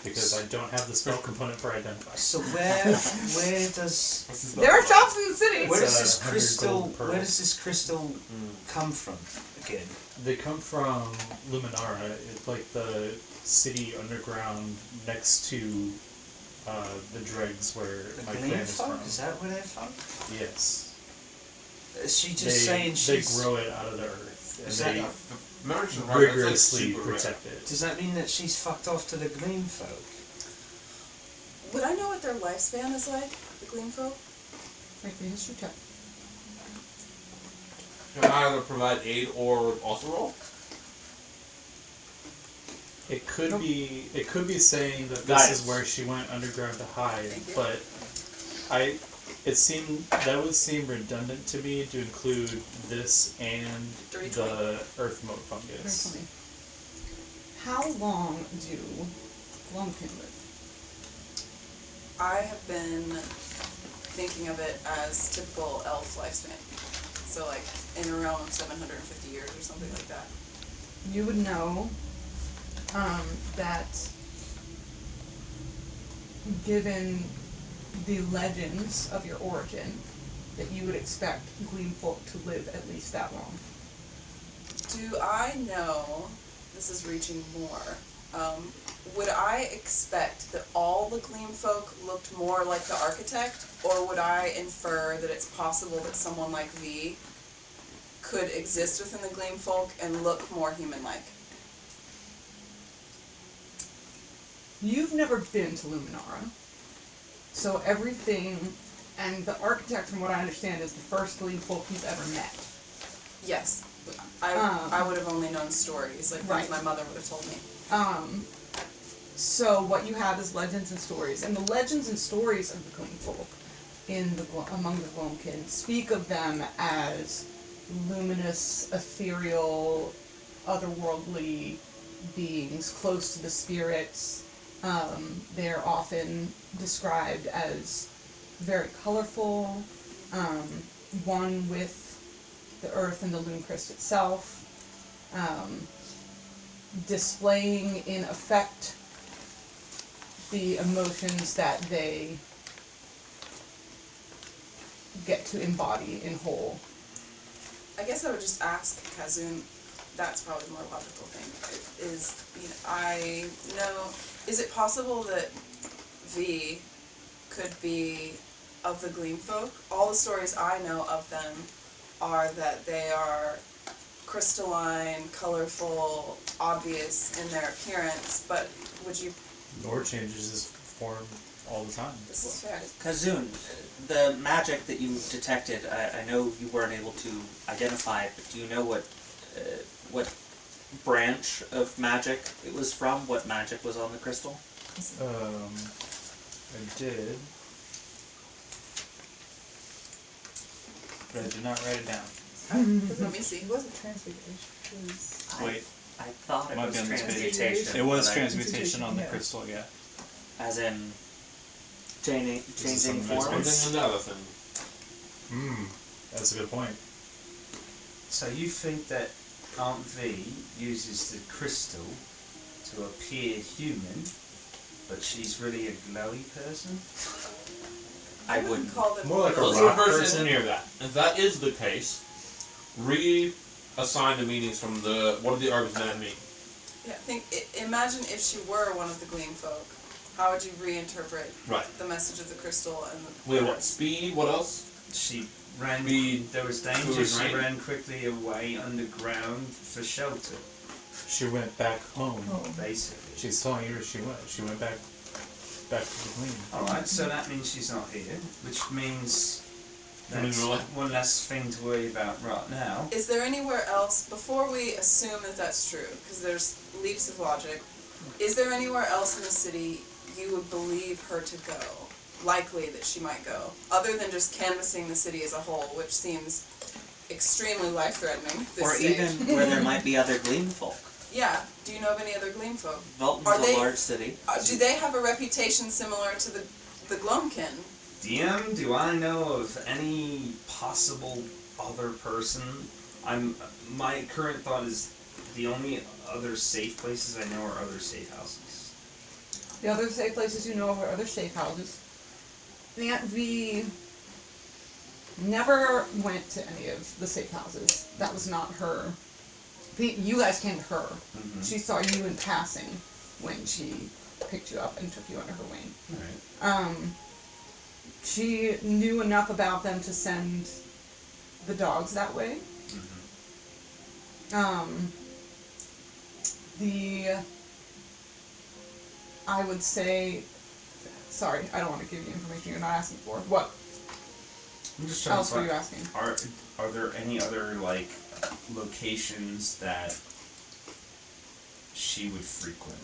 Because I don't have the spell component for identify. So where does There are shops in the city! where does It's this 100 crystal gold pearls. where does this crystal come from again? They come from Luminara. It's like the city underground next to the dregs where The my gleam clan is folk? from. Is that where they're from? Yes. Is she just They, saying they she's... grow it out of the earth, and Is they that- American rigorously protect it. Does that mean that she's fucked off to the gleam folk? Would I know what their lifespan is like, the Gleam folk? Make me a history check. Can I either provide aid or also roll? It could be saying that this Guidance. is where she went underground to hide, Thank you. but that would seem redundant to me to include this and Dirty the earth mote fungus. Very funny. How long do Glumkin live? I have been thinking of it as typical elf lifespan. So like in a realm of 750 years or something like that. You would know that given the legends of your origin, that you would expect Gleam folk to live at least that long. Do I know, this is reaching more, would I expect that all the Gleam folk looked more like the architect, or would I infer that it's possible that someone like V could exist within the Gleam folk and look more human-like? You've never been to Luminara, so everything, and the architect, from what I understand, is the first Gleam folk you've ever met. Yes. I would have only known stories, like Right. things my mother would have told me. So what you have is legends and stories, and the legends and stories of the Gleam folk among the Glomkin speak of them as luminous, ethereal, otherworldly beings close to the spirits. They're often described as very colorful, one with the earth and the Lunecrest itself, displaying in effect the emotions that they get to embody in whole. I guess I would just ask Kazun, that's probably the more logical thing, is, you know, I know, is it possible that V could be of the Gleam folk? All the stories I know of them are that they are crystalline, colorful, obvious in their appearance, but would you... Nor changes his form all the time. This is fair. Kazun, the magic that you detected, I know you weren't able to identify it, but do you know what branch of magic it was from? What magic was on the crystal? I did. But I did not write it down. Let me see. It wasn't transfiguration. It was Wait, I thought it Might was be on this page. transmutation. it was but I- transmutation on the Yeah. crystal, yeah. As in changing something that's One forms? thing and the other thing. That's a good point. So you think that Aunt V uses the crystal to appear human, but she's really a glowy person? I wouldn't wouldn't. call them... More like a Let's rock reverse person. engineer that. If that is the case, reassign the meanings from what do the herbs then mean? Yeah, imagine if she were one of the Gleam folk. How would you reinterpret Right. the message of the crystal and the... Wait, what? Speed? What else? She ran. Speed, There was food, danger. She right? ran quickly away underground for shelter, She went back home. basically. She's telling you where she went. She went back to the Gleam. Alright, so that means she's not here, which means I mean, that's really? one less thing to worry about right now. Is there anywhere else, before we assume that that's true, because there's leaps of logic, is there anywhere else in the city you would believe her to go? Likely that she might go, other than just canvassing the city as a whole, which seems extremely life-threatening at this Or stage. even where there might be other Gleam folk. Yeah, do you know of any other Gleam folk? Velton's Are a they- large city. Do they have a reputation similar to the Glomkin? DM, do I know of any possible other person? My current thought is the only other safe places I know are other safe houses. The other safe places you know of are other safe houses. Aunt V never went to any of the safe houses. That was not her. You guys came to her. Mm-hmm. She saw you in passing when she picked you up and took you under her wing. Alright. She knew enough about them to send the dogs that way. I would say, sorry, I don't want to give you information you're not asking for. What I'm just trying else to were you find, asking? are there any other like locations that she would frequent?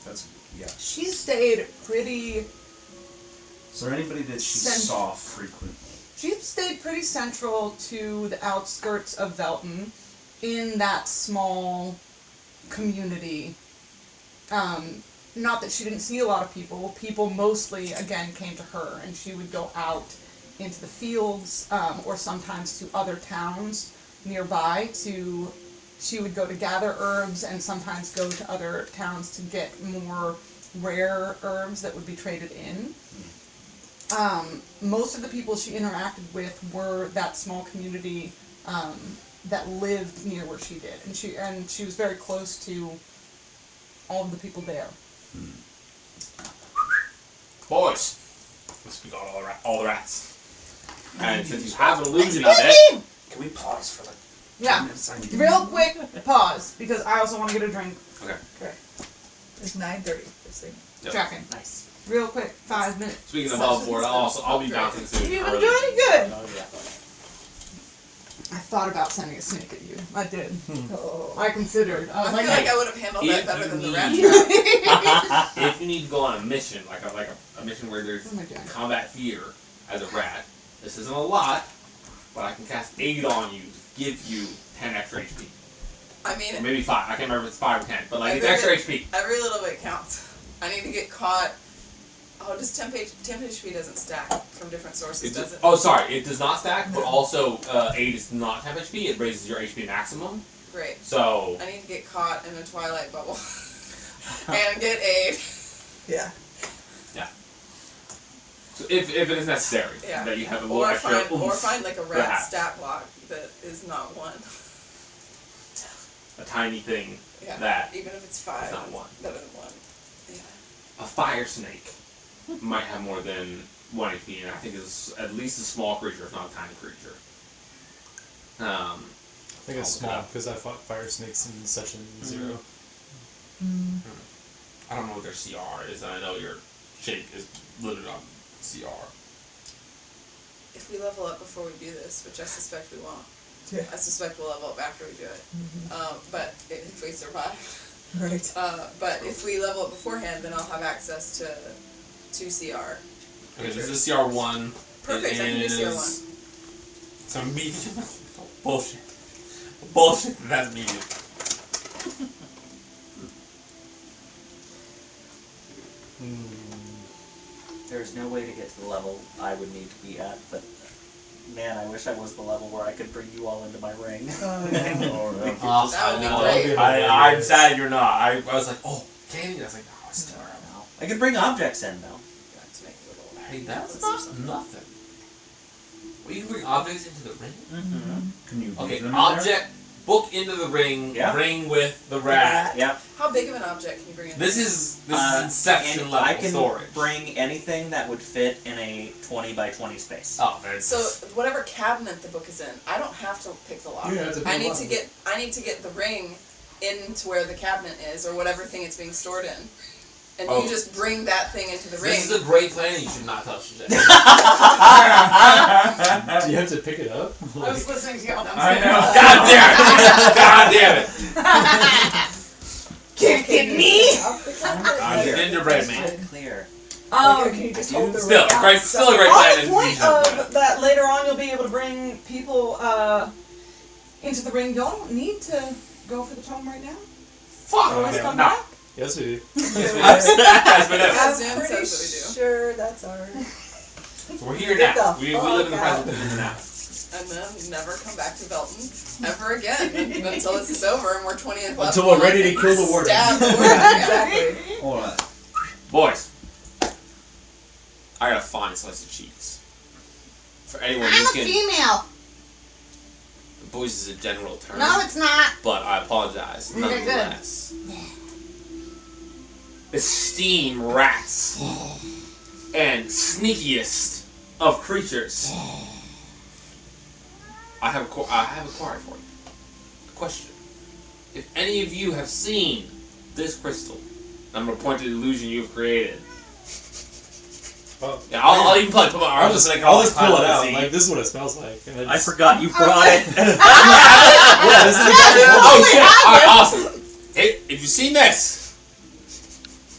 That's yeah. She stayed pretty. Is there anybody that she saw frequent? She stayed pretty central to the outskirts of Velton, in that small community. Not that she didn't see a lot of people. People mostly, again, came to her, and she would go out into the fields, or sometimes to other towns nearby. She would go to gather herbs, and sometimes go to other towns to get more rare herbs that would be traded in. Most of the people she interacted with were that small community that lived near where she did, and she was very close to all of the people there. Boys, let's speak all the rats. And since you have an illusion of it, Can we pause for like Yeah, 10 minutes? I need to- real quick pause because I also want to get a drink. It's 9:30. This thing. Yep. Tracking. Nice. Real quick, 5 minutes. Speaking of above board, I'll be bouncing soon. You early. doing good. Oh, yeah. I thought about sending a snake at you. I did. Oh. I considered. I I was feel like, like I would have handled that If better you than the need- rat trap. If you need to go on a mission, like a mission where there's Oh my God. combat fear as a rat, this isn't a lot, but I can cast aid on you to give you 10 extra HP. I mean, Or maybe 5. I can't remember if it's 5 or 10, but like it's Every- extra HP. every little bit counts. I need to get caught. Oh, just temp HP doesn't stack from different sources, does it? Oh, sorry, it does not stack, but also aid is not temp HP. It raises your HP maximum. Great. So I need to get caught in a twilight bubble and get aid. Yeah. So if it is necessary, Yeah. that you have a little Or extra find like a rat perhaps. stat block that is not 1. a tiny thing Yeah. that Even if it's 5, It's not 1. better than 1. Yeah. a fire snake might have more than 1 HP, and I think it's at least a small creature, if not a tiny creature. I think it's I'll look it small up. because I fought fire snakes in session 0. I don't know what their CR is, and I know your shake is limited on CR. If we level up before we do this, which I suspect we won't, Yeah. I suspect we'll level up after we do it. But if we survive. Right. But if we level up beforehand, then I'll have access to CR. Okay, this is CR1. Perfect, I can do CR1. It's a medium. Bullshit. Bullshit, that's medium. There's no way to get to the level I would need to be at, but man, I wish I was the level where I could bring you all into my ring. Oh, yeah. That would be great. I'm sad you're not. I was like, oh, Candy. I was like, no, it's terrible. I could bring objects in though. Got to make a little. Hey, that's not nothing. Well, you can bring objects into the ring. Mm-hmm. Can you Okay, leave them in object. Book into the ring. Yeah. Ring with the rat. Yep. How big of an object can you bring in? This is Inception level I can storage. bring anything that would fit in a 20 by 20 space. Oh, that's So whatever cabinet the book is in, I don't have to pick the lock. You have to pick I a need lock. to get the ring into where the cabinet is or whatever thing it's being stored in. And Oh. you just bring that thing into the ring. This is a great plan. You should not touch it. Do you have to pick it up? I was listening to y'all. I know. God damn it! Can't get me. I'm the gingerbread man. Clear. Can you just hold the Still, ring great, out? still a great On plan. the and point you should plan. of that, later on you'll be able to bring people into the ring. Y'all don't need to go for the tome right now. Fuck! Always come No. back. Yes, we do. Yes, we do. As I'm Zoom pretty says that sure that's ours. So we're here Get now. the We live in the fuck out. present moment now. and then never come back to Belton ever again until this is over and we're 20th level. Until we're ready to kill the warden. Stab the warden. Yeah. Exactly. Alright. Boys, I got a fine slice of cheese. For anyone I'm who a can. female. Boys is a general term. No, it's not. But I apologize, Okay, good. nonetheless. esteem rats and sneakiest of creatures, I have a quarry for you. Question: if any of you have seen this crystal, I'm gonna point to the illusion you've created. Well, Yeah, I'll even put my arms. I'll just pull it out. Like, this is what it smells like. And I forgot you brought it. Yeah, this is exactly what Oh shit! Alright, awesome. Hey, if you've seen this,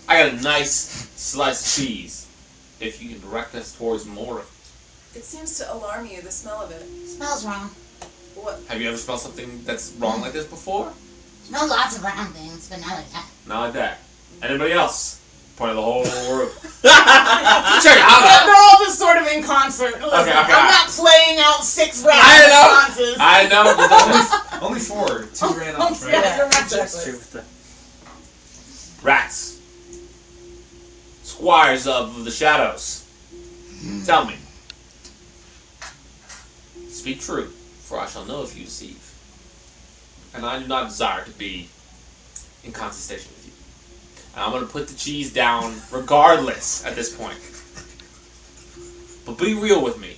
I got a nice slice of cheese. If you can direct us towards more of It seems to alarm you, the smell of it. Smells wrong. What? it. Have you ever smelled something that's wrong like this before? Smells lots of brown things, but not like that. Not like that. Anybody else? Point of the whole room. Check it out. They're all just sort of in concert. Listen, Okay. I'm not playing out 6 round I know. responses. I know. But Only 4. 2 ran off, right? Yeah, you're right. That's true with the rats. Squires of the shadows. Tell me. Speak true, for I shall know if you deceive. And I do not desire to be in contestation with you. And I'm going to put the cheese down regardless at this point. But be real with me.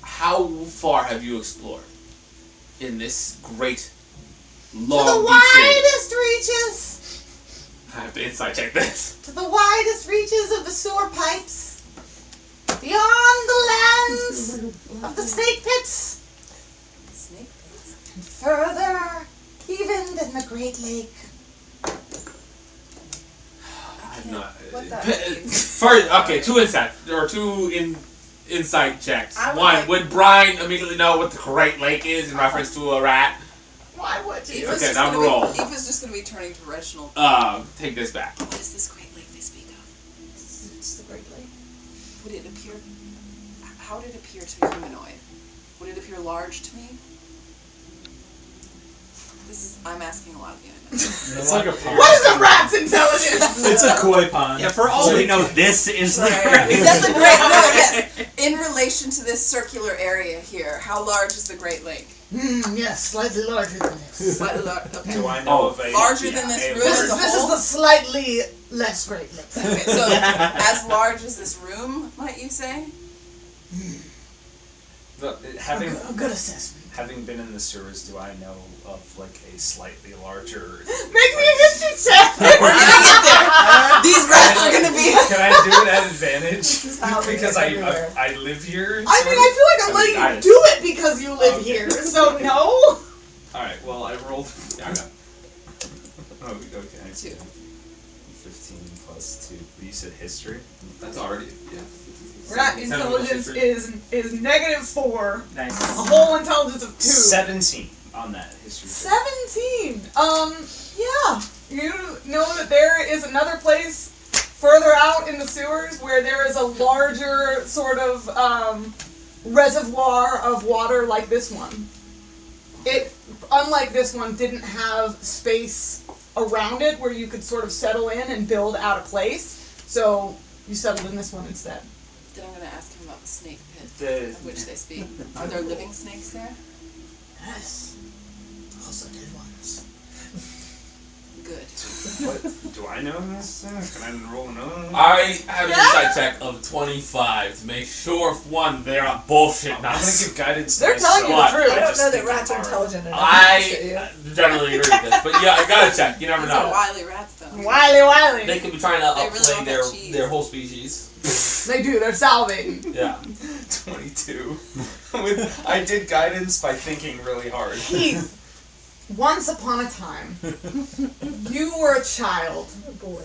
How far have you explored in this great long To the beach city? widest reaches. I have to insight check this. To the widest reaches of the sewer pipes. Beyond the lands of the snake pits. Snake pits? And further, even than the Great Lake. I'm not. What that means. First, okay, 2 insight or 2 insight checks. I would One, like- would Brian immediately know what the Great Lake is in reference to a rat? Why would you? Eva's Okay, just now gonna roll. Be, Eva's just going to be turning to Reginald. Take this back. What is this great lake they speak of? It's the Great Lake. Would it appear... How did it appear to a humanoid? Would it appear large to me? I'm asking a lot of you, I know. It's like a pond. What is a rat's intelligence? It's a koi pond. Yeah, for all we know, this is the Right. great. That's a great no, yes. In relation to this circular area here, how large is the Great Lake? Yes, slightly larger than this. Slightly large. Okay. Do I know Oh, of a larger than this a room? This as is, a this is whole? the slightly less Great Lake. Okay, so as large as this room, might you say? Having A good assessment. having been in the sewers, do I know of like a slightly larger? Make me a history check. We're gonna get there. These rats are gonna be. Can I do it at advantage? is how we Because get I everywhere. live here. I mean, I feel like I'm letting you do it because you live Okay. here. So no. All right. Well, I rolled. Yeah, I got Oh, okay. 2. 15 plus 2. But you said history. That's already, yeah. Rat intelligence is -4. Nice. A whole intelligence of 2. 17 on that history. 17. Yeah. You know that there is another place further out in the sewers where there is a larger sort of reservoir of water like this one. It, unlike this one, didn't have space around it where you could sort of settle in and build out a place. So you settled in this one instead. Then I'm gonna ask him about the snake pit The of which they speak. Are there living snakes there? Yes. Also dead ones. Good. what do I know this? Can I roll another one? I have an insight check of 25 to make sure, one, they're not bullshitting I'm gonna us. give guidance. They're to telling you the myself. truth. I don't just know that think rats I'm are hard. intelligent enough. to I generally agree with this, but yeah, I gotta check. You never These are know. wily rats, though. Wiley. They could be trying to They really outplay want their that cheese. their whole species. They do. They're salivating. Yeah. 22. I did guidance by thinking really hard. Keith, once upon a time, you were a child. Oh boy.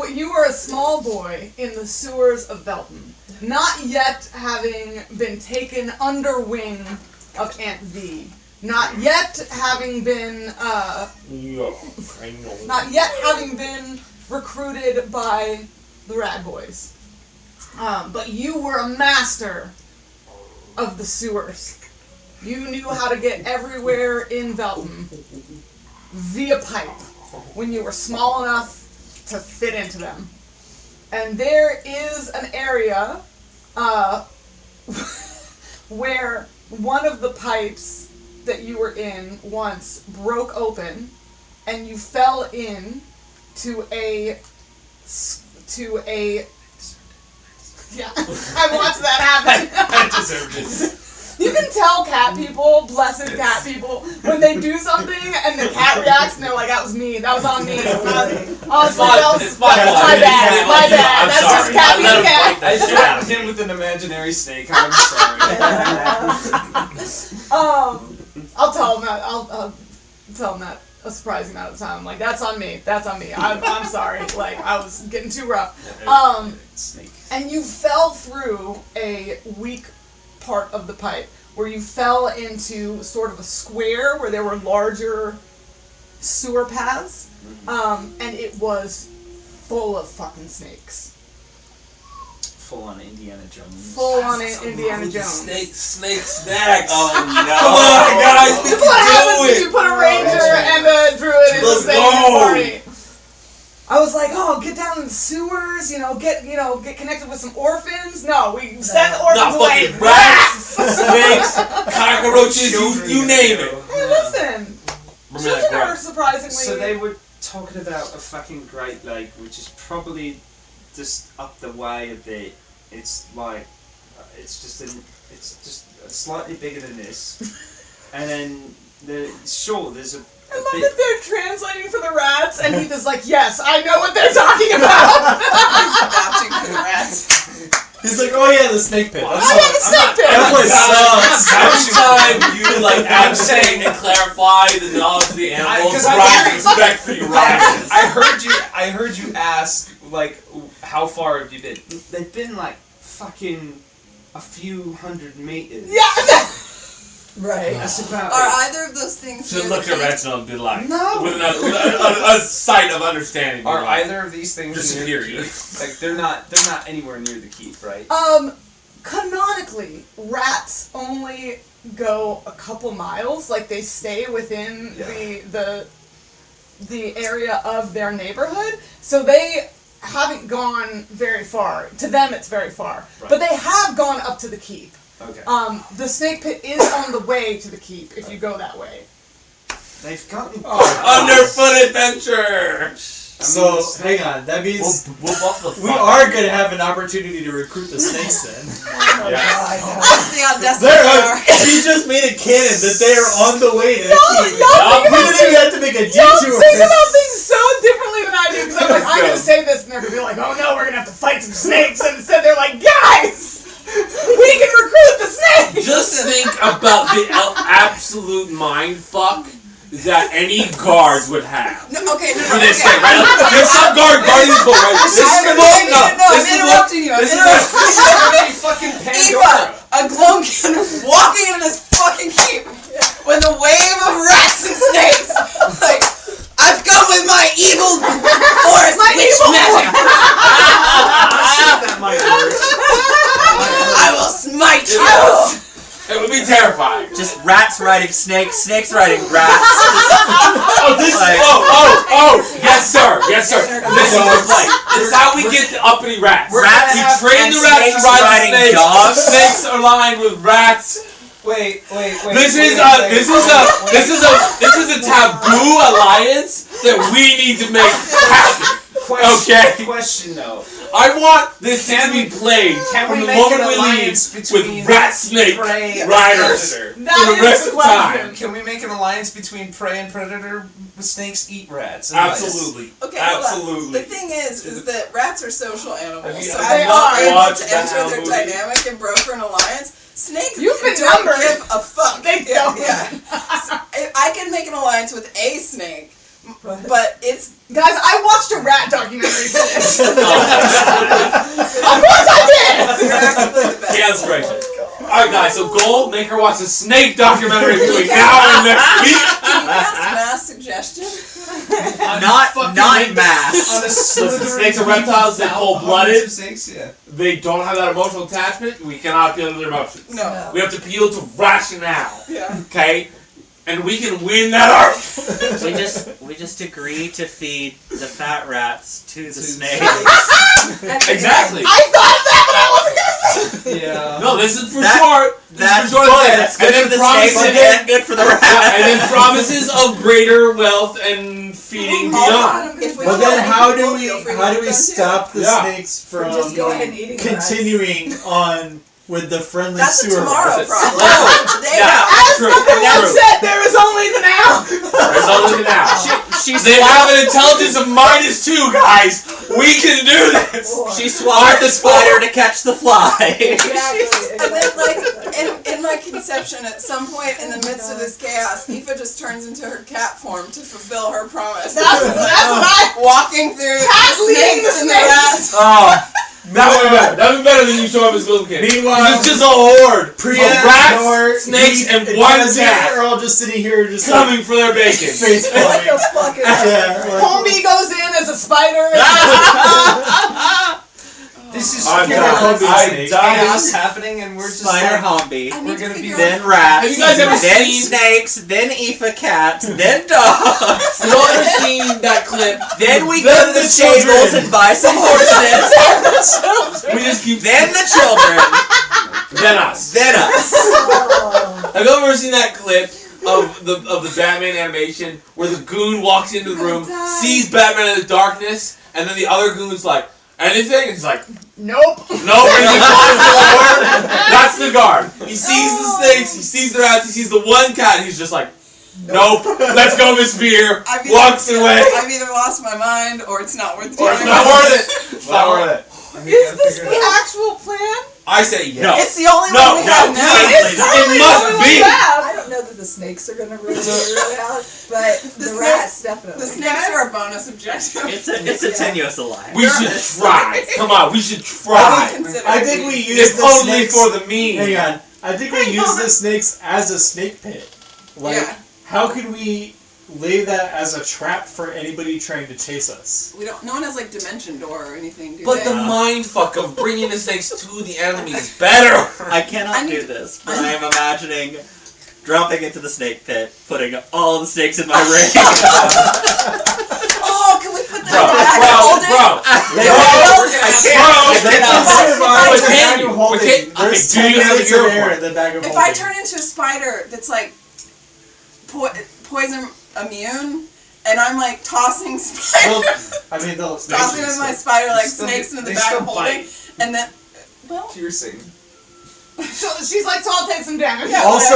You were a small boy in the sewers of Belton, not yet having been taken under wing of Aunt V. Not yet having been, not yet having been recruited by the Rad Boys. But you were a master of the sewers. You knew how to get everywhere in Belton via pipe when you were small enough to fit into them. And there is an area where one of the pipes that you were in once broke open, and you fell in to a yeah, I watched that happen. I deserved it. You can tell cat people, blessed cat people, when they do something and the cat reacts and they're like, that was me, that was on me. Honestly, It's my fault. my bad, my bad. I'm That's sorry. just cat I let being him cat. fight I that shit out of threatened me. him with an imaginary snake. I'm sorry. I'll tell him that. I'll tell him that a surprising amount of time. Like, that's on me. That's on me. I'm sorry. Like, I was getting too rough. Snake. And you fell through a weak part of the pipe where you fell into sort of a square where there were larger sewer paths, and it was full of fucking snakes. Full on Indiana Jones. Full on Indiana Jones. Snake snacks. Oh no! Come on, guys, we That's what can happens do when it. you put a ranger and a druid in the Let's same go. party. I was like, oh, get down in the sewers, get connected with some orphans. No, we send the orphans Not away. fucking rats, snakes, cockroaches, you name it. Hey, listen. Remember Children that are grab? surprisingly. So they were talking about a fucking Great Lake, which is probably just up the way a bit. It's like, it's just slightly bigger than this, and then there's a I love that they're translating for the rats, and Heath is like, yes, I know what they're talking about. Vouching for the rats. He's like, oh yeah, the snake pit. Oh yeah, the snake pit. That place sucks. Every time you advocate and clarify the knowledge of the animals, Because I'm Brian very- respect for your rivals. I heard you ask, like, how far have you been? They've been like fucking a few hundred meters. Yeah. Right. That's about Are it. either of those things Should near look the at keep? Reginald and be like, No. with a sight of understanding. be Are like, either of these things Just near the superior. keep? Like, they're not anywhere near the keep, right? Canonically, rats only go a couple miles. Like, they stay within the area of their neighborhood, so they haven't gone very far. To them, it's very far, Right. but they have gone up to the keep. Okay. The snake pit is on the way to the keep if you go that way. They've gotten Underfoot adventure. So, hang on, that means We'll buff the we fuck are out. going to have an opportunity to recruit the snakes then. Yeah. That's the audacity They're, they are. he just made a canon that they are on the way to the keep. y'all We didn't even have to make a Y'all detour. think about things so differently than I do, because I'm like, I'm gonna say this, and they're gonna be like, oh no, we're gonna have to fight some snakes, and instead they're like, guys, we can recruit the snakes! Just think about the absolute mind fuck that any guards would have. No, okay, no, For no, this okay. thing, right? There's some guarding this book, right? This is the book. No, I'm this is what. interrupting you. I'm This is interrupting you. fucking Eva, a Glowkin walking into this fucking keep with a wave of rats and snakes. Like, I've come with my evil forest witch magic. that might work. I will smite you. It would be terrifying. Just rats riding snakes, snakes riding rats. Oh, this Like- oh, yes sir, yes sir. This is the play. This is how we get the uppity rats. Rats we have- train and the rats to snakes ride riding the snakes. dogs. Snakes are lined with rats. Wait. This is a taboo alliance that we need to make happen. Okay. Question though. I want this to be played Can from we the make moment an we leave alliance between with rat snake prey and riders predator? for That the is rest the of the time. question. Can we make an alliance between prey and predator? Snakes eat rats. and mice. Absolutely. Okay, hold on. Absolutely. The thing is that rats are social animals, Have you so ever they're not not able watched to that enter their movie? dynamic and broker an alliance. Snakes You've been don't numbered. give a fuck. They Yeah, don't. yeah. So, I can make an alliance with a snake, but it's Guys, I watched a rat documentary for this. Oh. Of course I did! you're actually the best. Yeah, that's great. Alright guys, so goal, make her watch a snake documentary between now and next week. Can you ask mass suggestion? Not mass. On a Listen, snakes are reptiles, they're cold-blooded. Snakes, yeah. They don't have that emotional attachment. We cannot appeal to their emotions. No. We have to appeal to rationale. Yeah. Okay? And we can win that argument. We just agree to feed the fat rats to the snake. Exactly. I thought of that, but I wasn't gonna say it. Yeah. No, listen for That- short. That's for short good. thing. That's good And then for the snakes promises, and good for the rats. and then promises of greater wealth and feeding beyond. If we But kill then any how do people, we feel free to how do eat we them too. stop the Yeah. snakes from Just go ahead and eat the rats. continuing on with the friendly That's a sewer tomorrow rats? problem. Today, Yeah. As True, fucking one true. said, there is only the now. There's only now. They have an intelligence of -2, guys. We can do this. She swallowed the spider to catch the fly. Exactly. And then, like, in my conception, at some point in the midst of this chaos, Aoife just turns into her cat form to fulfill her promise. That's what I. Walking through Cat the leading the snakes and the snakes. rats. Oh, That would be better. That would be better than you showing up as little kid. Meanwhile, it's just a horde Priya, of rats, Nor, snakes, me, and one Jazzy cat are all just sitting here, just coming for their bacon. face What palming. the fuck is Yeah, like- Homie goes in as a spider. This is I'm pure done. chaos happening, and we're just Spider like, Hombi. I We're need to gonna be figure Then out. rats. Have you guys ever then seen- snakes. Then Aoife cats. Then dogs. You ever seen that clip? Then we go Then to the the stables children. and buy some horses. We just keep. Then the children. Then us. Then us. Have you ever seen that clip of the Batman animation where the goon walks into the room, sees Batman in the darkness, and then the other goon's like, anything? And he's like, Nope. no, and he climbs forward. That's the guard. He sees the snakes, he sees the rats, he sees the one cat, and he's just like, nope, let's go, Miss Beer. Walks away. I've either lost my mind or it's not worth Or dealing it's not with. worth it. It's not worth it. Is this the actual plan? I say yes. No. It's the only No, one we no, have now. please. It's totally It must the only be. one we have. I don't know that the snakes are gonna really root out, but the rats definitely. The snakes are a bonus objective. It's a tenuous alliance. We should try. Come on, we should I try. consider I it. think we use It's the only snakes. for the mean. Hang on. I think we use the snakes as a snake pit. Like, Yeah. how can we lay that as a trap for anybody trying to chase us? We don't. No one has like dimension door or anything, do But they? the mind fuck of bringing the snakes to the enemy is better. I cannot I need do to- this, but I am imagining dropping into the snake pit, putting all the snakes in my ring. Oh, can we put them Bro, back and hold it? bro, I can't. They I can cannot. survive But the can bag you? of But holding. can- There's okay, do 10 you have a minutes of hero air point? in the bag of If holding. I turn into a spider that's like poison immune, and I'm like tossing Well, spiders, I mean, they'll tossing with my spider like Still- snakes into the they bag still of holding, bite. and then, well, piercing. So she's like, so I'll take some damage. Yeah. Also,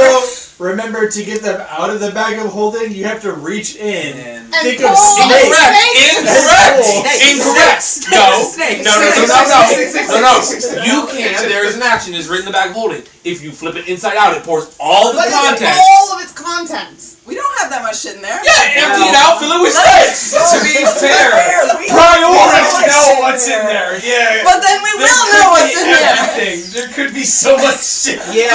remember to get them out of the bag of holding, you have to reach in. And Think pull of snakes. Incorrect. Snakes. Incorrect. Snakes. No. Snakes. No. No. You can. There is an action. It's written in the bag of holding. If you flip it inside out, it pours all the But it's content. all of its contents. we don't have that much shit in there. Yeah, empty it out, fill it with snakes. To be fair, Priorities know what's in there. Yeah. But then we There will could know what's be in there. everything. There could be so much shit. Yeah,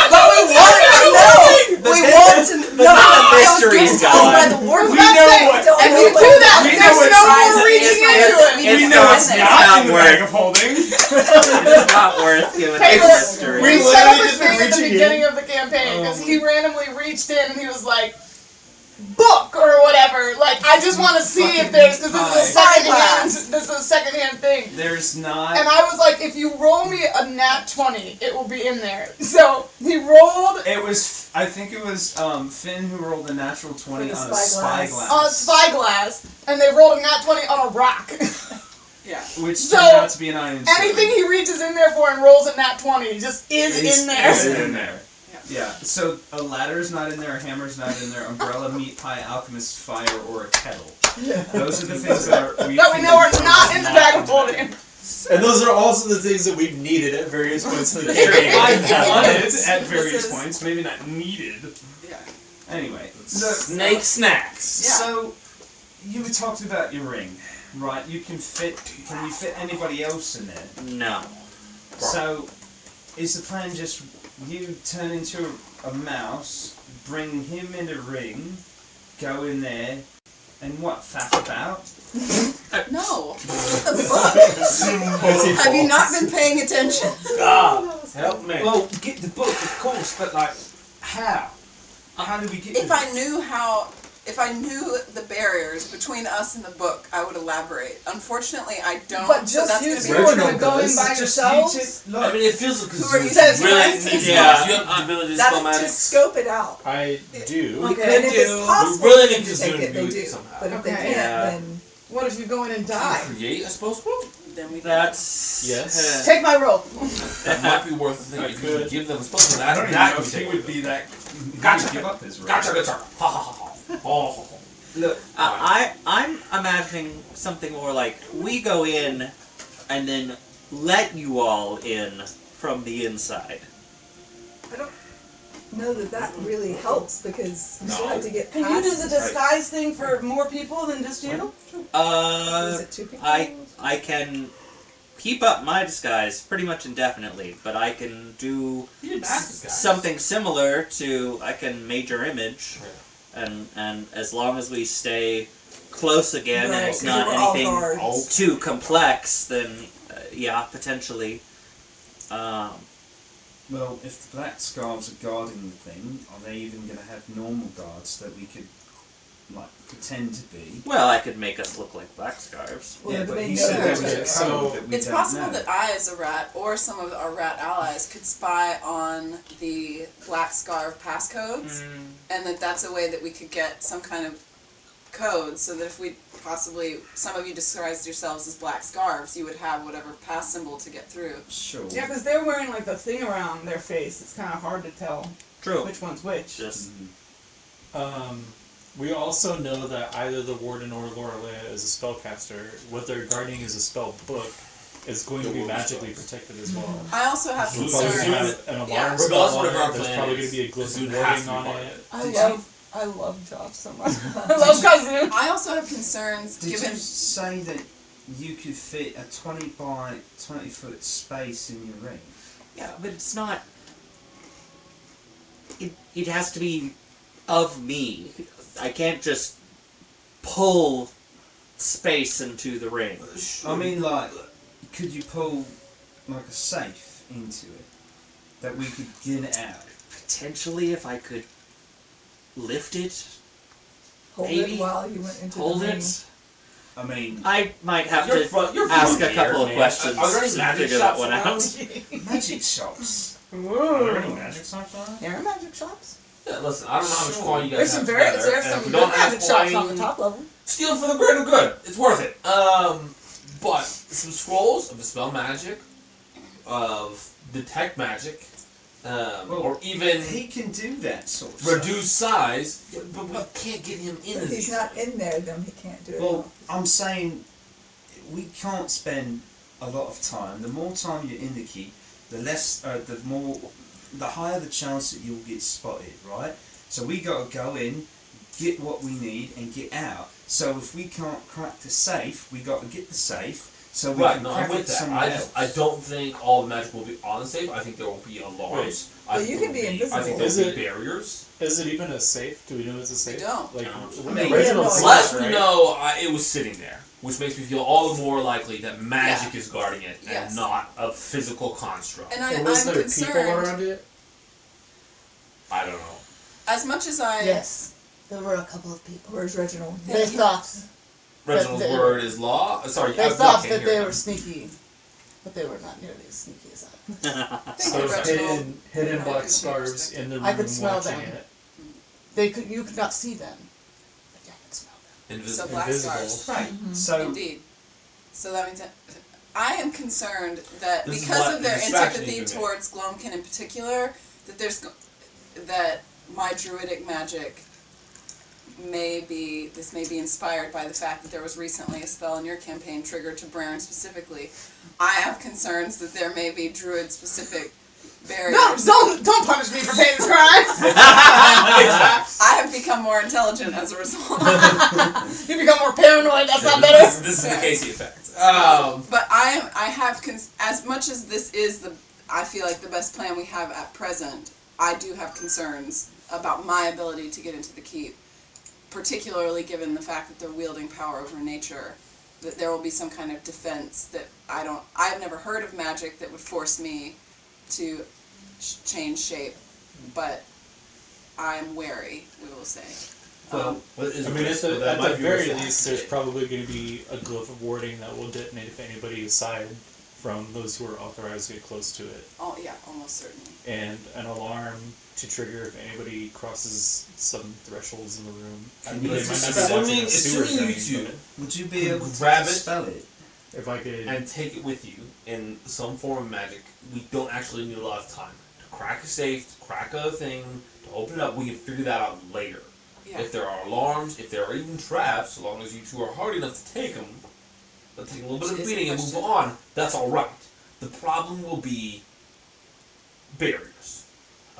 But we want to know. But We then want the- to but know. then the I was mystery's being told by gone. the war We That's know it. what. If you do that, We know there's what's no size more it reaching is. into it. We It's know not it's in there. not Not in the worth- bag of holding. It's not worth giving Hey, it look, mystery. we We've set up literally a just been thing at the reaching in. beginning of the campaign because he randomly reached in and he was like, book or whatever. Like, I just want to see if there's, because this is a Spyglass. secondhand thing. there's not. And I was like, if you roll me a nat 20, it will be in there. So he rolled It was. I think it was Finn who rolled a natural 20 For the on a spyglass. on a spyglass, and they rolled a nat 20 on a rock. Yeah. Which So, turned out to be an iron sword. Anything he reaches in there for and rolls a nat 20 just is in there. Is in there. Yeah, so a ladder's not in there, a hammer's not in there, umbrella, meat pie, alchemist, fire, or a kettle. Those are the things that That we know are not in the bag of holding. And those are also the things that we've needed at various points in the campaign. I wanted at This various is- points, maybe not needed. Yeah. Anyway, Snake snacks. Yeah. so you were talking about your ring, right? You can you fit anybody else in there? No. So, is the plan just you turn into a mouse, bring him in a ring, go in there, and what, faff about? No. What the fuck? Have you not been paying attention? God, help me. Well, get the book, of course, but like, how? How do we get If I knew how If I knew the barriers between us and the book, I would elaborate. Unfortunately, I don't. But so just that's you gonna two be are Reginald gonna go in does. by Just yourselves. look, I mean, it feels like Who are you because guys? you really Guys? need Yeah. you have the ability to That's spell to magic. scope it out. I do. And Okay. if it's possible We really for them need to to take zoom it, they view it do. somehow. But if they Okay. can't, Yeah. then What if you go in and die? Create, I suppose. Well, Then we That's Yes. Take my rope. that might be worth the thing. I If you could. give them a spell, I don't even that know would if he take would be that. he Gotcha. would give up his rope. Gotcha, gotcha. Ha ha ha ha. Oh. look. I'm imagining something more like we go in and then let you all in from the inside. know that really helps because you still have to get Can past. you do the disguise thing for more people than just you? Is it 2 people? I can keep up my disguise pretty much indefinitely, but I can do You didn't ask this guy. something similar to I can major image, and as long as we stay close again and Right, it's 'cause not we're all anything guards. too complex, then yeah, potentially. Well, if the Black Scarves are guarding the thing, are they even going to have normal guards that we could, like, pretend to be? Well, I could make us look like black scarves. Well, yeah, do but they he know said there that? was a Okay, so code that we It's don't possible know. that I, as a rat, or some of our rat allies, could spy on the Black Scarf passcodes, and that's a way that we could get some kind of code, so that if we possibly, some of you disguised yourselves as Black Scarves, you would have whatever pass symbol to get through. Sure. Yeah, because they're wearing like the thing around their face. It's kind of hard to tell True. which one's which. Just We also know that either the Warden or Lorelea is a spellcaster. What they're guarding is a spell book. Is going to be magically protected as well. I also have We're probably going to concerns. have an alarm Yeah. spell Regardless of on whatever our it. There's plan probably is, going to be a the glyph Zoom of has wording to be on part of it. I love Josh so much. I love cousin. I also have concerns, Did given you say that you could fit a 20 by 20 foot space in your ring? yeah, but it's not. It has to be of me. I can't just pull space into the ring. I mean, like, could you pull, like, a safe into it? That we could get it out? Potentially, if I could lift it, Hold Maybe. it while you went into hold the ring. it. I mean, I might have You're to from ask a here, couple of man. questions Are there any to magic figure that shops one around? out. magic shops. Are there any magic shops around? There are magic shops. Yeah, listen, I don't know how much Sure. coin you guys There's have some very, together, there's and some if we good don't have magic shops on coin, the top level. steal for the greater good. It's worth it. But some scrolls of dispel magic, of detect magic, or even He can do that sort of reduce size, but we can't get him in If these. he's not in there, then he can't do it. Well, I'm saying we can't spend a lot of time. The more time you're in the keep, the less, the higher the chance that you'll get spotted, right? So we got to go in, get what we need, and get out. So if we can't crack the safe, we got to get the safe. So we Right, can no, crack I'm it with that. somewhere else. I don't think all the magic will be on the safe. I think there will be alarms. I Well, think you there can will be I invisible. think there Is will be it- barriers. Is it even a safe? Do we know it's a safe? We don't. Like, No. when I mean, original we have no safe, Last we right? know, it was sitting there, which makes me feel all the more likely that magic is guarding it and Yes. not a physical construct. And Or I'm was there people concerned, around it? I don't know. as much as I Yes, there were a couple of people. Where's Reginald? They thought Reginald's they- word is law. Sorry, they I thought can't that hear they him. were sneaky, but they were not nearly as sneaky as I. Thank So you, Reginald. hidden No, black you scarves can in the room I could smell watching them. it. You could not see them, but you could smell them. So Invisible. black Invisible. scarves. Right. So Indeed. So that means that I am concerned that This is because what of their the distraction antipathy you can make. towards Glomkin in particular, that my druidic magic may be inspired by the fact that there was recently a spell in your campaign triggered to Braren specifically. I have concerns that there may be druid specific barriers. Don't punish me for paying this crime. I have become more intelligent as a result. You become more paranoid. That's not better. This is the Casey effect. But I have as much as this is I feel like the best plan we have at present, I do have concerns about my ability to get into the keep, particularly given the fact that they're wielding power over nature, that there will be some kind of defense that I've never heard of magic that would force me to change shape, but I'm wary, we will say. What is I a mean, risk? at But that the might be very risk. least, there's probably going to be a glove of warding that will detonate if anybody aside from those who are authorized to get close to it, Oh yeah, almost certainly. and an alarm to trigger if anybody crosses some thresholds in the room. I mean, they might not be watching a sewer assuming you drain, two Would you be able to grab it spell it? but if I could, and take it with you in some form of magic, we don't actually need a lot of time. To crack a safe, to crack a thing, to open it up, we can figure that out later. Yeah. If there are alarms, if there are even traps, so long as you two are hard enough to take them, but take a little bit of Which is a beating and move question. on, that's alright. The problem will be barriers.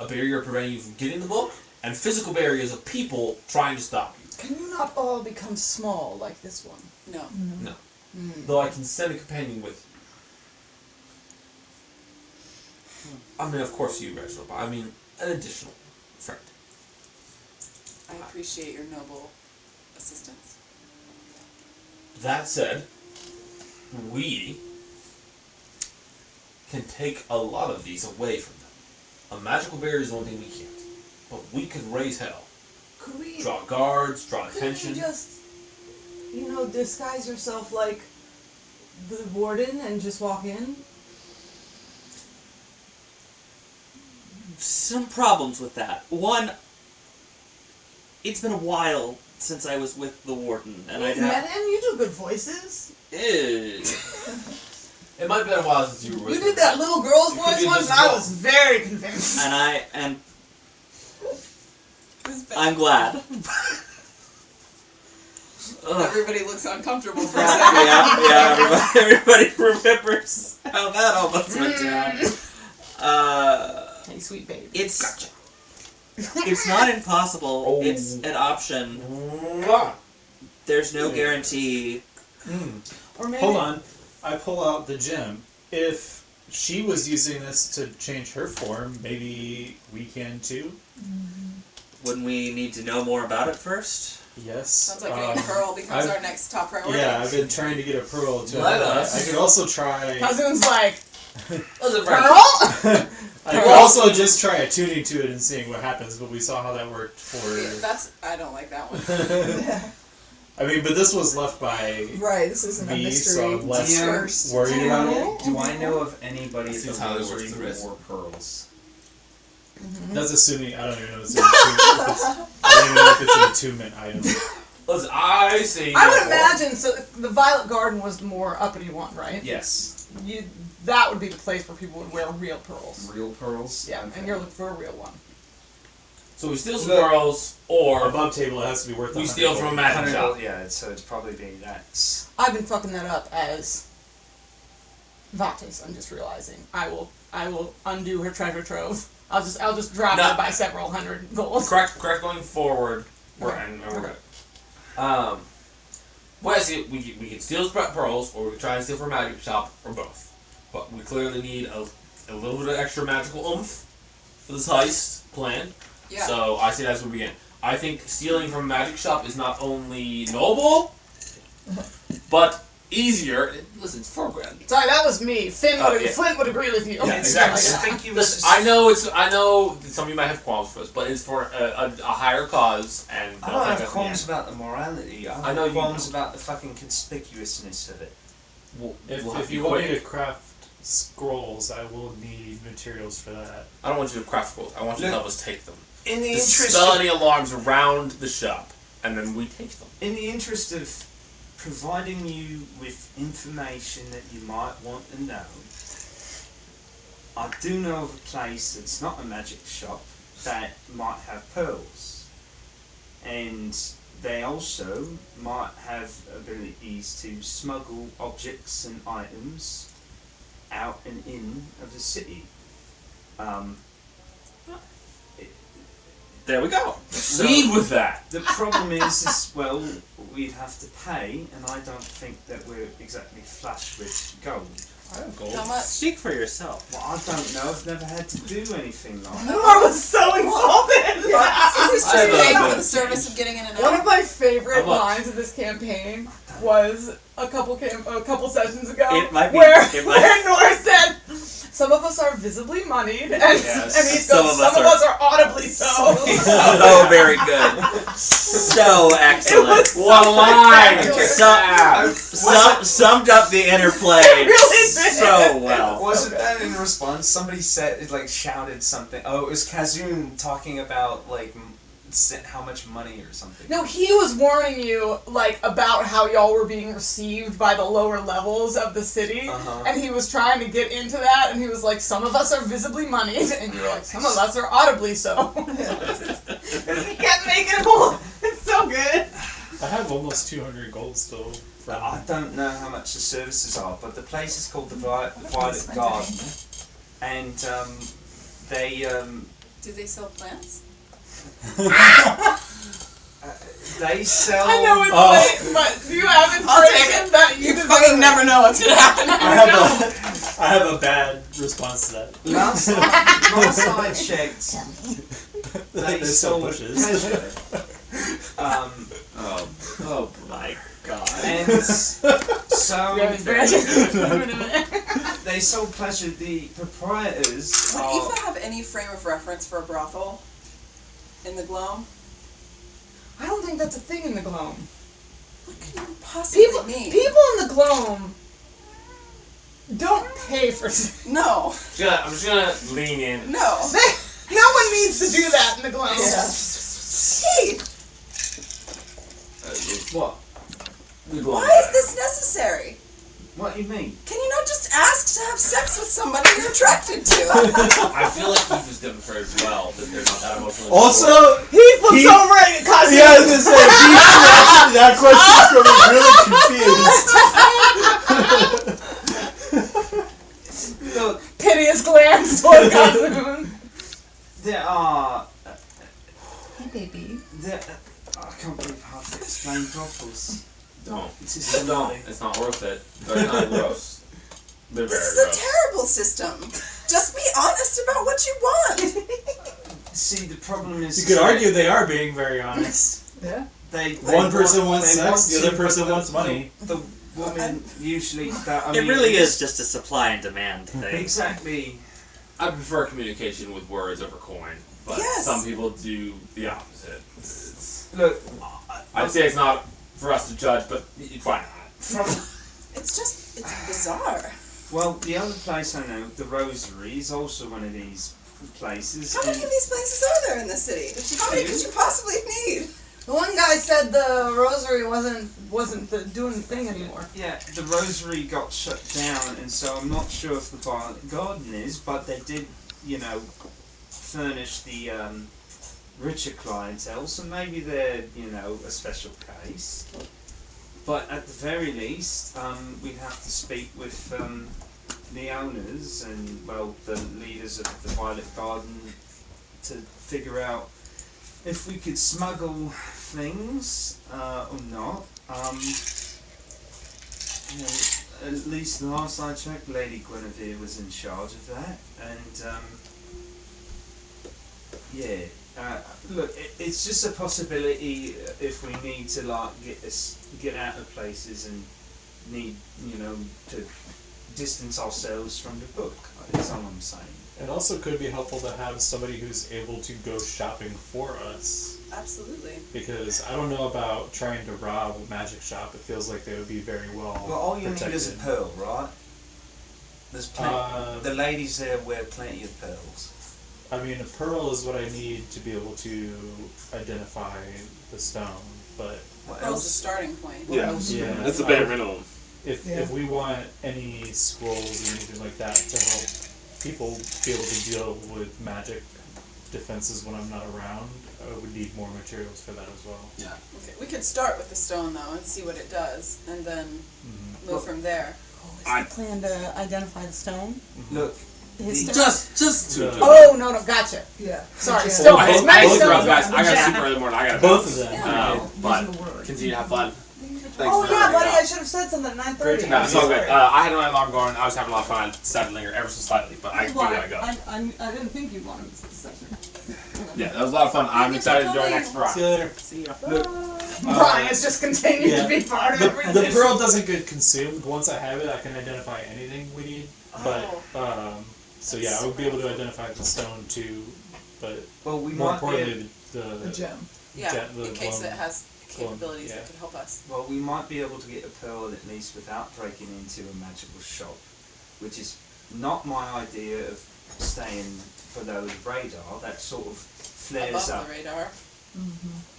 A barrier preventing you from getting the book, and physical barriers of people trying to stop you. Can you not all become small like this one? No. No. Though I can send a companion with you. I mean, of course you, Reginald, but I mean, an additional friend. I appreciate your noble assistance. That said, we can take a lot of these away from them. A magical barrier is the one thing we can't. But we could raise hell. Could we? Draw guards, draw Could attention. you just, disguise yourself like the warden and just walk in? Some problems with that. One, it's been a while since I was with the warden, and I'd You've met have. him. You do good voices. Ew. It might have been a while since you were with You me. did that little girl's You could voice do once, this and I as well. was very convinced. And I'm glad. Ugh. Everybody looks uncomfortable for a second. yeah, everybody remembers how that almost went down. Hey, sweet baby. It's not impossible. Oh. It's an option. Mwah. There's no guarantee. Or maybe. hold on, I pull out the gem. If she was using this to change her form, maybe we can too. Wouldn't we need to know more about it first? Yes. Sounds like getting a pearl becomes I've- our next top priority. Yeah, I've been trying to get a pearl to. Let us. I could also try. Husband's like, Wasn't right. Pearl? I could also just try attuning to it and seeing what happens, but we saw how that worked for. I don't like that one. I mean, but this was left by Right, this isn't a me, mystery. so I'm less First. worried about it. Do I know of anybody at This the is how it works Rosary the who rest. wore pearls? That's assuming I don't even know if it's an attunement. I don't even know if it's an attunement item. Listen, I see. I would therefore- imagine, so the Violet Garden was the more uppity one, right? Yes. That would be the place where people would wear real pearls. Real pearls? Yeah, Okay. and you're looking for a real one. So we steal some pearls, or Above table, it has to be worth. we steal from a magic shop. Yeah, so it's probably being that. I've been fucking that up as Vates, I'm just realizing. I will undo her treasure trove. I'll just drop No. her by several hundred gold. Correct going forward. And we're Okay. good. Well, I see, we can steal his pearls, or we can try and steal from a magic shop, or both. But we clearly need a little bit of extra magical oomph for this heist plan. Yeah. So I see that's where we begin. I think stealing from a magic shop is not only noble, but easier. Listen, it's $4,000. Sorry, that was me. Yeah. Flint would agree with you. Yeah, exactly. I think you Listen, I know some of you might have qualms for this, but it's for a higher cause, and I don't have that's qualms about the morality. I I know have you qualms don't. about the fucking conspicuousness of it. If you want me to craft scrolls, I will need materials for that. I don't want you to craft scrolls. I want you to Look, help us take them. In the Dispel any alarms around the shop, and then we take them. In the interest of providing you with information that you might want to know, I do know of a place that's not a magic shop that might have pearls. And they also might have abilities to smuggle objects and items out and in of the city. There we go. So- Lead with that. The problem is, well, we'd have to pay, and I don't think that we're exactly flush with gold. I have gold. How much? Speak for yourself. Well, I don't know. I've never had to do anything like that. Nora was so insulted. This is I just love paying for that. the service of getting in and One out. of my favorite How much? lines of this campaign was a couple sessions ago, It might be- where it might- where Nora said, "Some of us are visibly moneyed, and Yes. and he Some goes, of us some of are- us are audibly so." Oh, very good. So excellent. What a line! Summed up the interplay so well. Wasn't that in response? Somebody said, like, shouted something. Oh, it was Kazun talking about, like, how much money or something. No, he was warning you, like, about how y'all were being received by the lower levels of the city, and he was trying to get into that, and he was like, some of us are visibly moneyed, and you were like, some of us are audibly so. He kept making it more. It's so good. I have almost 200 gold still. I don't know how much the services are, but the place is called the Violet Garden, and they Do they sell plants? they sell. I know it's late, but you haven't taken that. You fucking never know what's gonna happen. I have a bad response to that. Last I checked, they sold pleasure. Oh my god. And so they sold pleasure. The proprietors Would are. Aoife have any frame of reference for a brothel in the Gloam? I don't think that's a thing in the Gloam. What can you possibly mean? People in the Gloam don't pay for. No. I'm just gonna lean in. No. No one needs to do that in the Gloam. Hey, What? why is this necessary? What do you mean? Can you not just ask to have sex with somebody you're attracted to? I feel like Keith was different as well, that they're not that emotionally Also, He flips over at Kazu. yeah, I was gonna say, he answered that question from really confused. Look, Piteous glance toward Kazu. there are. Hey, baby. I can't believe how to explain brothels. Don't. It's just Don't. annoying. It's not worth it. They're kind of gross. They're very This is a gross. terrible system. Just be honest about what you want. See, the problem is. You could argue they are being very honest. Yeah. One person wants they sex, want the other to, person but wants money. The woman usually. It really is just a supply and demand thing. Exactly. I prefer communication with words over coin, but Yes. some people do the opposite. Look, I'd say it's not for us to judge, but why not? It's bizarre. well, the other place I know, the Rosary, is also one of these places. How many of these places are there in the city? How many could you possibly need? The one guy said the Rosary wasn't doing the thing anymore. Yeah, the Rosary got shut down, and so I'm not sure if the Violet Garden is, but they did, furnish the richer clientele, so maybe they're, a special case. But at the very least, we'd have to speak with the owners and, well, the leaders of the Violet Garden to figure out if we could smuggle things or not. At least last I checked, Lady Guinevere was in charge of that, and look, it's just a possibility if we need to get out of places and need to distance ourselves from the book. That's all I'm saying. It also could be helpful to have somebody who's able to go shopping for us. Absolutely. Because I don't know about trying to rob a magic shop. It feels like they would be very well All you protected. need is a pearl, right? There's plenty. The ladies there wear plenty of pearls. I mean, a pearl is what I need to be able to identify the stone, but What Pearl's else? a starting point. Yeah, yeah, that's the bare minimum. if we want any scrolls or anything like that to help people be able to deal with magic defenses when I'm not around, I would need more materials for that as well. Yeah. Okay, we could start with the stone though and see what it does, and then move from there. I plan to identify the stone. Look, His stone. Just two. Oh no, gotcha. Yeah. Sorry, Yeah. stone. I It's hate many to interrupt, stones. guys. I got Yeah. super early morning. I got Both of them. But continue to have fun. Thanks Oh for yeah, having me buddy, out. I should have said something at 9:30. No, it's all good. I had my alarm going. I was having a lot of fun. I decided to linger ever so slightly, but I do Well, gotta go. I didn't think you'd want to miss this section. Yeah, that was a lot of fun. I'm excited to join next See Friday. you later. See ya. Brian has just continued yeah. to be part of The everything. pearl doesn't get consumed. Once I have it, I can identify anything we need. But so yeah, I would be able to identify the stone too. But well, we more might be. importantly, The the gem. Yeah, the in case glowing- it has glowing, capabilities yeah. that could help us. Well, we might be able to get a pearl at least without breaking into a magical shop, which is not my idea of staying below the radar. That sort of flares Above up. the radar.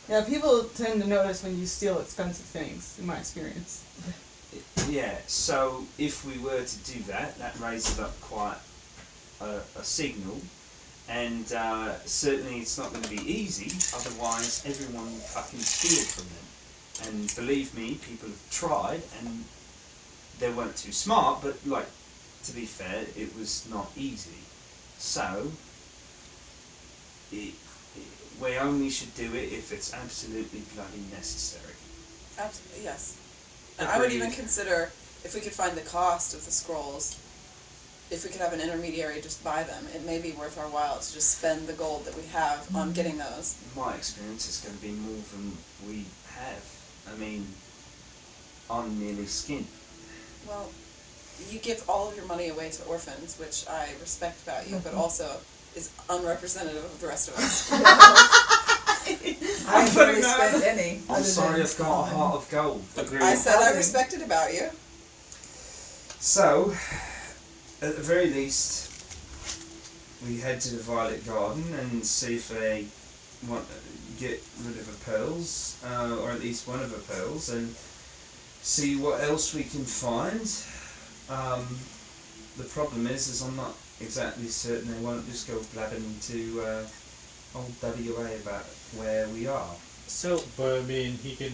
Yeah, people tend to notice when you steal expensive things, in my experience. Yeah, so if we were to do that, that raises up quite a signal, and certainly it's not going to be easy, otherwise everyone will fucking steal from them. And believe me, people have tried, and they weren't too smart, but like, to be fair, it was not easy. So, we only should do it if it's absolutely bloody necessary. Absolutely, yes. And I would Agreed. even consider, if we could find the cost of the scrolls, if we could have an intermediary just buy them, it may be worth our while to just spend the gold that we have on getting those. My experience is going to be more than we have. I mean, I'm nearly skinned. Well, you give all of your money away to orphans, which I respect about you, but also is unrepresentative of the rest of us. I haven't really spent any. I'm sorry, I've got a heart of gold. Agreed. I said I respected about you. So, at the very least, we head to the Violet Garden and see if they want to get rid of the pearls, or at least one of the pearls, and see what else we can find. The problem is I'm not exactly certain they won't just go blabbing to old WA about where we are. So But I mean, he can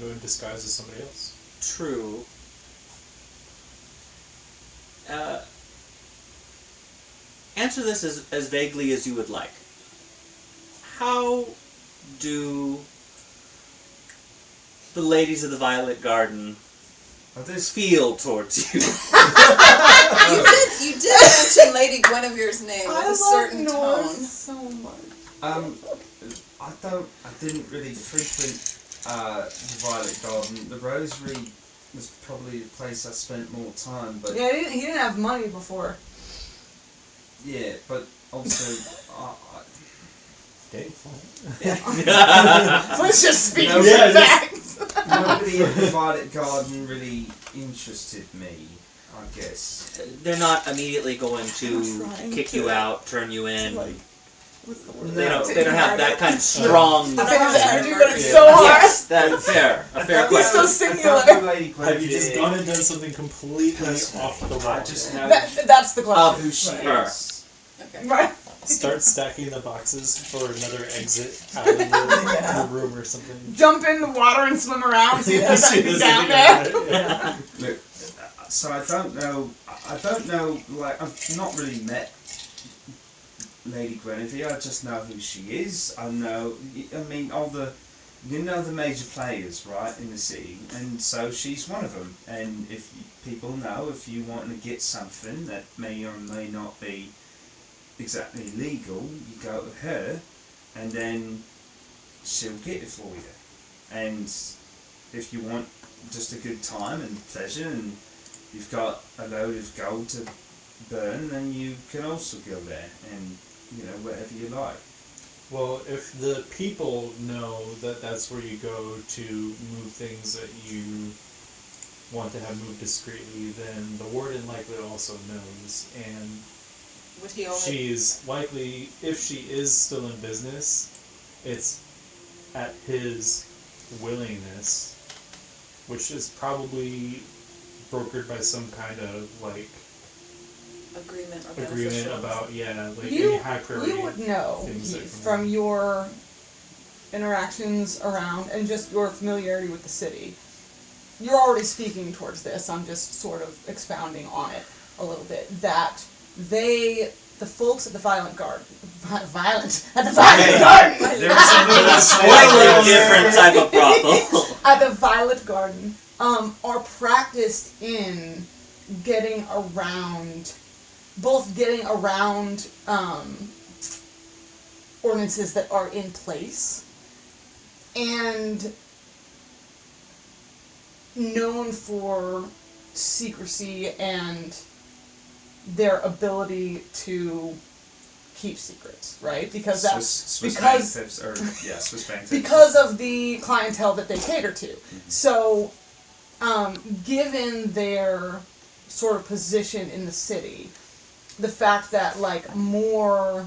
go in disguise as somebody else. true. Answer this as vaguely as you would like. How do the ladies of the Violet Garden feel towards you? You did mention Lady Guinevere's name with I a love certain Norse tone. so much. I didn't really frequent the Violet Garden. The Rosary was probably the place I spent more time, but Yeah, he didn't have money before. yeah, but also Dang, fine. Let's just speak No, the yeah, facts. nobody in the Violet Garden really interested me, I guess. They're not immediately going to trying kick to, you out, turn you in. like, what's the word? They don't have that kind of strong. I'm not I trying to do, but murder it's you. so hard. Yes, that's fair. A fair He's so question. singular. Lady Have you just Guinevere, gone and done something completely off the wall? I just know That's the question. who she Her. is. Okay. Right. Start stacking the boxes for another exit out of the room or something. Jump in the water and swim around. See if Yeah, there's see if anything there's down anything there. down there. Look, so I don't know, like, I've not really met Lady Guinevere, I just know who she is. I mean, you know the major players, right, in the city, and so she's one of them. And if people know, if you want to get something that may or may not be exactly legal, you go to her, and then she'll get it for you. And if you want just a good time and pleasure, and you've got a load of gold to burn, then you can also go there, and whatever you like. Well, if the people know that that's where you go to move things that you want to have moved discreetly, then the warden likely also knows, and Would he only... she's likely, if she is still in business, it's at his willingness, which is probably brokered by some kind of agreement or agreement beneficial. about any You, high priority. you would know things that Heath, come from in. your interactions around and just your familiarity with the city. You're already speaking towards this. I'm just sort of expounding on it a little bit. That the folks at the Violet Garden, Garden. Slightly different type of brothel. At the Violet Garden, are practiced in getting around ordinances that are in place, and known for secrecy and their ability to keep secrets, right? Because that's Swiss because- bank tips, or Swiss bank tips. because of the clientele that they cater to. So, given their sort of position in the city, the fact that like more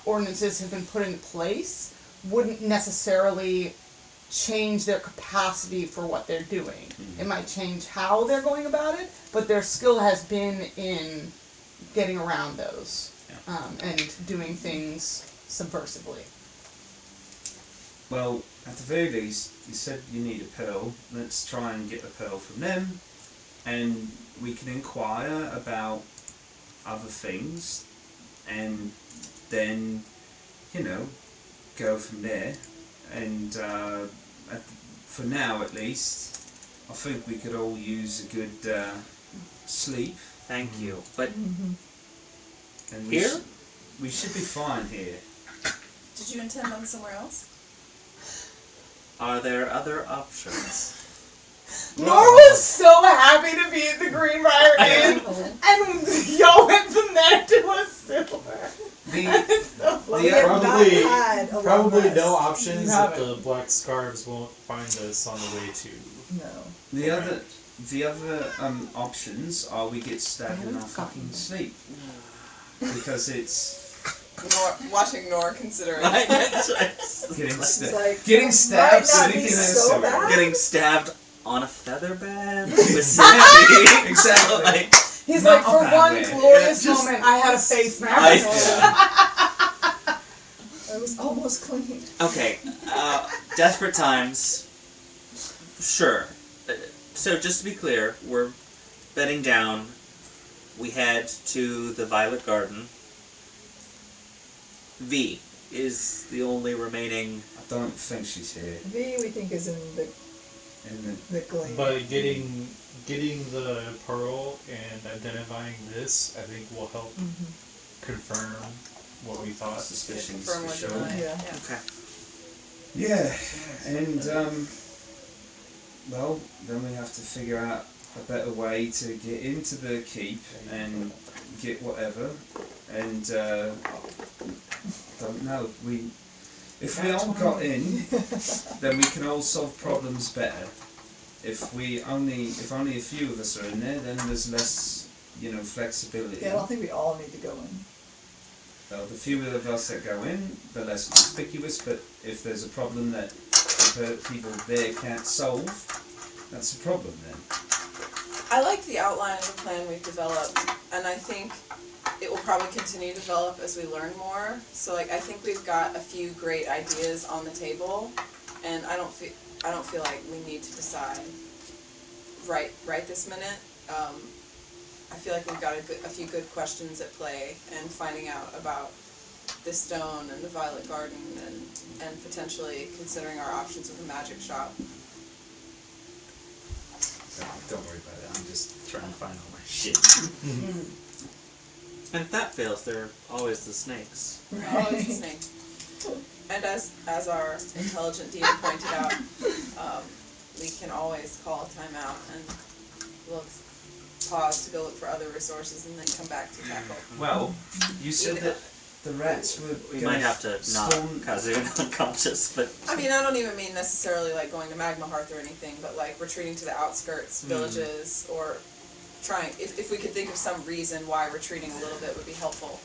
ordinances have been put in place wouldn't necessarily change their capacity for what they're doing. It might change how they're going about it, but their skill has been in getting around those and doing things subversively. Well, at the very least, you said you need a pearl. Let's try and get a pearl from them, and we can inquire about other things, and then, go from there. And for now, at least, I think we could all use a good sleep. Thank you. But And Here? We should be fine here. Did you intend on somewhere else? are there other options? Nora was so happy to be at the Greenbrier Inn, and y'all went from there to a silver. It's so funny. Probably no options You if haven't. the Black Scarves won't find us on the way to. No. The other options are we get stabbed in our fucking sleep. Because it's Watching Nora considering. getting It's stabbed. like, Getting stabbed might not sleeping be in a so sewer. bad. Getting stabbed on a feather bed with safety. Exactly. Like, He's Not like, for that one way. glorious Yeah, just- moment, I had a face mask. I was almost clean. okay, desperate times. Sure. So just to be clear, we're bedding down. We head to the Violet Garden. V is the only remaining. I don't think she's here. V, we think, is in the glade. But getting the pearl and identifying this, I think, will help confirm what we thought. Suspicions Confirm for what sure. you want. Yeah. Okay. Yeah, and well, then we have to figure out a better way to get into the keep and get whatever. And don't know. If we all got in, then we can all solve problems better. If only a few of us are in there, then there's less, flexibility. Yeah, I don't think we all need to go in. Well, the fewer of us that go in, the less conspicuous, but if there's a problem that the people there can't solve, that's a problem then. I like the outline of the plan we've developed, and I think it will probably continue to develop as we learn more. So, I think we've got a few great ideas on the table, and I don't feel like we need to decide right this minute. I feel like we've got a few good questions at play, and finding out about the stone and the Violet Garden, and potentially considering our options with the magic shop. Don't worry about it. I'm just trying to find all my shit. And if that fails, there are always the snakes. Oh, it's a snake. And as our intelligent DM pointed out, we can always call a timeout and pause to go look for other resources and then come back to tackle. Well, you said that the rats were. We might have to knock Kazun unconscious, but I mean, I don't even mean necessarily like going to Magma Hearth or anything, but like retreating to the outskirts, villages, or trying, if we could think of some reason why retreating a little bit would be helpful.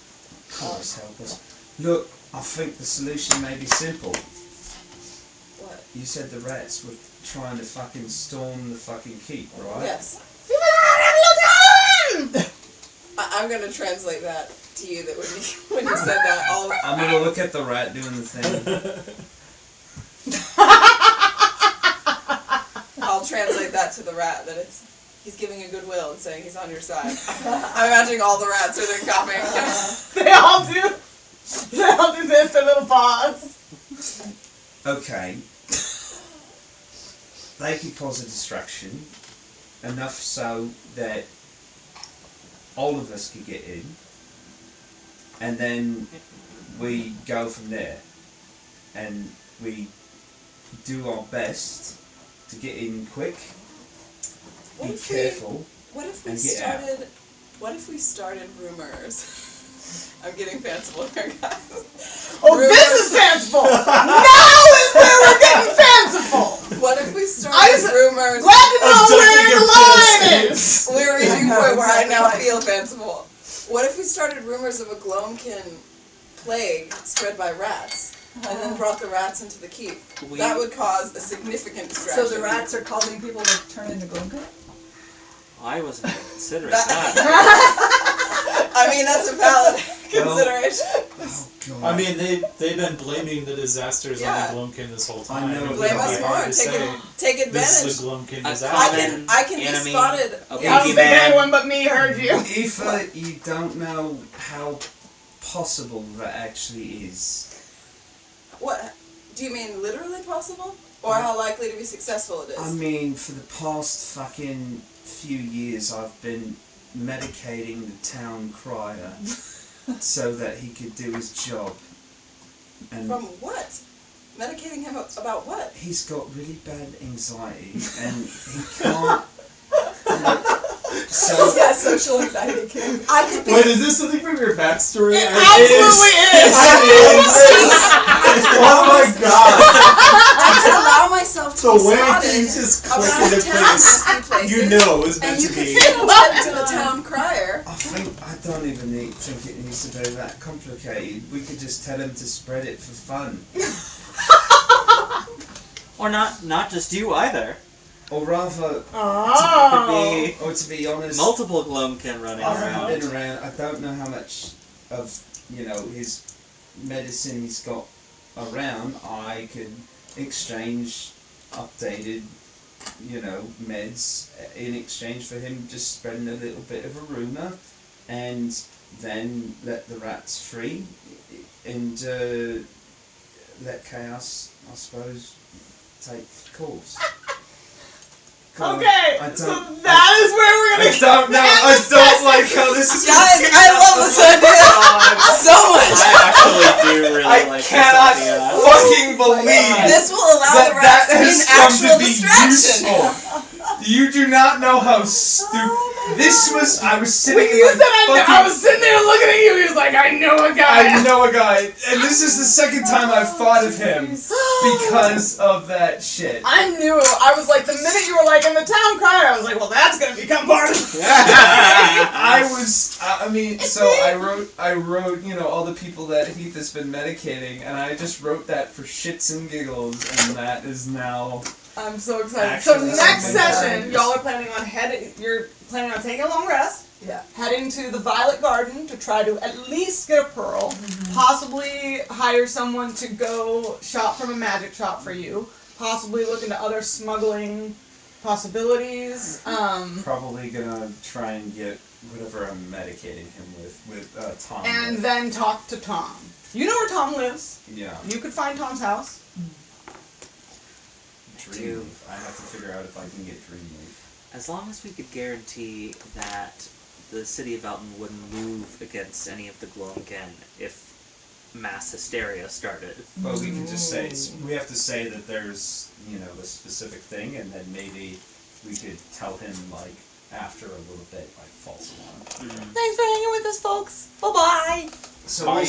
Christ help us. Look, I think the solution may be simple. What? You said the rats were trying to fucking storm the fucking keep, right? Yes. I'm gonna translate that to you. That when you said that, I'm gonna look at the rat doing the thing. I'll translate that to the rat. That he's giving you goodwill and saying he's on your side. I'm imagining all the rats are there coughing. They all do this, a little pause. Okay. They could cause a distraction, enough so that all of us could get in, and then we go from there, and we do our best to get in quick, be careful, What if we and get out. started What if we started rumors? I'm getting fanciful here, guys. Oh, this is fanciful! Now is where we're getting fanciful! What if we I started was rumors? glad to know where the line is! We're reaching a I know point where I exactly now what- feel fanciful. What if we started rumors of a Gloamkin plague spread by rats, and then brought the rats into the keep? That would cause a significant distraction. So the rats are causing people to turn into Gloomkin? I wasn't even considering That- that. I mean, that's a valid consideration. Oh god. I mean, they've been blaming the disasters Yeah. on the Gloomkin this whole I time. know. It Blame would us be more. hard to say Take this advantage. is a Gloomkin A disaster. I can be enemy, spotted. a Yeah. I don't think boogeyman. anyone but me heard you. If you don't know how possible that actually is. What? Do you mean literally possible? Or how likely to be successful it is? I mean, for the past fucking few years, I've been medicating the town crier so that he could do his job. And From what? Medicating him about what? he's got really bad anxiety and he can't. So Yeah, social anxiety kid. I could be. Wait, is this something from your backstory? It absolutely is! Oh my god! I could allow myself to The be way spotted things just around click into town place. in a few places, You know it was and meant you to could be. feel it to the town crier. I don't even think it needs to be that complicated. We could just tell him to spread it for fun. Or not just you either. Or rather, Oh. Could to be honest, be multiple Gloamkin running I around. haven't been around. I don't know how much of his medicine he's got around. I could exchange updated meds in exchange for him just spreading a little bit of a rumor, and then let the rats free and let chaos, I suppose, take course. God, Okay, I don't- so that is where we're gonna I don't know. I don't like how this is. Guys, I love this idea so much. I actually do really I like cannot this idea. fucking believe This will allow the that rats to be has an come actual to be distraction. useful. You do not know how stupid. This was. I was sitting When in you my said I fucking. was sitting there looking at you, he was like, I know a guy. I know a guy, and this is the second time I've thought of him because of that shit. I knew. I was like, the minute you were like in the town crier, I was like, well, that's gonna become part of it. I mean, so I wrote, all the people that Heath has been medicating, and I just wrote that for shits and giggles, and that is now. I'm so excited. Actually, so next something session, y'all are planning on you're planning on taking a long rest, Yeah. heading to the Violet Garden to try to at least get a pearl, possibly hire someone to go shop from a magic shop for you, possibly look into other smuggling possibilities. Probably gonna try and get whatever I'm medicating him with Tom. And then talk to Tom. You know where Tom lives. Yeah. You could find Tom's house. Dreamleaf. I have to figure out if I can get Dreamleaf. As long as we could guarantee that the city of Elton wouldn't move against any of the Gloamkin if mass hysteria started. Well, we can just say we have to say that there's a specific thing, and then maybe we could tell him after a little bit false alarm. Thanks for hanging with us, folks. Bye bye. So we'll